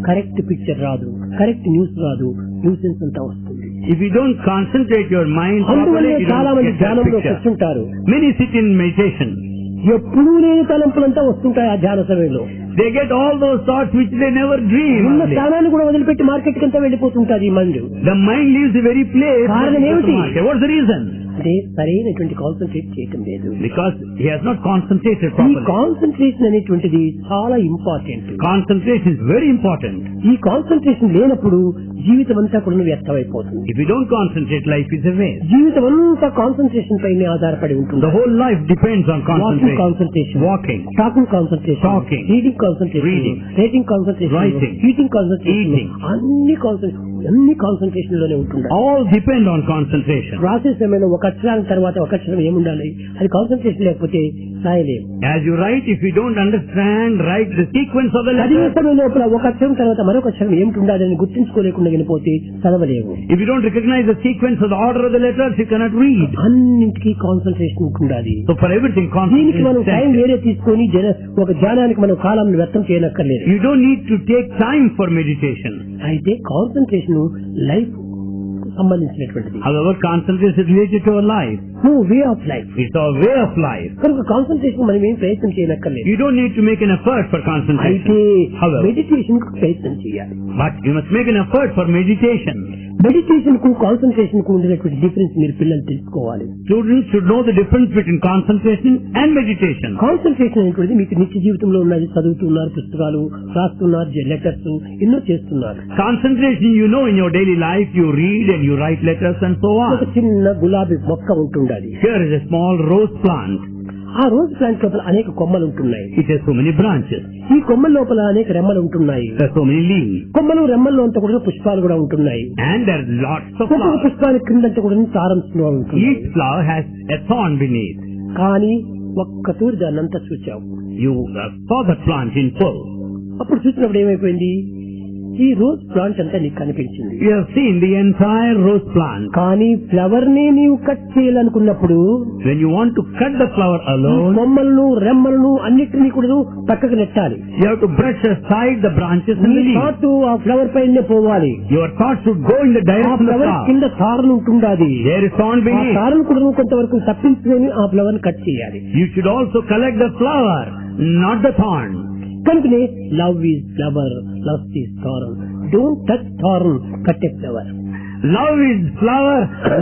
S1: కరెక్ట్ పిక్చర్ రాదు, కరెక్ట్ న్యూస్ రాదు, న్యూసెన్స్ అంతా వస్తుంది.
S2: If you don't concentrate your mind
S1: అందువల్లే
S2: properly, you
S1: చాలా
S2: don't
S1: మంది
S2: get that
S1: ధ్యానంలో
S2: picture.
S1: కూర్చుంటారు.
S2: Many sit in meditation.
S1: ఎప్పుడూ లేని తలంపులంతా వస్తుంటాయి ఆ ధ్యాన సమయంలో.
S2: They get all those thoughts which they never dream.
S1: ఉన్న స్థానాన్ని కూడా వదిలిపెట్టి మార్కెట్ కంతా వెళ్ళిపోతుంటారు ఈ mind.
S2: The mind leaves the very place.
S1: కారణం ఏమిటి?
S2: What's the reason?
S1: అంటే సరైనటువంటి కాన్సన్ట్రేట్ చేయటం లేదు.
S2: Because he has not concentrated
S1: ఈ
S2: properly.
S1: కాన్సన్ట్రేషన్ అనేటువంటిది చాలా important.
S2: Concentration is very important.
S1: ఈ కాన్సన్ట్రేషన్ లేనప్పుడు జీవితం అంతా కూడా వ్యర్థమైపోతుంది.
S2: If you don't concentrate, life is a waste.
S1: జీవితం అంతా కాన్సన్ట్రేషన్ పైనే ఆధారపడి ఉంటుంది.
S2: The whole life depends on
S1: walking
S2: concentration.
S1: Concentration,
S2: Walking,
S1: talking concentration,
S2: Talking,
S1: reading concentration,
S2: reading,
S1: writing concentration,
S2: writing,
S1: eating concentration,
S2: eating.
S1: అన్ని కాన్సన్ట్రేషన్ లోనే ఉంటుంది.
S2: all depend on concentration.
S1: రాసే సమయంలో ఒక అక్షరాల తర్వాత ఒక అక్షరం ఏముండాలి, అది కాన్సన్ట్రేషన్ లేకపోతే రాయలేము.
S2: As you write, if you don't understand, write the sequence of the
S1: చదివే
S2: letter.
S1: సమయం లోపల ఒక అక్షరం తర్వాత మరొక అక్షరం ఏమిటి ఉండాలి అని గుర్తించుకోలేకుండా వెళ్ళిపోతే చదవలేము.
S2: If you don't recognize the sequence of the order of the letters, you cannot read.
S1: అన్నింటికీ కాన్సన్ట్రేషన్ ఉండాలి.
S2: So for everything,
S1: దీనికి మనం టైం
S2: concentration.
S1: వేరే తీసుకొని ఒక ధ్యానానికి మనం కాలం వ్యర్థం చేయనక్కర్లేదు.
S2: You don't need to take time for meditation.
S1: అయితే కాన్సన్ట్రేషన్ లైఫ్ సంబంధించినటువంటిది.
S2: However, concentration is related to our life.
S1: Way of life.
S2: It's our way of life.
S1: కనుక కాన్సన్ట్రేషన్ మనం ఏం ప్రయత్నం చేయనక్కర్లేదు.
S2: You don't need to make an effort for concentration.
S1: అయితే
S2: However,
S1: meditation కు ప్రయత్నం చేయాలి.
S2: but you must make an effort for meditation.
S1: Meditation కు concentration కు ఉండేటువంటి డిఫరెన్స్ మీరు పిల్లలు తెలుసుకోవాలి.
S2: Students should know the difference between concentration and meditation.
S1: Concentration అనేటువంటిది మీకు నిత్య జీవితంలో ఉన్నది, చదువుతున్నారు, పుస్తకాలు రాస్తున్నారు, లెటర్స్ ఎన్నో చేస్తున్నారు.
S2: Concentration, you know, in your daily life, you read and you write letters and so
S1: ఒక
S2: on.
S1: చిన్న గులాబీ మొక్క ఉంటుండాలి.
S2: Here is a small rose plant.
S1: ఆ రోజ్ ప్లాంట్ లోపల అనేక కొమ్మలు ఉంటున్నాయి.
S2: It has so many branches.
S1: ఈ కొమ్మల లోపల అనేక రెమ్మలు ఉంటున్నాయి.
S2: There are so many leaves.
S1: కొమ్మలు రెమ్మల్లో అంతా కూడా పుష్పాలు కూడా ఉంటున్నాయి.
S2: And there are lots of
S1: ఒక్కొక్క
S2: flowers.
S1: పుష్పానికి క్రిందంతా కూడా సారంలో ఉంటుంది.
S2: Each flower has a thorn beneath.
S1: కానీ ఒక్క తూరి దాన్ని అంతా చూచావు.
S2: You saw the plant in full.
S1: అప్పుడు చూసినప్పుడు ఏమైపోయింది, ఈ రోజ్ ప్లాంట్ అంతా నీకు కనిపించింది.
S2: You have seen the entire rose plant.
S1: కానీ ఫ్లవర్ నే నీవు కట్ చేయాలనుకున్నప్పుడు
S2: When you want to cut the flower alone,
S1: కొమ్మలను రెమ్మలను అన్నిటినీ కూడా పక్కకు నెట్టాలి.
S2: you have to brush aside the branches and
S1: నీ
S2: the leaves.
S1: థాట్ ఆ ఫ్లవర్ పైనే పోవాలి.
S2: Your thoughts should go in the
S1: ఆ
S2: direction of the
S1: flower
S2: flower.
S1: కింద తారను ఉంటుండాది.
S2: There is thorn
S1: ఆ
S2: beneath.
S1: తారను కూడా నువ్వు కొంతవరకు తప్పించుకొని ఆ ఫ్లవర్ కట్ చేయాలి.
S2: You should also collect the flower, not the thorn.
S1: కనుకనే love is flower, love is thorn. Don't touch thorn, cut a flower.
S2: Love is flower,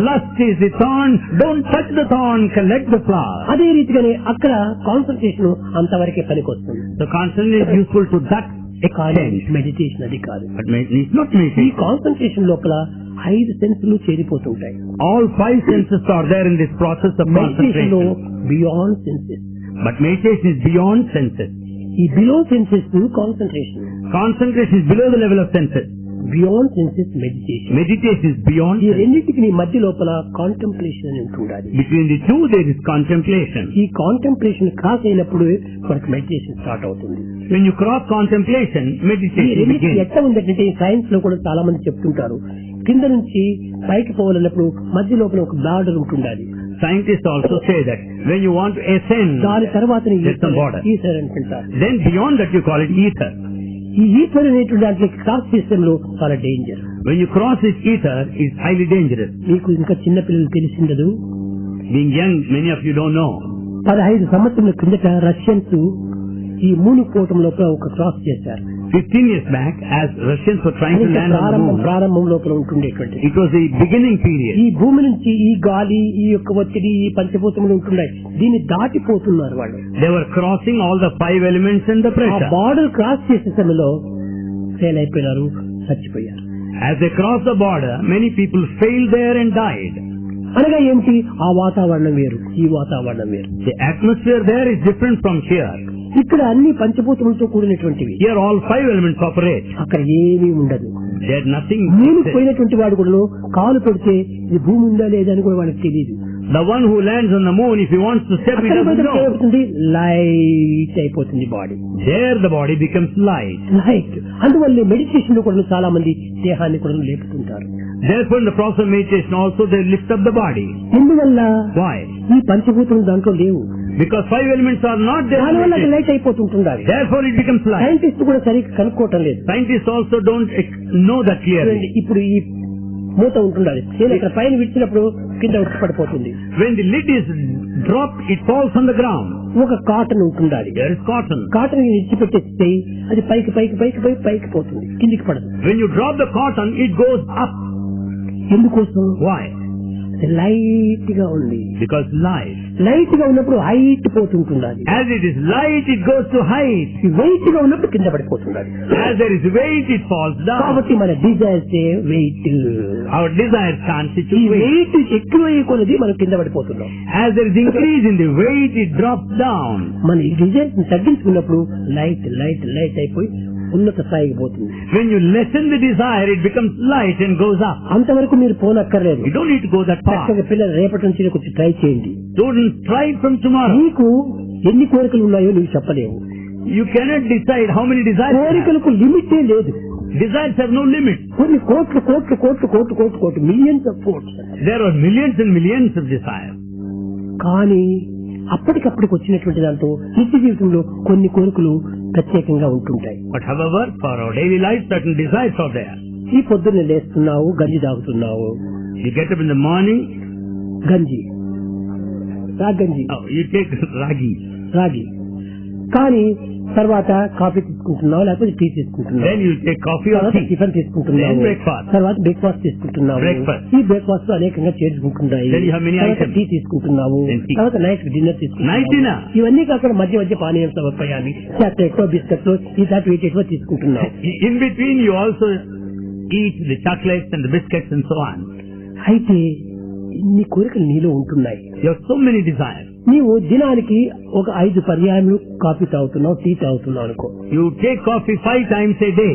S2: lust is the thorn. Don't touch the thorn, collect the flower.
S1: అదే రీతిగానే అక్కడ concentration అంతవరకే పనికొస్తుంది.
S2: The concentration is useful to that extent.
S1: Meditation అది కాదు.
S2: But it's not
S1: ఈ
S2: meditation.
S1: Concentration లోపల 5 సెన్సులు చేరిపోతుంటాయి.
S2: All 5 senses are there in this process of
S1: meditation లో
S2: concentration.
S1: Beyond senses.
S2: But meditation is beyond senses.
S1: ఈ below senses concentration,
S2: Concentration is below the level of senses.
S1: Beyond senses meditation.
S2: Meditation is beyond
S1: ఈ
S2: senses.
S1: రెండింటికి నీ మధ్య లోపల contemplation అని ఉంటుండాలి.
S2: Between the two there is contemplation.
S1: ఈ contemplation cross అయినప్పుడు మనకు మెడిటేషన్ స్టార్ట్ అవుతుంది.
S2: When you cross contemplation,
S1: ఈ
S2: meditation
S1: రెండింటికి
S2: begins.
S1: ఎట్లా ఉందంటే సైన్స్ లో కూడా చాలా మంది చెప్తుంటారు, కింద నుంచి పైకి పోవాలన్నప్పుడు మధ్య లోపల ఒక బ్లాడర్ ఉంటుండాలి.
S2: Scientists also say that when you want to ascend,
S1: దాని తర్వాత
S2: there's some border.
S1: ఈథర్ అంటుంటారు.
S2: Then beyond that you call it ether.
S1: ఈ ఈథర్ అనేటువంటి దాంట్లో క్రాస్ సిస్టమ్ లో చాలా danger.
S2: When you cross this ether, it's highly dangerous.
S1: మీకు ఇంకా చిన్న పిల్లలు తెలిసిండదు.
S2: Being young, many of you don't know.
S1: 15 సంవత్సరాల కిందట రష్యన్స్ ఈ మూన్ పోవటం లోపల ఒక క్రాస్ చేశారు.
S2: 15 years back, as Russians were trying to land on the moon,
S1: ప్రారంభం లోపల ఉంటుండేటువంటి
S2: it was the beginning period.
S1: ఈ భూమి నుంచి ఈ గాలి, ఈ యొక్క ఒత్తిడి, ఈ పంచభూతములు ఉంటున్నాయి, దీన్ని దాటిపోతున్నారు వాళ్ళు.
S2: They were crossing all the 5 elements and the
S1: ఆ
S2: pressure.
S1: బార్డర్ క్రాస్ చేసే సమయంలో ఫెయిల్ అయిపోయినారు, చచ్చిపోయారు.
S2: As they crossed the border, many people failed there and died.
S1: అనగా ఏమిటి, ఆ వాతావరణం వేరు, ఈ వాతావరణం వేరు.
S2: The atmosphere there is different from here.
S1: ఇక్కడ అన్ని పంచభూతములతో కూడినటువంటివి,
S2: Here all 5 elements operate.
S1: అక్కడ ఏమీ ఉండదు.
S2: There's nothing.
S1: మూడు పోయినటువంటి వాడు కూడా కాలు పెడితే ఇది భూమి ఉందా లేదా అని కూడా వాళ్ళకి తెలియదు.
S2: The one who lands on the moon, if he wants to step, he
S1: అక్కడ
S2: doesn't know.
S1: ఏమవుతుంది, లైట్ అయిపోతుంది body,
S2: There the body becomes light.
S1: Light. అందువల్ల మెడిటేషన్ లో కూడా చాలా మంది దేహాన్ని కూడా లేపుతుంటారు.
S2: Therefore in the process of meditation also they lift up the body.
S1: ఎందువల్ల,
S2: Why?
S1: ఈ పంచభూతములు దాంట్లో లేవు,
S2: Because 5 elements are not there. in
S1: దానివల్ల అది
S2: meditation.
S1: లైట్ అయిపోతుంటుండాలి.
S2: Therefore it becomes light.
S1: Scientist కూడా సరిగ్గా కనుక్కోవటం లేదు.
S2: Scientists also don't know that clearly.
S1: ఇప్పుడు ఈ మూత ఉంటుండాలి. నేను ఇక్కడ పైన విడిచినప్పుడు కింద పడిపోతుంది.
S2: When the lid is dropped, it falls on the ground.
S1: ఒక కాటన్ ఉంటుండాలి.
S2: There is cotton.
S1: కాటన్ విడిచిపెట్టేస్తే అది పైకి పైకి పైకి పైకి పైకి పోతుంది, కిందికి పడదు.
S2: When you drop the cotton, it goes up.
S1: ఎందుకోసం?
S2: Why?
S1: లైట్ గా ఉంది.
S2: Because light.
S1: లైట్ గా ఉన్నప్పుడు హైట్ పోతుంటుండాలి.
S2: As it is light, it goes to height.
S1: Weight గా ఉన్నప్పుడు కింద పడిపోతుండాలి.
S2: As there is weight, it falls down.
S1: కాబట్టి మన desires weight.
S2: Our desires can't sit
S1: ఈ
S2: to weight.
S1: వెయిట్ ఎక్కువయ్యే కొలది మనం కింద పడిపోతున్నాం.
S2: As there is increase in the weight, it drops down.
S1: మన ఈ డిజైర్స్ తగ్గించుకున్నప్పుడు లైట్ లైట్ లైట్ అయిపోయి ఉన్నత స్థాయికి పోతుంది.
S2: When you lessen the desire, it becomes light and goes up.
S1: అంతవరకు మీరు పోనక్కర్లేదు.
S2: You don't need to go that far.
S1: చక్కగా పిల్లలు రేపటి నుంచి కొంచెం ట్రై చేయండి.
S2: Don't try from tomorrow.
S1: నీకు ఎన్ని కోరికలు ఉన్నాయో నీకు చెప్పలేవు.
S2: You cannot decide how many desires you have.
S1: కోరికలకు లిమిటే లేదు.
S2: Desires have no limit.
S1: కొన్ని కోట్లు కోట్లు కోట్లు కోట్లు కోట్లు కోట్లు మిలియన్స్ ఆఫ్ కోట్స్.
S2: There are millions and millions of desires.
S1: కానీ అప్పటికప్పటికి వచ్చినటువంటి దాంతో నిత్య జీవితంలో కొన్ని కోరికలు ప్రత్యేకంగా ఉంటుంటాయి.
S2: But however, for our daily life, certain desires are there.
S1: ఈ పొద్దున్నే లేస్తున్నావు, గంజి తాగుతున్నావు.
S2: You get up in the morning.
S1: గంజి రాగంజి
S2: You take ragi.
S1: రాగి. కానీ తర్వాత కాఫీ తీసుకుంటున్నావు, లేకపోతే టీ తీసుకుంటున్నావు.
S2: Then you take coffee or
S1: తర్వాత
S2: tea.
S1: టిఫిన్ తీసుకుంటున్నావు.
S2: Then breakfast.
S1: తర్వాత బ్రేక్ఫాస్ట్ తీసుకుంటున్నావు.
S2: Breakfast.
S1: ఈ బ్రేక్ఫాస్ట్ లో అనేకంగా చేర్చుకుంటున్నాయి.
S2: Then you have many
S1: తర్వాత
S2: items.
S1: టీ తీసుకుంటున్నావు.
S2: Then tea.
S1: తర్వాత నైట్ డిన్నర్ తీసుకుంటున్నావు.
S2: Night dinner.
S1: ఇవన్నీ కాకుండా మధ్య మధ్య పానీయం సమర్పయాన్ని చాక్లెట్లు బిస్కెట్లు ఇలాంటి వీటిలో తీసుకుంటున్నావు.
S2: In between, you also eat the chocolates and the biscuits and so on.
S1: అయితే ఇన్ని కోరికలు నీలో ఉంటున్నాయి.
S2: You have so many desires.
S1: నీవు దినానికి ఒక 5 పర్యాయములు కాఫీ తాగుతున్నావు, టీ తాగుతున్నావు అనుకో.
S2: You take coffee 5 times a day.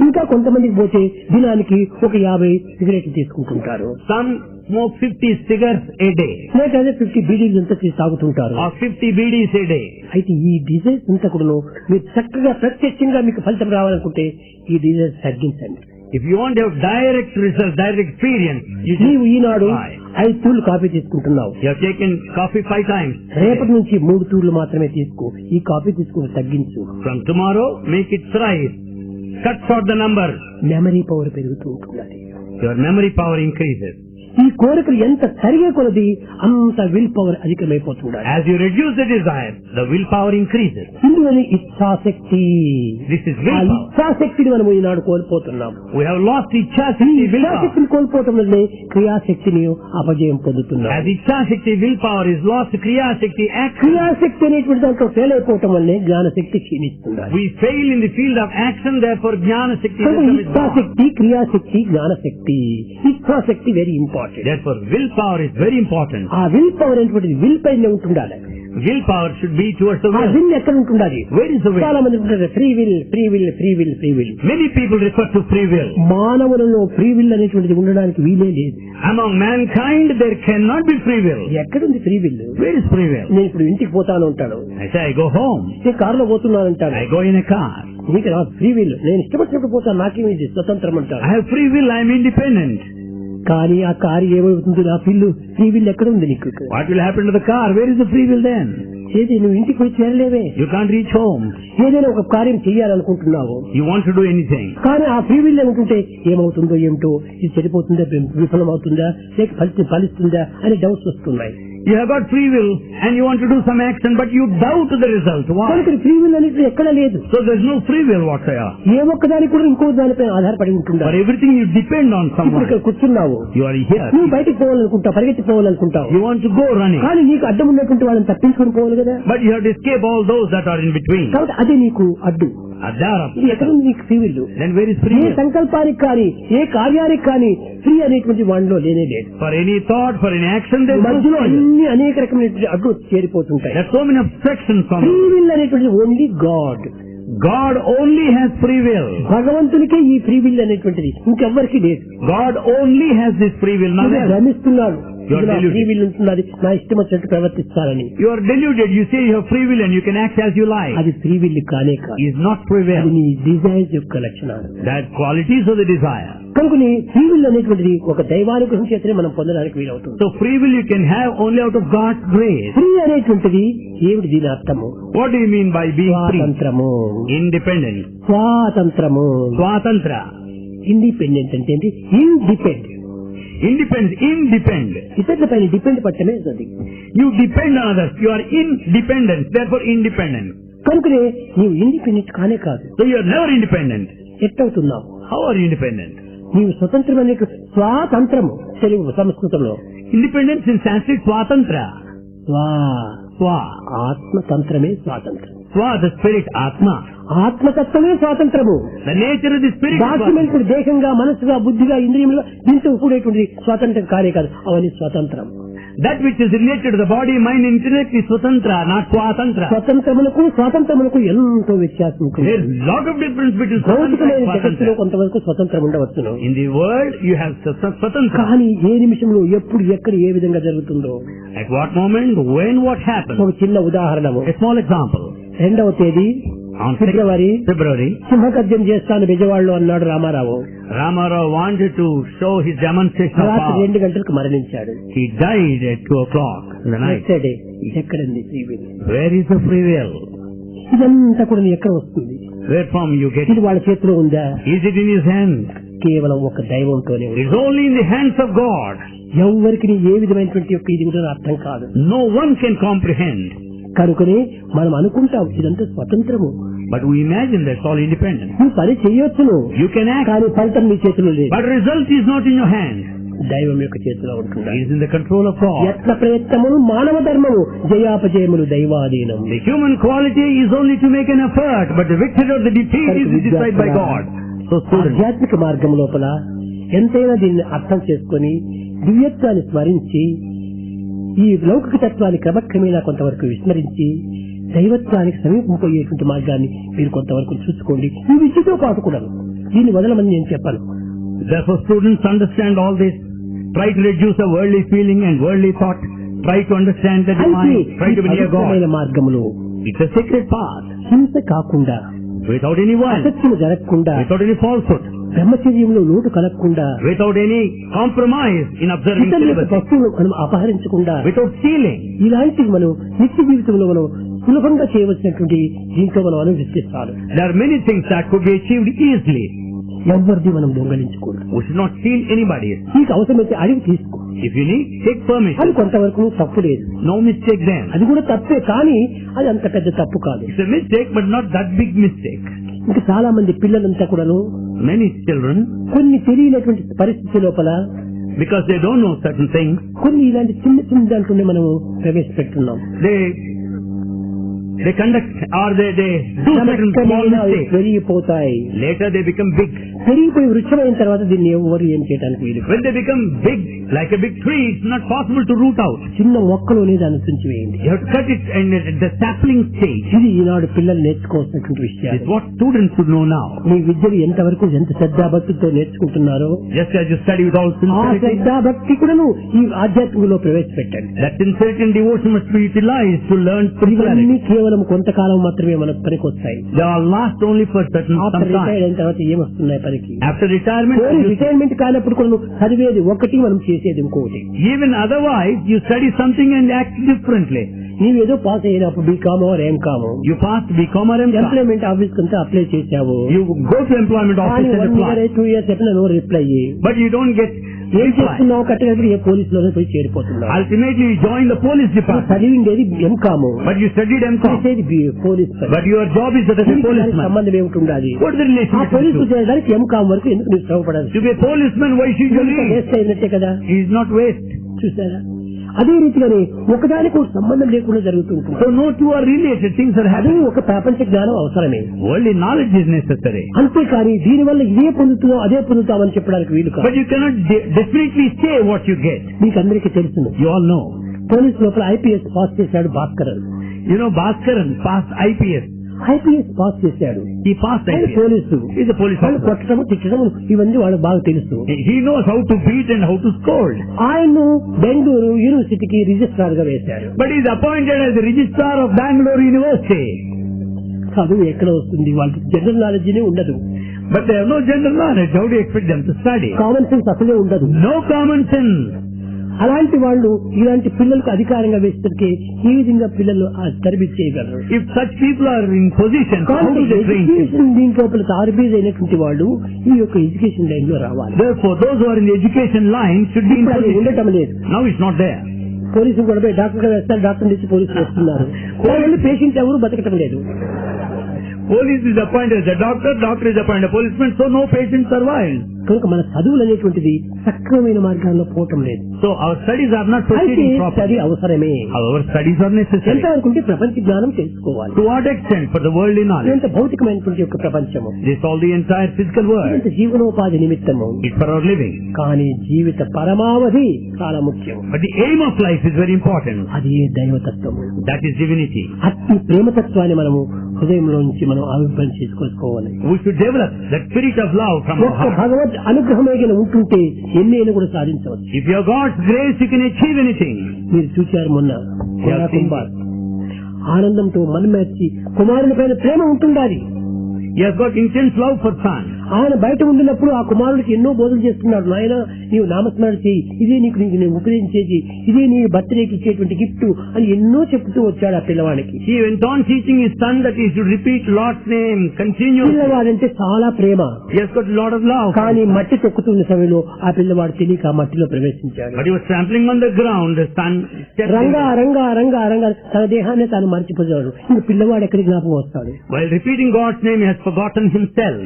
S1: ఇంకా కొంతమందికి పోతే దినానికి ఒక 50 సిగరెట్లు తీసుకుంటుంటారు.
S2: Some smoke 50 cigars a day.
S1: లేకపోతే 50 బీడీలు అంతా తాగుతుంటారు.
S2: Or 50 BDs a day.
S1: అయితే ఈ డిజైర్స్ అంతా కూడా మీరు చక్కగా ప్రత్యక్షంగా మీకు ఫలితం రావాలనుకుంటే ఈ డిజైర్స్ తగ్గించండి.
S2: If you want to have direct result, direct experience, you
S1: నీవు ఈనాడు
S2: try.
S1: 5 తూర్లు కాఫీ తీసుకుంటున్నావు.
S2: You have taken coffee 5 times.
S1: రేపటి నుంచి 3 తూర్లు మాత్రమే తీసుకో. ఈ కాఫీ తీసుకుని తగ్గించు.
S2: From tomorrow, make it thrice. Cut short the number.
S1: Memory power పెరుగుతూ ఉంటున్నది.
S2: Your memory power increases.
S1: ఈ కోరికలు ఎంత తరిగే కొలది అంత విల్ పవర్ అధికమైపోతుంది.
S2: As you reduce the desire, the willpower increases.
S1: ఇందువల్ల ఇచ్ఛాశక్తి.
S2: This is willpower.
S1: ఇచ్ఛాశక్తిని మనం ఈనాడు కోల్పోతున్నాం.
S2: We have lost ichhashakti willpower.
S1: ఇచ్ఛాశక్తిని కోల్పోవటం వల్లనే క్రియాశక్తిని అపజయం పొందుతున్నాం.
S2: As ichhashakti willpower is lost, kriyashakti action.
S1: క్రియాశక్తి అనేటువంటి దాంట్లో ఫెయిల్ అయిపోవటం వల్లనే జ్ఞానశక్తి క్షీణిస్తుంది.
S2: We fail in the field of action, therefore jnana shakti is gone.
S1: ఇచ్ఛాశక్తి, క్రియాశక్తి, జ్ఞానశక్తి. ఇచ్ఛాశక్తి very important.
S2: Therefore willpower is very important.
S1: ఆ విల్ పవర్ అనేటువంటిది విల్ పైన ఉంటుండాలి.
S2: Willpower should be towards the
S1: ఆ
S2: will.
S1: విల్ ఎక్కడ ఉంటుండాలి?
S2: Where is the will?
S1: చాలా మంది ఉంటారు free will free will free will free will.
S2: Many people refer to free will.
S1: మానవులలో ఫ్రీ విల్ అనేటువంటిది ఉండడానికి వీలే లేదు.
S2: Among mankind there cannot be free will.
S1: ఎక్కడుంది free will?
S2: Where is free will?
S1: నేను ఇప్పుడు ఇంటికి పోతాను ఉంటాను.
S2: I say I go home.
S1: నేను కారులో పోతున్నాను అంటాను.
S2: I go in a car.
S1: నీకు ఫ్రీ విల్, నేను ఇష్టపడినప్పుడు పోతాను, నాకేమిది స్వతంత్రం అంటాను.
S2: I have free will, I am independent.
S1: కానీ ఆ కారు ఏమవుతుంది? నా ఫ్రీ విల్ ఎక్కడ ఉంది నీకు?
S2: What will happen to the car? Where is the free will then?
S1: ఏది నువ్వు ఇంటికి పోయి చేరలేవే.
S2: You can't reach home.
S1: ఏదైనా ఒక కార్యం చెయ్యాలనుకుంటున్నావు,
S2: You want to do anything.
S1: కానీ ఆ ఫ్రీ విల్ ఏమంటుంటే ఏమవుతుందో ఏమిటో, ఇది సరిపోతుందా, విఫలం అవుతుందా, లేక ఫలిస్తుందా అని డౌట్స్ వస్తున్నాయి.
S2: You have got free will and you want to do some action, but you doubt the result. Why?
S1: Free will అనేది ఎక్కడ లేదు.
S2: So there's no free will whatsoever.
S1: ఏ ఒక్కదానికి కూడా ఇంకో దానిపై ఆధారపడి
S2: For
S1: ఉంటుందా.
S2: everything you depend on
S1: ఇప్పుడు
S2: someone.
S1: ఇక్కడ కూర్చున్నావు,
S2: You are here.
S1: నువ్వు బయటికి పోవాలనుకుంటావు, పరిగెత్తిపోవాలనుకుంటావు,
S2: You want to go running.
S1: కానీ నీకు అడ్డం ఉన్నటువంటి వాళ్ళని తప్పించుకొని పోవాలి కదా.
S2: But you have to escape all those that are in between.
S1: కాబట్టి అదే నీకు అడ్డు.
S2: Adhara.
S1: ఇది ఎక్కడ ఉంది నీకు free will?
S2: Then where is free
S1: A
S2: will?
S1: సంకల్పానికి కానీ ఏ కార్యానికి కానీ ఫ్రీ అనేటువంటి వాడిలో లేనే లేదు.
S2: For any thought, for any action, there's no
S1: మధ్యలో
S2: free will.
S1: అన్ని అనేక రకమైనటువంటి అడ్డు చేరిపోతుంటాయి.
S2: There's so many obstructions from
S1: free
S2: it.
S1: Will అనేటువంటి only god.
S2: God only has free will.
S1: భగవంతునికే ఈ ఫ్రీ విల్ అనేటువంటిది, ఇంకెవ్వరికి లేదు.
S2: God only has this free will. Now
S1: నువ్వు భ్రమిస్తున్నాడు,
S2: You are deluded.
S1: Free will ఉంటున్నది, నా ఇష్టం వచ్చినట్టు ప్రవర్తిస్తారని.
S2: you are deluded. You say you have free will and you can act as you like.
S1: అది ఫ్రీ విల్ కానే కాదు.
S2: Is not free
S1: అది
S2: will.
S1: నీ డిజైర్స్ యొక్క లక్షణాలు.
S2: That qualities of the desire.
S1: కనుకని ఫ్రీ విల్ అనేటువంటిది ఒక దైవానుగ్రహం చేతనే మనం పొందడానికి వీలవుతుంది.
S2: So free will you can have only out of God's grace.
S1: Free అనేటువంటిది ఏమిటి దీని అర్థము?
S2: What do you mean by being free?
S1: స్వాతంత్రము.
S2: Independent.
S1: స్వాతంత్రము.
S2: Swatantra.
S1: Independent అంటే ఏంటి? ఇండిపెండెంట్.
S2: Independent.
S1: ఇతరుల పైన డిపెండ్ పట్టమే అది.
S2: You depend on others. You are independent. Therefore independent.
S1: కనుకనే నీవు ఇండిపెండెంట్ కానే కాదు.
S2: So you are never independent.
S1: ఎట్టవుతున్నావు?
S2: How are you independent?
S1: నీవు స్వతంత్రం అనే స్వాతంత్రము తెలుగు సంస్కృతంలో.
S2: Independence in Sanskrit Swatantra. Swa.
S1: ఆత్మతంత్రమే స్వాతంత్రం.
S2: Swa, the spirit, Atma.
S1: ఆత్మతత్వమే స్వాతంత్రము.
S2: The nature of the spirit.
S1: Document దేహంగా మనసుగా బుద్ధిగా ఇంద్రియములుగా దీంతో కూడేటువంటి స్వాతంత్రం కానే కాదు, అవన్నీ స్వాతంత్రం.
S2: That which is related to the body, mind, intellect is Swatantra, not Swatantra.
S1: స్వతంత్రములకు స్వాతంత్రములకు ఎంతో వ్యత్యాసం.
S2: There is a lot of difference between
S1: భౌతికమైన
S2: Swatantra and
S1: జగత్తులో
S2: Swatantra.
S1: కొంతవరకు స్వతంత్రం ఉండవచ్చును.
S2: In the world, you have Swatantra.
S1: కానీ ఏ నిమిషంలో ఎప్పుడు ఎక్కడ ఏ విధంగా జరుగుతుందో.
S2: At what moment, when, what happens.
S1: ఒక చిన్న ఉదాహరణము.
S2: A small example.
S1: 2వ తేదీ
S2: On
S1: ఫిబ్రవరి
S2: February,
S1: సింహగర్జన చేస్తాను బెజవాడలో అన్నాడు Ramarao.
S2: Ramarao wanted to show his demonstration of
S1: రాత్రి
S2: power.
S1: 2 గంటలకు మరణించాడు.
S2: He died at 2 o'clock in the night.
S1: Next day ఎక్కడండి free will?
S2: Where is the free will?
S1: ఇదంతా కూడా ఎక్కడ వస్తుంది?
S2: Where from you get
S1: ఇది
S2: it?
S1: వాళ్ళ చేతిలో ఉందా?
S2: Is it in his hand?
S1: కేవలం ఒక దైవంతోనే ఉంది.
S2: It is only in the hands of God.
S1: ఎవరికి ఏ విధమైనటువంటి యొక్క ఇది కూడా అర్థం కాదు.
S2: No one can comprehend.
S1: కనుకనే మనం అనుకుంటాం ఇదంతా స్వతంత్రము.
S2: But we imagine that's all independent.
S1: నువ్వు పని చేయొచ్చును,
S2: You can act,
S1: కానీ ఫలితం నీ చేతిలో లేదు.
S2: but result is not in your hand.
S1: దైవం యొక్క చేతిలో ఉంటుంది.
S2: It is in the control of God.
S1: యత్న ప్రయత్నములు మానవ ధర్మము, జయాపజయములు దైవాధీనం.
S2: The human quality is only to make an effort, but the victory of the defeat is decided by God. So students,
S1: ఆధ్యాత్మిక మార్గం లోపల ఎంతైనా దీన్ని అర్థం చేసుకొని దివ్యత్వాన్ని స్మరించి ఈ లౌకిక తత్వాన్ని క్రమక్రమేణా కొంతవరకు విస్మరించి దైవత్వానికి సమీపంపోయేటువంటి మార్గాన్ని మీరు కొంతవరకు చూసుకోండి. ఈ విద్యతో పాటు కూడా దీన్ని వదలమని నేను చెప్పాను.
S2: therefore students understand all this. Try to reduce the worldly feeling and worldly thought. Try to understand the
S1: అయితే
S2: divine. Try
S1: ఈ
S2: to be near
S1: పవిత్రమైన
S2: God.
S1: మార్గములో
S2: It's a sacred path.
S1: హింస కాకుండా,
S2: Without any violence.
S1: అసత్యము జరగకుండా,
S2: Without any falsehood.
S1: బ్రహ్మచర్యంలో లోటు కలగకుండా,
S2: Without any compromise in observing
S1: ఇతరుల యొక్క
S2: syllabus.
S1: వస్తువులు మనం అపహరించకుండా,
S2: Without stealing.
S1: ఇలాంటివి మనం నిత్య జీవితంలో మనం సులభంగా చేయవలసినటువంటి దీంట్లో మనం అనుష్ఠిస్తాను.
S2: There are many things that could be achieved easily.
S1: ఎవరిది మనం దొంగలించకూడదు.
S2: We should not steal anybody's.
S1: నీకు అవసరమైతే అడిగి తీసుకో.
S2: If you need, take
S1: అది
S2: permission.
S1: కొంతవరకు తప్పు లేదు.
S2: No mistake then.
S1: అది కూడా తప్పే, కానీ అది అంత పెద్ద తప్పు కాదు.
S2: It's a mistake, but not that big mistake.
S1: ఇంకా చాలా మంది పిల్లలంతా కూడాను
S2: Many children,
S1: కొన్ని తెలియనటువంటి పరిస్థితి లోపల
S2: because they don't know certain things,
S1: కొన్ని ఇలాంటి చిన్న చిన్న దాంట్లోనే మనము ప్రవేశపెట్టున్నాం.
S2: they conduct or they do certain small mistakes.
S1: పెరిగిపోతాయి.
S2: Later they become big.
S1: పెరిగిపోయి వృక్షమైన తర్వాత దీన్ని ఎవరు ఏం చేయడానికి వీలు.
S2: When they become big, like a big tree, it's not possible to root out.
S1: చిన్న మొక్కలోనే దాన్ని తుంచివేయండి.
S2: You have to cut it and at the sapling stage.
S1: ఇది ఈనాడు పిల్లలు నేర్చుకోవాల్సినటువంటి విషయాలు.
S2: It's what students should know now.
S1: మీ విద్యను ఎంతవరకు ఎంత శ్రద్ధాభక్తితో నేర్చుకుంటున్నారో
S2: Just as you study with all
S1: ఆ
S2: sincerity,
S1: శ్రద్ధాభక్తి కూడాను ఈ ఆధ్యాత్మికలో ప్రవేశపెట్టండి.
S2: that sincerity and devotion must be utilized to learn spirituality.
S1: ఇవన్నీ కేవలం కొంతకాలం మాత్రమే మనకు పనికొస్తాయి.
S2: They are last only for certain
S1: after
S2: some
S1: retired
S2: time.
S1: అయిన తర్వాత ఏమొస్తున్నాయి పనికి?
S2: After retirement,
S1: రిటైర్మెంట్ కానప్పుడు కూడా నువ్వు చదివేది ఒకటి, మనం చేసేది ఇంకొకటి.
S2: even otherwise, you study something and act differently.
S1: నీవేదో పాస్ అయినప్పుడు BCom or MCom
S2: You passed BCom or MCom.
S1: Employment office కంతా అప్లై చేశావు.
S2: You go to employment office and
S1: 1
S2: apply.
S1: year 2 years చెప్పిన no reply.
S2: But you don't get
S1: ఏం
S2: reply.
S1: చేస్తున్నావు? కట్టేటప్పుడు ఏ police లోనే పోయి చేరిపోతున్నావు.
S2: Ultimately, you join the police department.
S1: చదివిండేది MCom,
S2: But you studied MCom.
S1: చేసేది పోలీస్ పని.
S2: But your job is as a
S1: దీనికి దానికి
S2: policeman.
S1: సంబంధం ఏమిటి ఉండాలి?
S2: What is the relation
S1: ఆ
S2: between
S1: పోలీసు
S2: the two?
S1: చేయడానికి ఎంకామ్ వరకు ఎందుకు నీకు శ్రమపడాలి?
S2: To be a policeman, why should you read?
S1: Waste అయినట్టే కదా.
S2: He is not waste.
S1: చూసారా? అదే రీతిగానే ఒకదానికి ఒక సంబంధం లేకుండా జరుగుతుంటుంది.
S2: So no two are related. Things are
S1: అది
S2: happening.
S1: ఒక ప్రపంచ జ్ఞానం అవసరమే.
S2: Worldly knowledge is necessary.
S1: అంతేకాని దీనివల్ల ఇదే పొందుతున్నావు అదే పొందుతామని చెప్పడానికి వీలు కాదు.
S2: But you cannot definitely say what you get.
S1: మీకు అందరికీ తెలుసును.
S2: You all know.
S1: పోలీస్ లోపల ఐపీఎస్ పాస్ చేశాడు Bhaskaran.
S2: You know Bhaskaran passed IPS.
S1: IPS pass చేశాడు.
S2: He passed
S1: ఆయన
S2: IPS.
S1: Police.
S2: He's a police
S1: వాళ్ళు
S2: officer.
S1: కొట్టడం తిట్టడం ఇవన్నీ వాళ్ళకి బాగా తెలుసు.
S2: He knows how to beat and how to scold.
S1: ఆయన్ను బెంగళూరు యూనివర్సిటీకి రిజిస్ట్రార్ గా వేశారు.
S2: But he is appointed as the registrar of Bangalore University.
S1: చదువు ఎక్కడ వస్తుంది? వాళ్ళకి జనరల్ నాలెడ్జ్ ఉండదు.
S2: But they have no general knowledge. How do you expect them to study?
S1: Common sense అసలే ఉండదు.
S2: No common sense.
S1: అలాంటి వాళ్ళు ఇలాంటి పిల్లలకు అధికారంగా వేస్తే ఈ విధంగా పిల్లలు తరబితి చేయగలరు.
S2: If such people are in position, how do they train?
S1: Education దీంట్లో తారుబీజ్ అయినటువంటి వాళ్ళు ఈ యొక్క ఎడ్యుకేషన్ లైన్ లో రావాలి.
S2: Therefore, those who are in the education line should be in
S1: అది
S2: position.
S1: ఉండటం లేదు.
S2: Now it's not there.
S1: పోలీసులు కూడా పోయి డాక్టర్ వేస్తారు, డాక్టర్ నుంచి పోలీసులు వస్తున్నారు. పేషెంట్ ఎవరు బతకటం లేదు.
S2: Police is appointed as a doctor, doctor is appointed a policeman, so no patient survives.
S1: కనుక మన చదువులు అనేటువంటిది సక్రమమైన మార్గాల్లో పోవటం లేదు.
S2: So our studies are not
S1: అయితే
S2: proceeding properly.
S1: అది అవసరమే.
S2: However, studies are necessary.
S1: ఎంత అనుకుంటే ప్రపంచ జ్ఞానం తెలుసుకోవాలి.
S2: To what extent? For the worldly knowledge.
S1: ఎంత భౌతికమైనటువంటి యొక్క ప్రపంచము,
S2: This all the entire physical world.
S1: ఎంత జీవనోపాధి నిమిత్తము.
S2: It's for our living.
S1: కానీ జీవిత పరమావధి చాలా ముఖ్యం.
S2: But the aim of life is very important.
S1: అది దైవతత్వము.
S2: That is divinity.
S1: అట్టి ప్రేమతత్వాన్ని మనము హృదయంలోంచి మనం ఆవిర్భావం చేసుకోవాలి.
S2: We should develop that spirit of love from our
S1: ఒక్క
S2: heart.
S1: భగవద్ అనుగ్రహమే ఉంటుంటే ఎన్నైనా కూడా సాధించవచ్చు.
S2: If you have God's grace, you can achieve anything.
S1: మీరు చూశారు మొన్న కుమార్ ఆనందంతో మనమేర్చి కుమారుని పైన ప్రేమ ఉంటుండాలి.
S2: He has got intense love for son.
S1: ఆయన బయట ఉండినప్పుడు ఆ కుమారుడికి ఎన్నో బోధలు చేస్తున్నాడు. నాయన నీవు నామస్మరణ చేయి, ఇదే నీకు నేను ఉపదేశించేది, ఇదే నీ బర్త్డేకి ఇచ్చేటువంటి గిఫ్ట్ అని ఎన్నో చెప్తూ వచ్చాడు ఆ పిల్లవాడికి.
S2: He went on teaching his son that he should repeat Lord's name continuously.
S1: పిల్లవాడంటే చాలా ప్రేమ.
S2: He has got a lot of love.
S1: కానీ మట్టి తొక్కుతున్న సమయంలో ఆ పిల్లవాడు తెలియక ఆ మట్టిలో ప్రవేశించాడు.
S2: But he was trampling on the ground. The son stepped
S1: Ranga Ranga Ranga Ranga తన దేహాన్ని తాను మర్చిపోయాడు. ఇంక పిల్లవాడు ఎక్కడికి జ్ఞాపకం వస్తాడు?
S2: While repeating God's name, he has forgotten himself.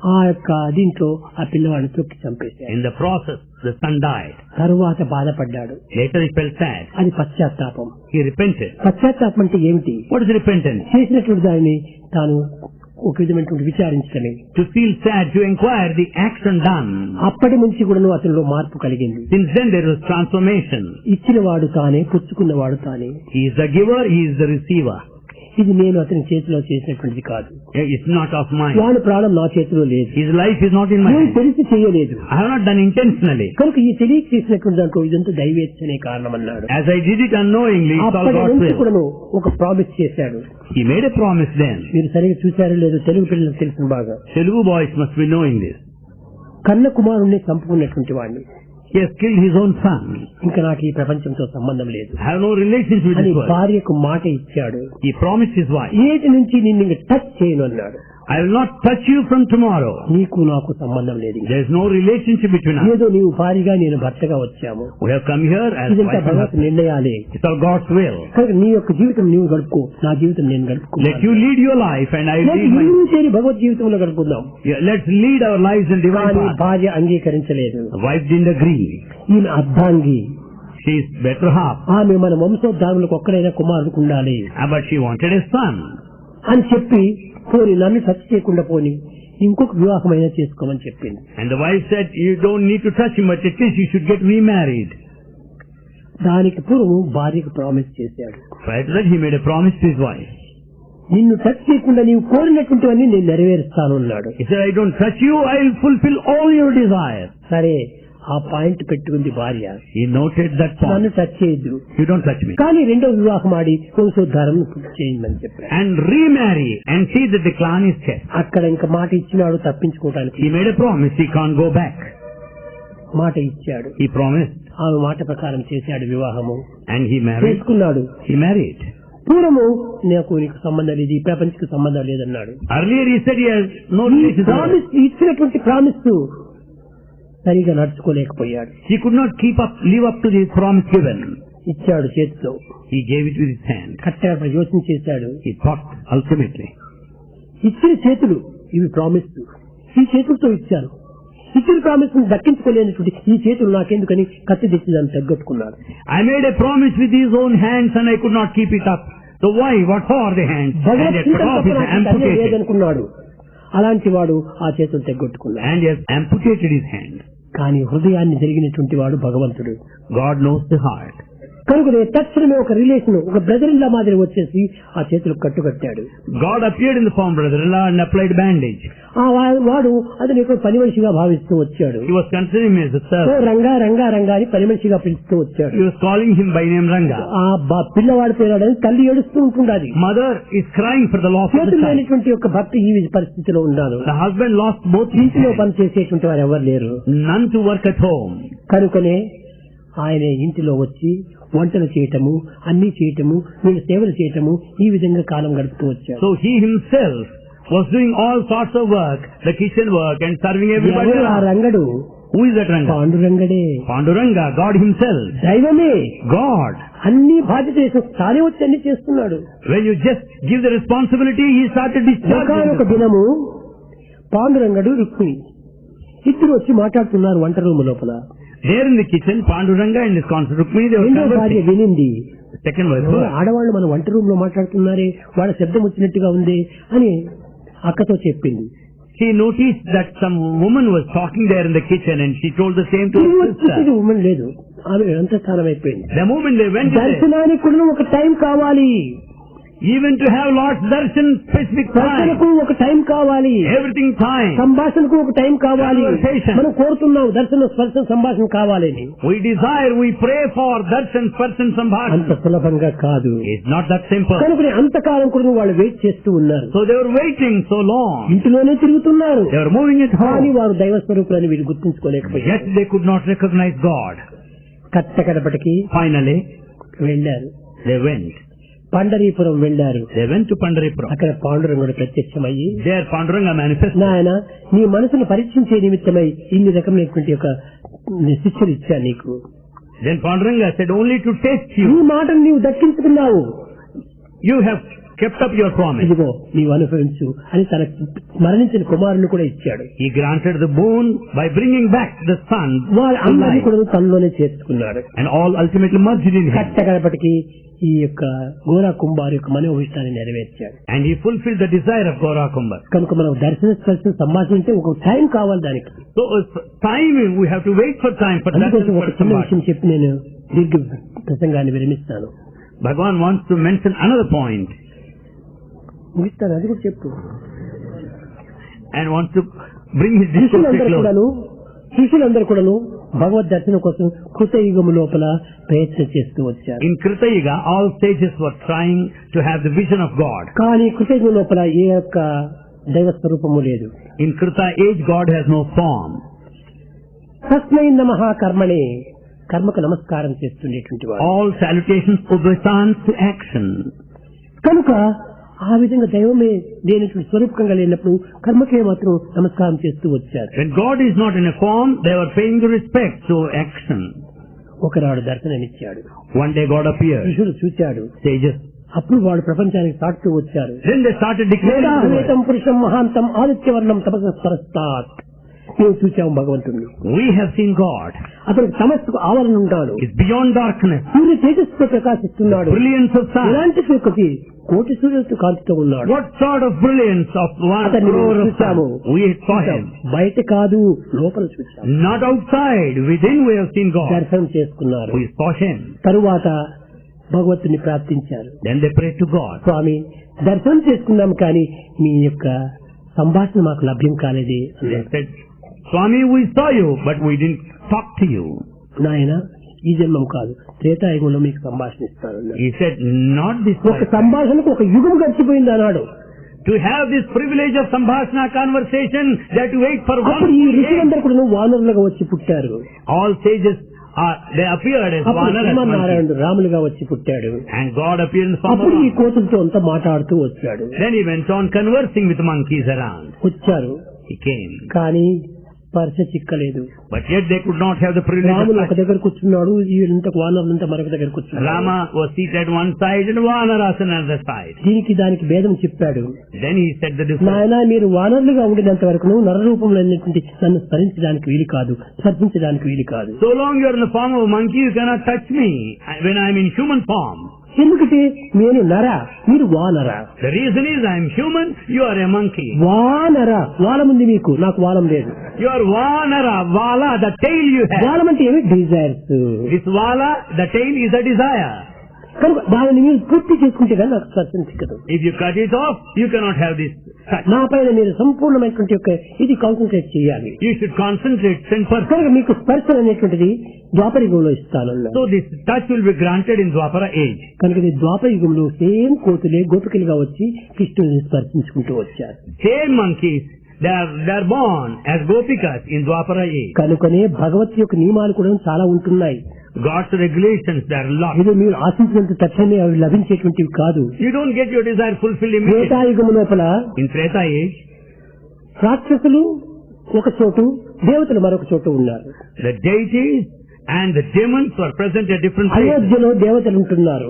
S1: ఆ యొక్క దీంట్లో ఆ పిల్లవాడిని తొక్కి చంపేశాడు.
S2: In the process, the son died.
S1: తరువాత బాధపడ్డాడు.
S2: Later he felt sad.
S1: అది పశ్చాత్తాపం.
S2: He repented.
S1: పశ్చాత్తాపం అంటే ఏమిటి?
S2: What is repentance?
S1: చేసినటువంటి దానిని తాను ఒక విధమైనటువంటి విచారించడమే.
S2: To feel sad, to inquire the action done.
S1: అప్పటి నుంచి కూడా అతనిలో మార్పు కలిగింది.
S2: Since then there was transformation.
S1: ఇచ్చిన వాడు తానే, పుచ్చుకున్నవాడు తానే.
S2: He is the giver, he is the receiver.
S1: ఇది నేను అతని చేతిలో చేసినటువంటిది కాదు.
S2: It's not of mine.
S1: వాడి ప్రాణం నా చేతిలో లేదు.
S2: His life is not in my
S1: నేను
S2: hand.
S1: తెలిసి చేయలేదు.
S2: I have not done intentionally.
S1: కనుక ఈ తెలియ చేసినటువంటి దాంట్లో ఇదంతా దైవేచ్ఛనే కారణం అన్నాడు.
S2: As I did it unknowingly, it's all
S1: అప్పటి
S2: God's
S1: నుంచి
S2: will.
S1: కూడా ఒక ప్రామిస్ చేశాడు.
S2: He made a promise then.
S1: మీరు సరిగ్గా చూశారో లేదో తెలుగు పిల్లలకు తెలిసిన బాగా.
S2: Telugu boys must be knowing this.
S1: కన్న కుమారుణ్ణి చంపుకున్నటువంటి వాడిని,
S2: He has killed his own son.
S1: ఇంకా నాకు ఈ ప్రపంచంతో సంబంధం లేదు
S2: I have no relationship with
S1: అని
S2: this world.
S1: భార్యకు మాట ఇచ్చాడు.
S2: He promised his wife,
S1: ఏటి నుంచి నిన్ను టచ్ చేయను అన్నాడు.
S2: I will not touch you from tomorrow.
S1: నీకు నాకు సంబంధం లేదు.
S2: There is no relationship between us.
S1: ఏదో నీవు భార్యగా నేను భర్తగా వచ్చాము.
S2: We have come here as
S1: ఇదంతా
S2: wife and
S1: Bhagwat
S2: husband.
S1: నిర్ణయాలే.
S2: It's all God's will.
S1: కనుక నీ యొక్క జీవితం నీవు గడుపుకో, నా జీవితం నేను
S2: Let
S1: గడుపుకుంటాను.
S2: you lead your life and I lead my.
S1: చేరి భగవత్ జీవితంలో గడుపుకుందాం.
S2: Yeah, let's lead our lives in divine
S1: కానీ
S2: path.
S1: భార్య అంగీకరించలేదు.
S2: The wife didn't agree.
S1: ఈమె అర్ధాంగి.
S2: She is better half.
S1: ఆమె మన వంశోద్ధారులకు ఒక్కడైనా కుమారుడికి ఉండాలి
S2: But she wanted a son.
S1: అని చెప్పి పోని నన్ను టచ్ చేయకుండా పోని ఇంకొక వివాహమైనా చేసుకోమని చెప్పింది.
S2: And the wife said, you don't need to touch him, but at least you should get remarried.
S1: దానికి పూర్వం భార్యకు ప్రామిస్ చేశాడు.
S2: Prior to that, he made a promise to his wife.
S1: నిన్ను టచ్ చేయకుండా నీవు కోరినటువంటివన్నీ నేను నెరవేరుస్తాను అన్నాడు.
S2: He said, I don't touch you, I will fulfill all your desires.
S1: సరే, ఆ పాయింట్ పెట్టుకుంది భార్య.
S2: He noted that
S1: నన్ను
S2: point.
S1: టచ్ చేయొద్దు,
S2: You don't touch me.
S1: కానీ రెండో వివాహం ఆడి వంశోద్ధారం చేయమని చెప్పాడు.
S2: And remarry and see that the clan is kept.
S1: అక్కడ ఇంకా మాట ఇచ్చినాడు తప్పించుకోవడానికి.
S2: He made a promise, he can't go back.
S1: మాట ఇచ్చాడు.
S2: He promised
S1: ఆమె మాట ప్రకారం చేశాడు వివాహము.
S2: and he married.
S1: చేసుకున్నాడు.
S2: He married.
S1: పూర్వము నీకు సంబంధం లేదు, ఈ ప్రపంచకు సంబంధం లేదన్నాడు.
S2: Earlier he said he has no
S1: ఈ
S2: relationship.
S1: ప్రామిస్ ఇచ్చినటువంటి ప్రామిస్ సరిగా నడుచుకోలేకపోయాడు.
S2: He could not live up to the promise given.
S1: ఇచ్చాడు చేతితో,
S2: He gave it with his hand.
S1: కట్టాడు, యోచన చేశాడు.
S2: He thought ultimately.
S1: ఇచ్చిన చేతులు ఇవి ప్రామిస్, ఈ చేతులతో ఇచ్చారు. ఇచ్చిన ప్రామిస్ దక్కించుకోలేనటువంటి ఈ చేతులు నాకెందుకని కత్తి తెచ్చి దాన్ని తగ్గొట్టుకున్నాడు.
S2: I made a promise with his own hands and I could not keep it up. So why? What for the hands? And he cut off his amputated.
S1: లేదనుకున్నాడు. అలాంటి వాడు ఆ చేతులు తెగ్గొట్టుకున్నాడు.
S2: And he has amputated his hand.
S1: కానీ హృదయాన్ని జరిగినటువంటి వాడు భగవంతుడు.
S2: God knows the heart.
S1: కనుక తక్షణమే ఒక రిలేషన్, ఒక బ్రదర్ ఇన్ లా మాదిరి వచ్చేసి ఆ చేతులకు కట్టుకట్టాడు.
S2: God appeared in the form of brother-in-law and applied bandage.
S1: వాడు అతని యొక్క పని మనిషిగా భావిస్తూ వచ్చాడు.
S2: He was considering him as a servant.
S1: Ranga Ranga Ranga అని పని మనిషిగా పిలుస్తూ వచ్చాడు.
S2: He was calling him by name Ranga.
S1: ఆ పిల్లవాడు పేరాడని తల్లి ఏడుస్తూ ఉంటుండాలి.
S2: Mother is crying for the loss of the
S1: చేతులు
S2: child.
S1: లేనటువంటి యొక్క భర్త ఈ పరిస్థితిలో ఉన్నాడు.
S2: The husband lost both his
S1: ఇంటిలో
S2: hands.
S1: పని చేసేటువంటి వారు ఎవరు లేరు.
S2: None to work at home.
S1: కనుకనే ఆయన ఇంటిలో వచ్చి వంటలు చేయటము, అన్ని చేయటము, వీళ్ళ సేవలు చేయటము, ఈ విధంగా కాలం గడుపుతూ వచ్చారు.
S2: So he himself was doing all sorts of work, the kitchen work and serving everybody
S1: ఎవరు ఆ
S2: around.
S1: Rangadu?
S2: Who is that Ranga?
S1: పాండురంగడే.
S2: Panduranga, God himself.
S1: దైవమే.
S2: God.
S1: అన్ని బాధ్యత తానే వచ్చి అన్ని చేస్తున్నాడు.
S2: When you just give the responsibility, he started
S1: ఒక
S2: discharging.
S1: దినము పాండురంగడు రుక్మిణి ఇద్దరు వచ్చి మాట్లాడుతున్నారు వంట రూమ్ లోపల.
S2: There in the kitchen, Panduranga and his consort Rukmini, they were
S1: రెండో భార్య
S2: conversing.
S1: వినింది.
S2: Second wife.
S1: ఆడవాళ్ళు మన వంట రూమ్ లో మాట్లాడుతున్నారే, వాళ్ళ శబ్దం వచ్చినట్టుగా ఉంది అని అక్కతో చెప్పింది.
S2: She noticed that some woman was talking there in the kitchen and she told the same to her sister.
S1: Women లేదు, ఆమె అంతఃస్థానం అయిపోయింది.
S2: The moment they went there,
S1: దర్శనానికి కూడా ఒక టైం కావాలి,
S2: even to have Lord's darshan specific time,
S1: దర్శనకు ఒక time కావాలి,
S2: everything time.
S1: సంభాషణకు ఒక టైం కావాలి.
S2: Conversation.
S1: మనం కోరుతున్నాం దర్శన స్పర్శన సంభాషణ కావాలని.
S2: We desire, we pray for darshan, sparshan,
S1: అంత
S2: sambhashana.
S1: సులభంగా కాదు.
S2: It's not that simple.
S1: కనుక అంతకాలం కూడా వాళ్ళు వెయిట్ చేస్తూ ఉన్నారు.
S2: So they were waiting so long.
S1: ఇంటిలోనే తిరుగుతున్నారు,
S2: They were moving at
S1: కానీ
S2: home.
S1: వారు దైవ స్వరూపులని వీరు గుర్తించుకోలేకపోయారు.
S2: Yet they could not recognize God.
S1: కట్టకడపటికి
S2: Finally,
S1: వెళ్లారు,
S2: they went.
S1: పండరీపురం వెళ్లారు.
S2: They went to Pandharipura.
S1: అక్కడ పాండురంగుడు ప్రత్యక్షమయ్యి,
S2: There Panduranga manifested.
S1: నాయన నీ మనసును పరీక్షించే నిమిత్తమై ఇన్ని రకమైనటువంటి ఒక శిక్షలు ఇచ్చా నీకు.
S2: Then Panduranga said, only to test
S1: నీ
S2: you.
S1: మాటను నీవు దక్కించుకున్నావు,
S2: You have kept up your promise.
S1: ఇదిగో నీవు అనుభవించు అని తన మరణించిన కుమారుని కూడా ఇచ్చాడు.
S2: He granted the boon by bringing back the son
S1: వారు
S2: to
S1: అందరినీ
S2: life.
S1: కూడా తనలోనే చేర్చుకున్నాడు.
S2: And all ultimately merged in him.
S1: కట్టకడపటికి ఈ యొక్క గోరా కుంభారు యొక్క మనోభిష్టాన్ని నెరవేర్చాడు.
S2: And he fulfilled the desire of Gora Kumbha.
S1: కనుక మనం దర్శన స్పర్శన సంభాషణ అంటే ఒక టైం కావాలి దానికి.
S2: So time, we have to wait for time for that.
S1: అందుకోసం ఒక చిన్న విషయం చెప్పి నేను దీర్ఘ ప్రసంగాన్ని విరమిస్తాను.
S2: Bhagavan wants to mention another point
S1: ముగిస్తాను, అది కూడా చెప్పు.
S2: and wants to bring his discourse to close.
S1: శిష్యులందరూ కూడాను భగవద్ దర్శనం కోసం కృతయుగము లోపల ప్రయత్నం చేస్తూ వచ్చారు.
S2: In Krita Yuga, all sages were trying to have the vision of God.
S1: కానీ కృతయుగం లోపల ఏ యొక్క దైవ స్వరూపము లేదు.
S2: In Krita age, God has no form.
S1: తస్మై నమః కర్మణే, కర్మకు నమస్కారం చేస్తుండేటువంటి వాడు.
S2: All salutations obeisance to action.
S1: కనుక ఆ విధంగా దైవమే దేనిటువంటి స్వరూపంగా లేనప్పుడు కర్మకే మాత్రం నమస్కారం చేస్తూ వచ్చారు.
S2: When God is not in a form, they were paying the respect to action.
S1: ఒకనాడు దర్శనమిచ్చాడు,
S2: One day God appeared.
S1: ఋషులు చూచాడు,
S2: Sages.
S1: అప్పుడు వాడు ప్రపంచానికి సాటుతూ వచ్చారు.
S2: Then they started declaring the word.
S1: వేదాహేతం పురుషం మహాంతం ఆదిత్యవర్ణం తపస్సరస్తాత్. మేము చూచాము భగవంతుడిని.
S2: We have seen God.
S1: అతనికి తమస్సుకు ఆవరణ ఉంటాడు,
S2: It's beyond darkness.
S1: సూర్య తేజస్సుతో ప్రకాశిస్తున్నాడు.
S2: Brilliance of sun.
S1: ఇలాంటి ఒకటి కోటి సూర్యులతో కాంతితో ఉన్నాడు.
S2: What sort of brilliance of 1
S1: అతన్ని
S2: crore of sun?
S1: చూచాము.
S2: We saw him.
S1: బయట కాదు, లోపల చూచాము.
S2: Not outside. Within we have seen God.
S1: దర్శనం చేసుకున్నారు.
S2: We saw him.
S1: తరువాత భగవంతుని ప్రార్థించారు.
S2: Then they prayed to God.
S1: స్వామి, దర్శనం చేసుకున్నాం కానీ మీ యొక్క సంభాషణ మాకు లభ్యం కాలేదే.
S2: They said, Swami, we saw you, but we didn't talk to you.
S1: నాయన ఈ జన్మం కాదు, త్రేతాయుగంలో మీకు సంభాషణ ఇస్తాను.
S2: He said, not this
S1: ఒక
S2: one.
S1: సంభాషణకు ఒక యుగం గడిచిపోయింది అన్నాడు.
S2: To have this privilege of Sambhashana conversation, they have to wait for one
S1: అప్పుడు ఈ
S2: full day.
S1: ఋషులందరూ కూడా వానరులుగా వచ్చి పుట్టారు.
S2: All sages they appeared as
S1: అప్పుడు
S2: Vanar, as monkeys.
S1: శ్రీమన్నారాయణుడు రాములుగా వచ్చి పుట్టాడు.
S2: And God appeared in the form of
S1: అప్పుడు ఈ
S2: man.
S1: కోతులతో అంతా మాట్లాడుతూ వచ్చాడు.
S2: Then he went on conversing with the monkeys around.
S1: వచ్చారు
S2: He came.
S1: కానీ స్పర్శ చిక్కలేదు.
S2: But yet they could not have the privilege of
S1: Ramulu ఒక
S2: touch.
S1: దగ్గర కూర్చున్నాడు, వీళ్ళంతా వానరులంతా మరొక దగ్గర కూర్చున్నాడు.
S2: Rama was seated one side and Vanaras on another side.
S1: దీనికి దానికి భేదం చెప్పాడు.
S2: Then he said the difference.
S1: నాయన మీరు వానరులుగా ఉండినంత వరకు నర రూపంలో ఉన్నటువంటి నన్ను స్మరించడానికి వీలు కాదు, స్పర్శించడానికి వీలు కాదు.
S2: So long you are in the form of a monkey, you cannot touch me when I am in human form.
S1: ఎందుకంటే నేను నర, మీరు వానర.
S2: The reason is I am human, you are a monkey.
S1: వానర, వాలం ఉంది మీకు, నాకు వాలం లేదు.
S2: You are Vanara, Vala, the tail you have.
S1: వాలం అంటే ఏమి? Desires.
S2: This Vala, the tail is a desire.
S1: కనుక దానిని మీరు పూర్తి చేసుకుంటే కానీ నాకు స్పర్శం చిక్కదు.
S2: If you cut it off, you cannot have this touch.
S1: నా పైన మీరు సంపూర్ణమైనటువంటి యొక్క ఇది కాన్సన్ట్రేట్ చేయాలి.
S2: You should concentrate 10%.
S1: కనుక మీకు స్పర్శ అనేటువంటిది ద్వాపరయుగంలో ఇస్తాను.
S2: So this touch will be granted in Dwapara age.
S1: కనుక ఇది ద్వాపరయుగంలో సేమ్ కోతులే గోపికలుగా వచ్చి కృష్ణుని స్పర్శించుకుంటూ వచ్చారు.
S2: Same monkeys, they are born as Gopikas in Dwapara age.
S1: కనుకనే భగవత్ యొక్క నియమాలు కూడా చాలా ఉంటున్నాయి.
S2: God's regulations, there are lots.
S1: ఇది మీరు ఆశించినంత తక్షణమే అవి లభించేటువంటివి కాదు.
S2: You don't get your desire fulfilled immediately.
S1: త్రేతాయుగము లోపల
S2: In Treta age,
S1: రాక్షసులు ఒక చోటు, దేవతలు మరొక చోటు ఉన్నారు.
S2: the deities and the demons were present at different places.
S1: అయోధ్యలో దేవతలు ఉంటున్నారు,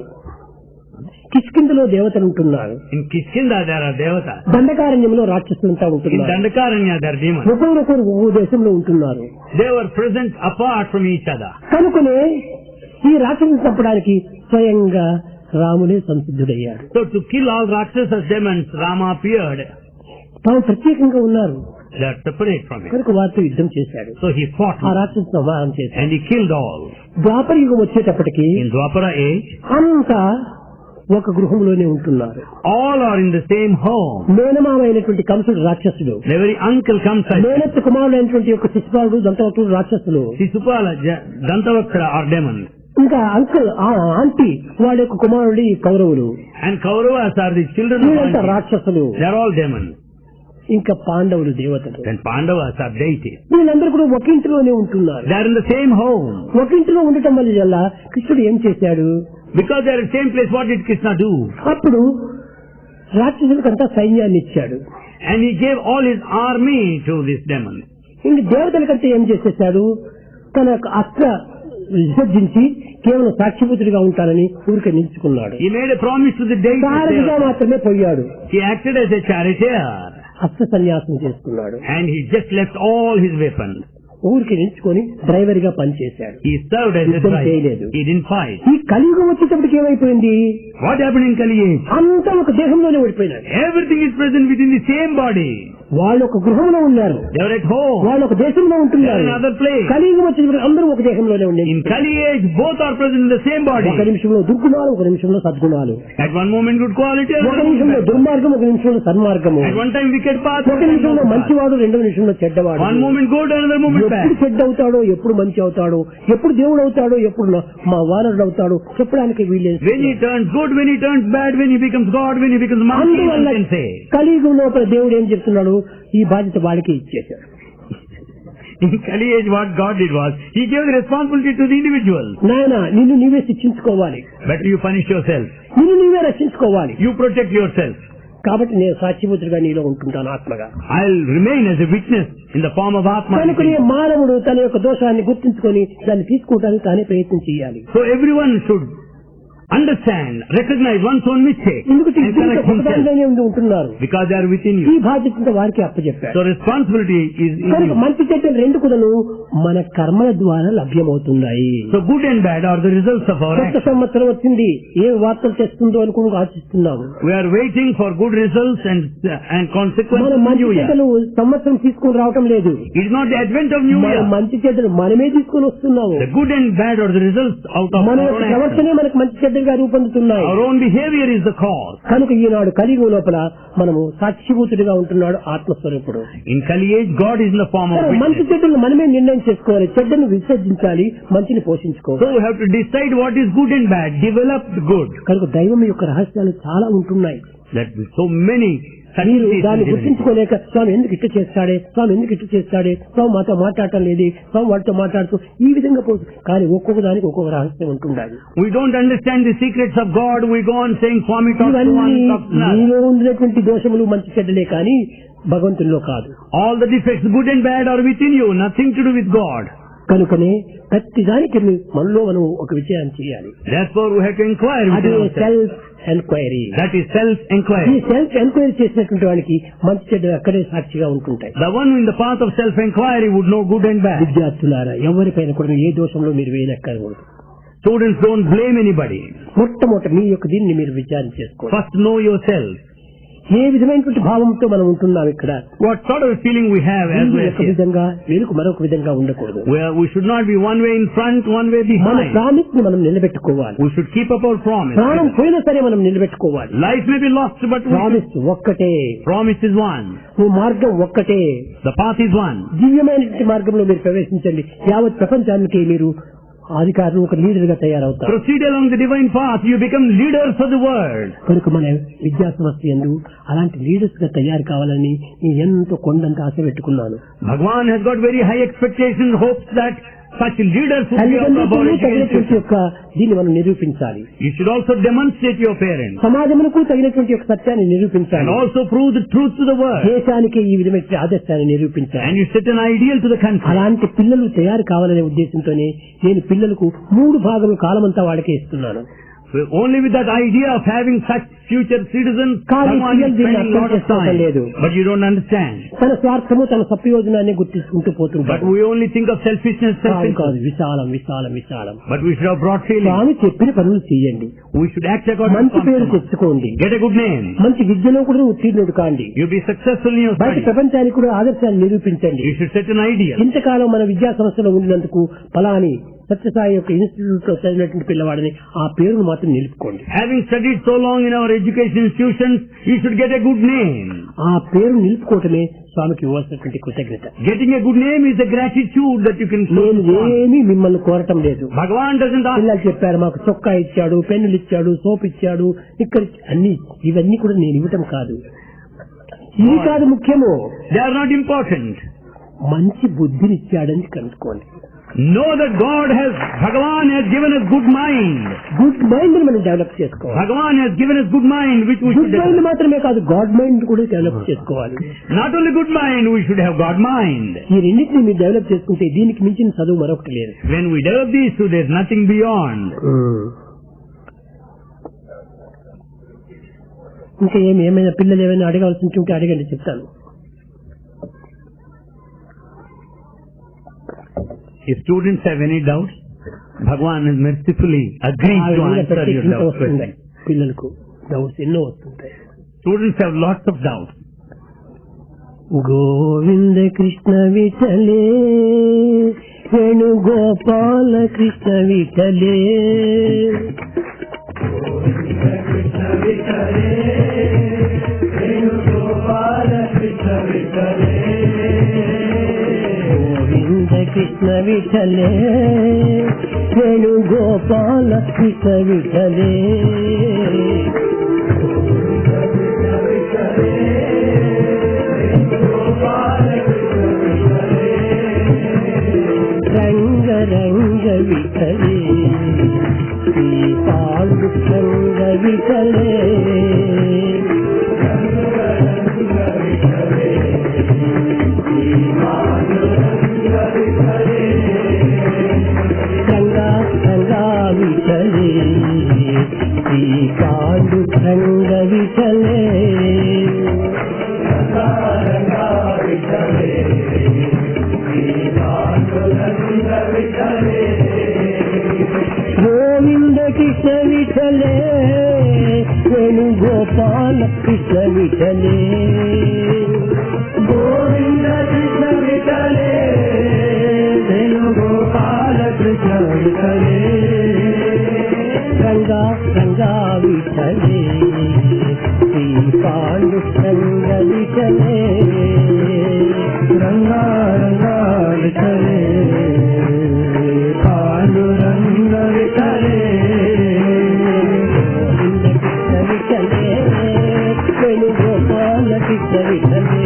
S1: కిష్కిందలో దేవతలు ఉంటున్నారు,
S2: In Kishkinda there are devatas.
S1: దండకారణ్యంలో రాక్షసులంతా
S2: In
S1: ఉంటున్నారు.
S2: Dandakaranya there are demons.
S1: ఒకరొకరు ఒక్కో దేశంలో ఉంటున్నారు.
S2: They were present apart from each other.
S1: కనుకనే ఈ రాక్షసులను చంపడానికి స్వయంగా రాముడే సంసిద్ధుడయ్యాడు.
S2: So to kill all Rakshasas demons, Rama appeared.
S1: తాము ప్రత్యేకంగా ఉన్నారు
S2: They are separate from it.
S1: కనుక వారితో యుద్ధం చేశాడు.
S2: So he fought
S1: ఆ రాక్షసు సంహారం చేశాడు.
S2: and he killed all.
S1: ద్వాపర యుగం వచ్చేటప్పటికి
S2: In Dwapara age,
S1: అంతా ఒక గృహంలోనే ఉంటున్నారు.
S2: all are in the same home.
S1: మేనమామ అయినటువంటి కంసుడు రాక్షసుడు,
S2: Their very uncle comes and
S1: మేనత్త కుమారుడు అయినటువంటి యొక్క శిశుపాలుడు దంతవక్రుడు రాక్షసులు,
S2: Sisupala, Dantavakra are demons.
S1: ఇంకా అంకుల్ ఆంటీ వాళ్ళ యొక్క కుమారుడి కౌరవులు,
S2: And Kauravas are the children of
S1: వీళ్ళంతా
S2: Aunty.
S1: రాక్షసులు.
S2: They are all demons.
S1: ఇంకా పాండవులు దేవతలు.
S2: And Pandavas are deities.
S1: వీళ్ళందరూ కూడా ఒక ఇంటిలోనే ఉంటున్నారు.
S2: They are in the same home.
S1: ఒక ఇంటిలో ఉండటం వల్ల కృష్ణుడు ఏం చేశాడు?
S2: Because they are in the same place, what did Krishna do?
S1: అప్పుడు రాక్షసులకంతా సైన్యాన్ని ఇచ్చాడు.
S2: And he gave all his army to these demons.
S1: ఇంక దేవతలకంటే ఏం చేసేసాడు? తన యొక్క అస్త్ర విసర్జించి కేవలం సాక్షిభూతుడిగా ఉంటానని ఊరికే నిలుచుకున్నాడు.
S2: He made a promise to the
S1: సారథిగా
S2: deities.
S1: మాత్రమే పోయాడు.
S2: He acted as a charioteer.
S1: అస్త్ర సన్యాసం చేసుకున్నాడు.
S2: And he just left all his weapons.
S1: ఊరికి నిలుచుకొని డ్రైవర్ గా పనిచేశాడు.
S2: He served as a
S1: యుద్ధం
S2: driver.
S1: చేయలేదు.
S2: He didn't fight.
S1: ఈ కలియుగం వచ్చేటప్పటికి ఏమైపోయింది?
S2: What happened in Kali age?
S1: అంతా ఒక దేహంలోనే ఓడిపోయినాడు.
S2: Everything is present within the same body.
S1: వాళ్ళు ఒక గృహంలో ఉన్నారు,
S2: They are at home.
S1: వాళ్ళు ఒక దేశంలో
S2: They are
S1: ఉంటున్నారు.
S2: in another place.
S1: కలియుగం వచ్చేటప్పుడు అందరూ ఒక దేహంలోనే ఉండేది.
S2: In Kali age, both are present in the same body.
S1: ఒక నిమిషంలో దుర్గుణాలు, ఒక నిమిషంలో సద్గుణాలు,
S2: At one moment good quality,
S1: ఒక
S2: another
S1: నిమిషంలో
S2: moment bad.
S1: దుర్మార్గం, ఒక నిమిషంలో సన్మార్గము,
S2: At one time wicked path,
S1: ఒక
S2: one time
S1: నిమిషంలో
S2: good path.
S1: మంచివాడు, రెండో నిమిషంలో చెడ్డవాడు.
S2: One moment good, another moment
S1: ఎప్పుడు
S2: bad.
S1: చెడ్డ అవుతాడో, ఎప్పుడు మంచి అవుతాడో, ఎప్పుడు దేవుడు అవుతాడో, ఎప్పుడు మా వానరుడు అవుతాడో చెప్పడానికి వీలేదు.
S2: When he turns good, when he turns bad, when he becomes God, when he becomes monkey, one
S1: అందువల్ల
S2: can say.
S1: కలియుగం లోపల దేవుడు ఏం చెప్తున్నాడు? ఈ బాధ్యత వాడికి ఇచ్చేశాడు.
S2: In Kali age, what God did was, he gave the responsibility to the individual.
S1: నాయన నిన్ను నీవే శిక్షించుకోవాలి,
S2: Better you punish yourself.
S1: నిన్ను నీవే రక్షించుకోవాలి.
S2: You protect yourself.
S1: కాబట్టి నేను సాక్షిభూతుడిగా నీలో ఉంటుంటాను ఆత్మగా.
S2: I'll remain as a witness in the form of Atma.
S1: కనుకనే మానవుడు తన యొక్క దోషాన్ని గుర్తించుకొని దాన్ని తీసుకోవడానికి తానే ప్రయత్నం చేయాలి.
S2: So everyone should understand, recognize one's own mistake
S1: ఎందుకంటే
S2: and correct himself.
S1: ఒకదానిలోనే ఉంటున్నారు.
S2: Because they are within
S1: ఈ
S2: you.
S1: బాధ్యత వారికి అప్పచెప్పారు.
S2: So responsibility is in
S1: కనుక
S2: you.
S1: మంచి చెడ్డలు రెండు కూడాను మన కర్మల ద్వారా లభ్యమవుతున్నాయి.
S2: So good and bad are the results of our
S1: కొత్త
S2: actions.
S1: సంవత్సరం వచ్చింది, ఏ వార్తలు తెస్తుందో అని కూడా ఆశిస్తున్నాము.
S2: We are waiting for good results and consequences
S1: మన
S2: of
S1: మంచి
S2: New Year.
S1: చెడ్డలు సంవత్సరం తీసుకుని రావటం లేదు.
S2: It is not the advent of New
S1: మన
S2: Year.
S1: మంచి చెడ్డలు మనమే తీసుకుని వస్తున్నాము.
S2: The good and bad are the results out of
S1: మన
S2: our
S1: యొక్క
S2: own actions.
S1: ప్రవర్తనే మనకు మంచి చెడ్డలుగా రూపొందుతున్నాయి.
S2: Our own behavior is the cause.
S1: కనుక ఈనాడు కలియుగం లోపల మనము సాక్షిభూతుడిగా ఉంటున్నాడు ఆత్మస్వరూపుడు.
S2: In Kali age, God is in the form of
S1: మంచి
S2: witness.
S1: చెడ్డలు మనమే నిర్ణయం చేసుకోవాలి, చెడ్డను విసర్జించాలి, మంచిని పోషించుకోవాలి.
S2: So we have to decide what is good and bad, develop the good.
S1: కనుక దైవం యొక్క రహస్యాలు చాలా ఉంటున్నాయి.
S2: That so many
S1: మీరు
S2: subtleties
S1: దాన్ని
S2: in divinity.
S1: గుర్తించుకోలేక స్వామి ఎందుకు ఇట్లా చేస్తాడే, స్వామి ఎందుకు ఇట్లా చేస్తాడే, స్వామి మాతో మాట్లాడటం లేదు, స్వామి వాటితో మాట్లాడుతూ ఈ విధంగా పోతు. కానీ ఒక్కొక్క దానికి ఒక్కొక్క రహస్యం ఉంటుండాలి.
S2: We don't understand the secrets of God. We go on saying Swami talks to one,
S1: ఇవన్నీ
S2: talks to another.
S1: నీలో ఉన్నటువంటి దోషములు మంచి చెడ్డలే కానీ భగవంతుల్లో కాదు.
S2: All the defects, good and bad, are within you. Nothing to do with God.
S1: కనుకనే ప్రతి దానికి మనలో మనం ఒక విషయాన్ని చేయాలి.
S2: Therefore, we have to inquire
S1: అదే
S2: within ourselves.
S1: Self enquiry.
S2: That is
S1: ఈ
S2: self-inquiry.
S1: సెల్ఫ్ ఎంక్వైరీ చేసినటువంటి వాడికి మంచి చెడ్డలు అక్కడే సాక్షిగా ఉంటుంటాయి.
S2: The one in the path of self-inquiry would know good and bad.
S1: విద్యార్థులారా, ఎవరిపైన కూడా ఏ దోషంలో మీరు వేయనక్కర్లేదు.
S2: Students, don't blame anybody.
S1: మొట్టమొదటి మీ యొక్క దీన్ని మీరు విచారణ చేసుకోండి.
S2: First know yourself.
S1: ఏ విధమైనటువంటి భావంతో మనం ఉంటున్నాం ఇక్కడ.
S2: What sort of feeling we have as we are
S1: ఒక
S2: here.
S1: విధంగా వెనుక మరొక విధంగా ఉండకూడదు.
S2: We should not be one way in front, one way
S1: మన
S2: behind.
S1: ప్రామిస్ ని మనం నిలబెట్టుకోవాలి.
S2: We should keep up our promise.
S1: ప్రాణం పోయినా సరే మనం నిలబెట్టుకోవాలి.
S2: Life may be lost, but we should.
S1: Promise ఒక్కటే,
S2: Promise is one.
S1: ఓ మార్గం ఒక్కటే,
S2: The path is one.
S1: దివ్యమైనటువంటి మార్గంలో మీరు ప్రవేశించండి. యావత్ ప్రపంచానికి మీరు అధికారులు ఒక లీడర్ గా తయారవుతారు.
S2: Proceed along the divine path. You become leaders of the world.
S1: కనుక మన విద్యా సంస్థ యందు అలాంటి లీడర్స్ గా తయారు కావాలని నేను ఎంతో కొండంత ఆశ పెట్టుకున్నాను.
S2: Bhagwan has got very high expectations, hopes that such leaders who give
S1: తల్లిదండ్రులకు
S2: about
S1: తగినటువంటి
S2: education.
S1: యొక్క దీన్ని మనం నిరూపించాలి.
S2: You should also demonstrate your parents
S1: సమాజమునకు తగినటువంటి యొక్క సత్యాన్ని
S2: and
S1: నిరూపించాలి.
S2: also prove the truth to the world.
S1: దేశానికి ఈ విధమైన ఆదర్శాన్ని నిరూపించాలి.
S2: And you set an ideal to the country.
S1: అలాంటి పిల్లలు తయారు కావాలనే ఉద్దేశంతోనే నేను పిల్లలకు 3 భాగములు కాలమంతా వాళ్ళకే ఇస్తున్నాను.
S2: So only with that idea of having such future citizens,
S1: కానీ
S2: someone is
S1: పిల్లలు దీన్ని
S2: spending a
S1: అర్థం
S2: lot of
S1: చేసుకోవడం
S2: time.
S1: లేదు.
S2: But you don't understand.
S1: తన స్వార్థము తన సప్రయోజనాన్ని గుర్తించుకుంటూ
S2: But
S1: పోతుంటారు.
S2: we only think of selfishness,
S1: కాదు కాదు,
S2: selfishness.
S1: విశాలం విశాలం విశాలం.
S2: But we should have broad feelings.
S1: స్వామి చెప్పిన పనులు చేయండి,
S2: We should act according to
S1: మంచి పేరు
S2: conscience.
S1: తెచ్చుకోండి,
S2: Get a good name.
S1: మంచి విద్యలో కూడా ఉత్తీర్ణుడు కాండి,
S2: You be successful in your
S1: బయట
S2: studies.
S1: ప్రపంచానికి కూడా ఆదర్శాన్ని నిరూపించండి.
S2: You should set an idea.
S1: ఇంతకాలం మన విద్యా సంస్థలో ఉండినందుకు ఫలాని సత్యసాయి యొక్క ఇన్స్టిట్యూట్ లో చదివినటువంటి పిల్లవాడిని ఆ పేరును మాత్రం నిలుపుకోండి.
S2: Having studied so long in our education institutions, you should get a good name.
S1: ఆ పేరు నిలుపుకోవటమే స్వామికి ఇవ్వాల్సినటువంటి కృతజ్ఞత.
S2: Getting a good name is the gratitude that you can show
S1: నేను
S2: to God.
S1: ఏమీ మిమ్మల్ని కోరటం లేదు.
S2: Bhagavan doesn't ask.
S1: పిల్లలు చెప్పారు, మాకు చొక్కా ఇచ్చాడు, పెన్నులు ఇచ్చాడు, సోప్ ఇచ్చాడు, ఇక్కడ అన్ని ఇవన్నీ కూడా నేను ఇవ్వటం కాదు. ఇది కాదు ముఖ్యము,
S2: They are not important.
S1: మంచి బుద్ధిని ఇచ్చాడని కనుక్కోండి.
S2: Know that Bhagavan has given us good mind.
S1: Good mind మనం డెవలప్ చేసుకోవాలి.
S2: Bhagavan has given us good mind which we should
S1: good mind
S2: develop.
S1: మాత్రమే కాదు, గాడ్ మైండ్ కూడా డెవలప్ చేసుకోవాలి.
S2: Not only good mind, we should have God mind.
S1: ఈ రెండింటిని మీరు develop చేసుకుంటే దీనికి మించిన చదువు మరొకటి లేదు.
S2: When we develop these two, there is nothing beyond.
S1: ఇంకా ఏమైనా పిల్లలు ఏమైనా అడగాల్సి ఉంటే అడగండి, చెప్తాను.
S2: If students have any doubts, Bhagavan is mercifully agreed to answer your doubts.
S1: వస్తుంటాయి పిల్లలకు, డౌట్స్ ఎన్నో వస్తుంటాయి.
S2: Students have lots of doubts.
S1: Govinda Krishna విఠలే Venugopala Krishna విఠలే Govinda Krishna విఠలే Venugopala Krishna విఠలే రంగ రంగ విఠలే శ్రీ పాండు రంగ విఠలే రంగా రంగా విఠలే శ్రీ పాండు రంగ విఠలే గోవింద కృష్ణ విఠలే వేణుగోపాల కృష్ణ విఠలే గోవింద కృష్ణ విఠలే వేణుగోపాల కృష్ణ విఠలే రంగా రంగా విఠలే శ్రీ పాండు రంగ విఠలే రంగా రంగా విఠలే పాండురంగ విఠలే కృష్ణ విఠలే వేణుగోపాల కృష్ణ విఠలే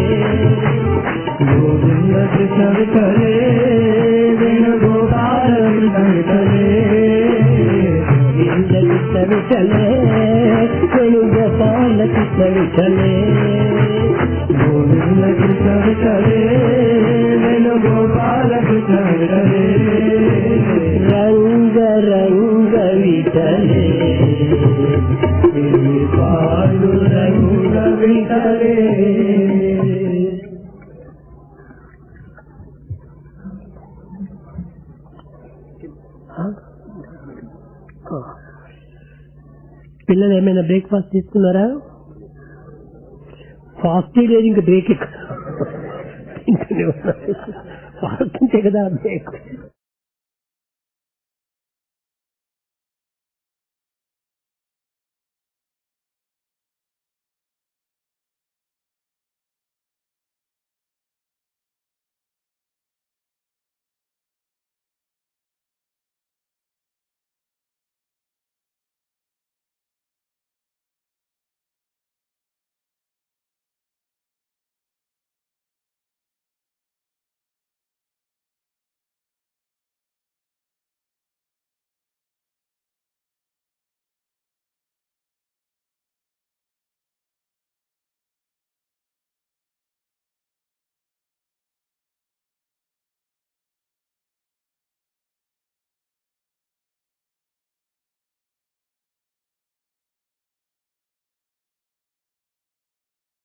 S1: గోవింద కృష్ణ విఠలే వేణుగోపాల కృష్ణ విఠలే గోవింద కృష్ణ విఠలే వేణుగోపాల కృష్ణ విఠలే గోవింద కృష్ణ విఠలే వేణుగోపాల కృష్ణ విఠలే రంగ రంగ విఠలే పాండురంగ విఠలే. పిల్లలు ఏమైనా బ్రేక్ఫాస్ట్ తీసుకున్నారా? ఫాస్ట్ లేదు, ఇంకా బ్రేక్ ఫాస్ట్ కదా బ్రేక్.